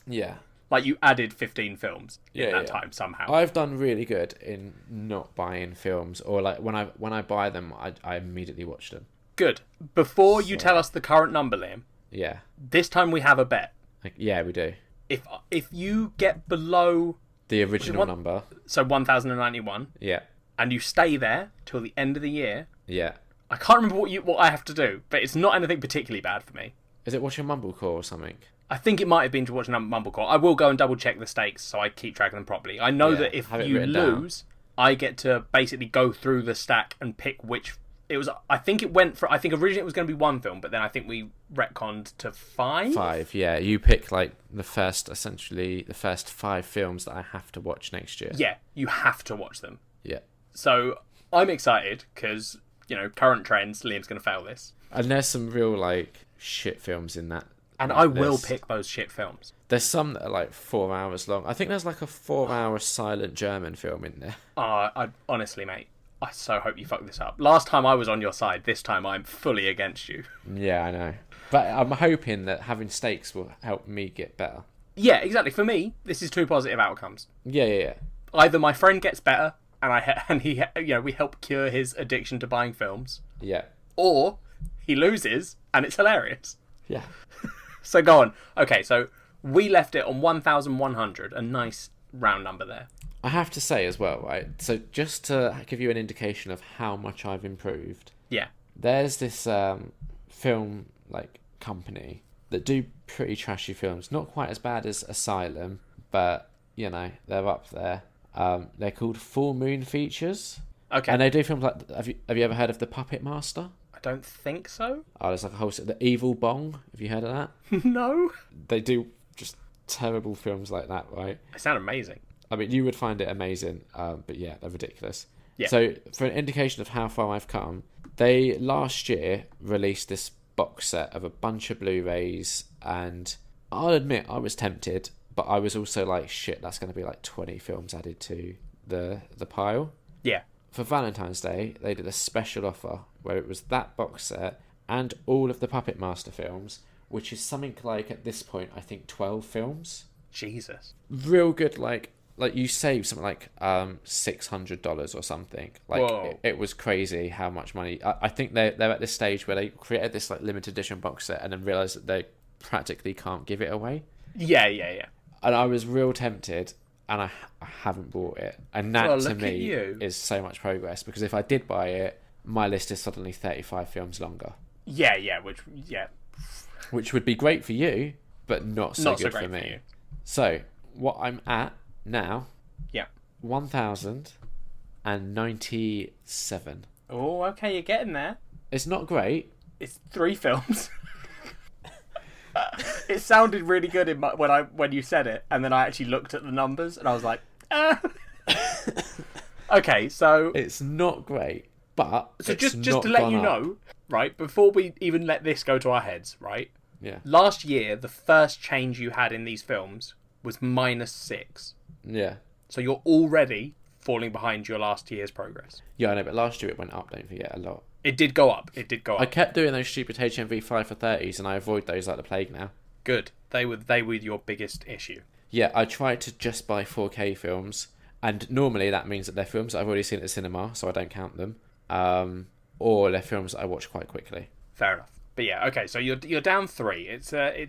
Yeah. Like, you added 15 films in that time somehow. I've done really good in not buying films, or, like, when I buy them, I immediately watch them. Good. Before you tell us the current number, Liam. Yeah. This time we have a bet. Yeah, we do. If you get below the original number, so 1,091. Yeah. And you stay there till the end of the year. Yeah. I can't remember what I have to do, but it's not anything particularly bad for me. Is it watching Mumblecore or something? I think it might have been to watch Mumblecore. I will go and double check the stakes so I keep track of them properly. I know that if you lose, I get to basically go through the stack and pick which. It was. I think originally it was going to be 1 film, but then I think we retconned to 5. 5, yeah. You pick like the first 5 films that I have to watch next year. Yeah, you have to watch them. Yeah. So I'm excited because current trends. Liam's going to fail this. And there's some real like shit films in that. And I will pick those shit films. There's some that are like 4 hours long. I think there's like a 4-hour silent German film in there. I honestly, mate. I so hope you fuck this up. Last time I was on your side, this time I'm fully against you. Yeah, I know. But I'm hoping that having stakes will help me get better. Yeah, exactly. For me, this is 2 positive outcomes. Yeah. Either my friend gets better, and we help cure his addiction to buying films. Yeah. Or he loses, and it's hilarious. Yeah. So go on. Okay, so we left it on 1,100. A nice round number there. I have to say as well, right? So just to give you an indication of how much I've improved. Yeah. There's this film like company that do pretty trashy films. Not quite as bad as Asylum, but they're up there. They're called Full Moon Features. Okay. And they do films like. Have you ever heard of The Puppet Master? I don't think so. Oh, there's like a whole The Evil Bong. Have you heard of that? No. They do just terrible films like that, right? They sound amazing. I mean, you would find it amazing, but yeah, they're ridiculous. Yeah. So, for an indication of how far I've come, they last year released this box set of a bunch of Blu-rays, and I'll admit I was tempted, but I was also like, shit, that's going to be like 20 films added to the pile. Yeah. For Valentine's Day, they did a special offer where it was that box set and all of the Puppet Master films, which is something like, at this point, I think 12 films. Jesus. Real good, like you save something like $600 or something. Like it was crazy how much money. I think they're at this stage where they created this like limited edition box set and then realized that they practically can't give it away. Yeah. And I was real tempted, and I haven't bought it. And that to me is so much progress, because if I did buy it, my list is suddenly 35 films longer. Yeah, which would be great for you, but not so good for me. For you. So what I'm at now, 1,097. Oh, okay, you're getting there. It's not great. It's 3 films. It sounded really good when you said it, and then I actually looked at the numbers, and I was like, Okay, so it's not great, but so just to let you know, right, before we even let this go to our heads, right? Yeah. Last year, the first change you had in these films was -6. Yeah. So you're already falling behind your last year's progress. Yeah, I know, but last year it went up, don't forget, a lot. It did go up. I kept doing those stupid HMV 5 for 30s, and I avoid those like the plague now. Good. They were your biggest issue. Yeah, I try to just buy 4K films, and normally that means that they're films that I've already seen at the cinema, so I don't count them. Or they're films that I watch quite quickly. Fair enough. But yeah, okay. So you're down 3. It's a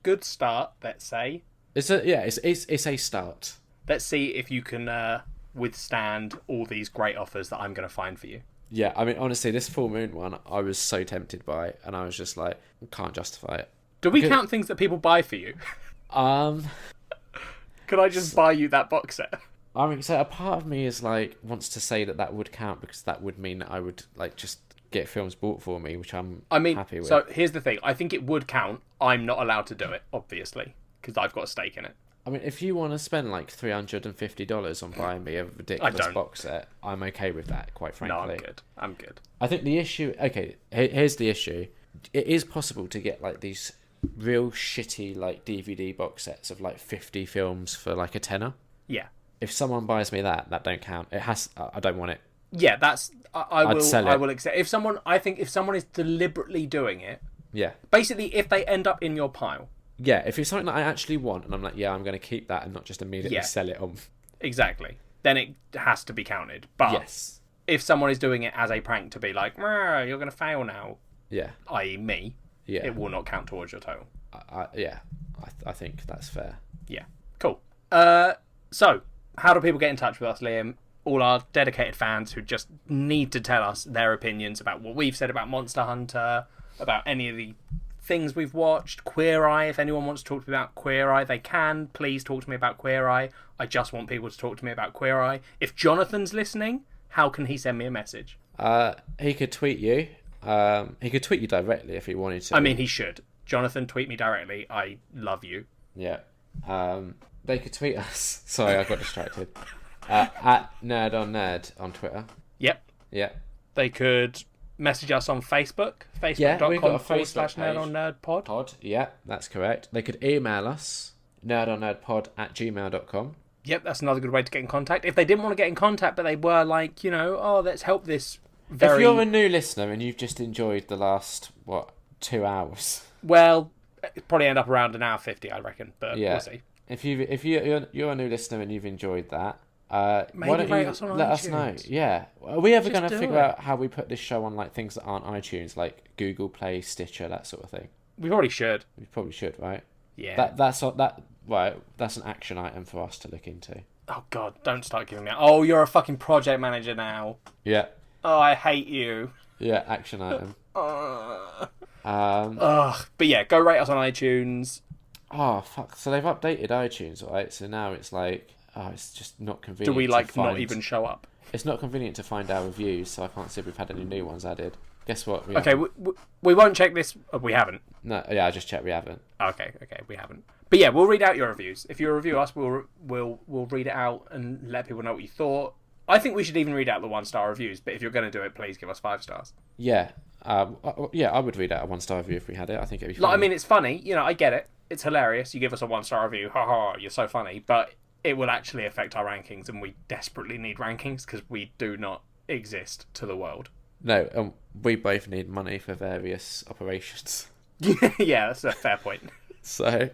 good start. Let's say. It's a start. Let's see if you can withstand all these great offers that I'm going to find for you. Yeah, I mean, honestly, this full moon one, I was so tempted by, and I was just like, can't justify it. Do we count things that people buy for you? Could I just buy you that box set? I mean, so a part of me is like wants to say that would count because that would mean that I would like just get films bought for me, which I'm happy with. So here's the thing: I think it would count. I'm not allowed to do it, obviously, because I've got a stake in it. I mean, if you want to spend like $350 on buying me a ridiculous box set, I'm okay with that, quite frankly. No, I'm good. I think the issue... Okay, here's the issue. It is possible to get like these real shitty like DVD box sets of like 50 films for like a tenner. Yeah. If someone buys me that don't count. It has... I don't want it. Yeah, that's... I'd sell it. I will accept... If someone is deliberately doing it... Yeah. Basically, if they end up in your pile... Yeah, if it's something that I actually want, and I'm like, yeah, I'm going to keep that and not just immediately sell it on. Exactly. Then it has to be counted. But yes. If someone is doing it as a prank to be like, you're going to fail now, yeah, i.e. me, it will not count towards your total. I think that's fair. Yeah, cool. So, how do people get in touch with us, Liam? All our dedicated fans who just need to tell us their opinions about what we've said about Monster Hunter, about any of the things we've watched, Queer Eye. If anyone wants to talk to me about Queer Eye, they can. Please talk to me about Queer Eye. I just want people to talk to me about Queer Eye. If Jonathan's listening, how can he send me a message? He could tweet you. He could tweet you directly if he wanted to. I mean, he should. Jonathan, tweet me directly. I love you. Yeah. They could tweet us. Sorry, I got distracted. At Nerd on Nerd on Twitter. Yep. Yeah. They could message us on Facebook. Facebook.com/nerdonnerdpod. Pod. Yeah, that's correct. They could email us, nerdonnerdpod@gmail.com. Yep, that's another good way to get in contact. If they didn't want to get in contact, but they were like, let's help this very... If you're a new listener and you've just enjoyed the last, 2 hours? Well, it'd probably end up around 1:50, I reckon, but we'll see. If you're a new listener and you've enjoyed that, maybe why don't you us on let iTunes. us know? Yeah. Are we ever going to figure out how we put this show on like things that aren't iTunes, like Google Play, Stitcher, that sort of thing? We probably should. We probably should, right? Yeah. That's an action item for us to look into. Oh God, don't start giving me... Oh, you're a fucking project manager now. Yeah. Oh, I hate you. Yeah, action item. But yeah, go rate us on iTunes. Oh, fuck. So they've updated iTunes, right? So now it's like... Oh, it's just not convenient. Do we not even show up? It's not convenient to find our reviews, so I can't see if we've had any new ones added. Guess what? We won't check this. We haven't. No, yeah, I just checked. We haven't. Okay, we haven't. But yeah, we'll read out your reviews. If you review us, we'll read it out and let people know what you thought. I think we should even read out the 1-star reviews. But if you're going to do it, please give us 5 stars. Yeah, I would read out a 1-star review if we had it. I think it'd be funny. I mean, it's funny. I get it. It's hilarious. You give us a 1-star review. Ha ha! You're so funny. But it will actually affect our rankings, and we desperately need rankings because we do not exist to the world. No, we both need money for various operations. Yeah, that's a fair point. So,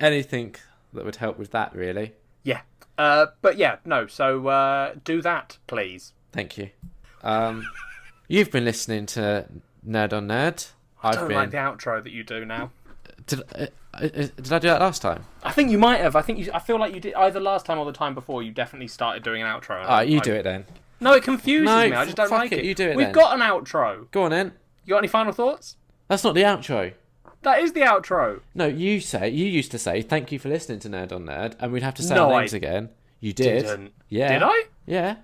anything that would help with that, really. Yeah. But yeah, no, so do that, please. Thank you. You've been listening to Nerd on Nerd. I don't like the outro that you do now. Did I do that last time? I think you might have. I feel like you did either last time or the time before. You definitely started doing an outro. Alright, you do it then. No, it confuses me. I just don't like it. You do it. We've got an outro. Go on then. You got any final thoughts? That's not the outro. That is the outro. No, you used to say thank you for listening to Nerd on Nerd, and we'd have to say our names again. You did. Didn't. Yeah. Did I? Yeah.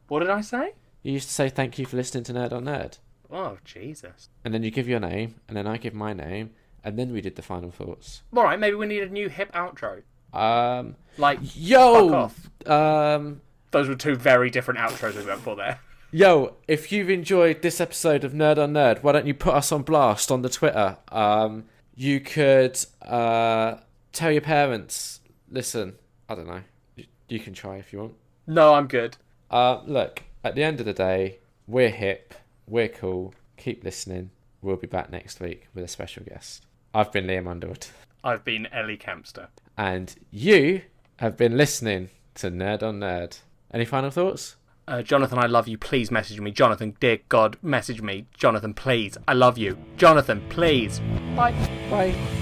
What did I say? You used to say thank you for listening to Nerd on Nerd. Oh, Jesus. And then you give your name, and then I give my name, and then we did the final thoughts. All right, maybe we need a new hip outro. Like, yo, fuck off. Those were two very different outros we went for there. Yo, if you've enjoyed this episode of Nerd on Nerd, why don't you put us on blast on the Twitter? You could tell your parents. Listen, I don't know. You can try if you want. No, I'm good. Look, at the end of the day, we're hip, we're cool. Keep listening. We'll be back next week with a special guest. I've been Liam Underwood. I've been Ellie Kempster. And you have been listening to Nerd on Nerd. Any final thoughts? Jonathan, I love you. Please message me. Jonathan, dear God, message me. Jonathan, please. I love you. Jonathan, please. Bye. Bye.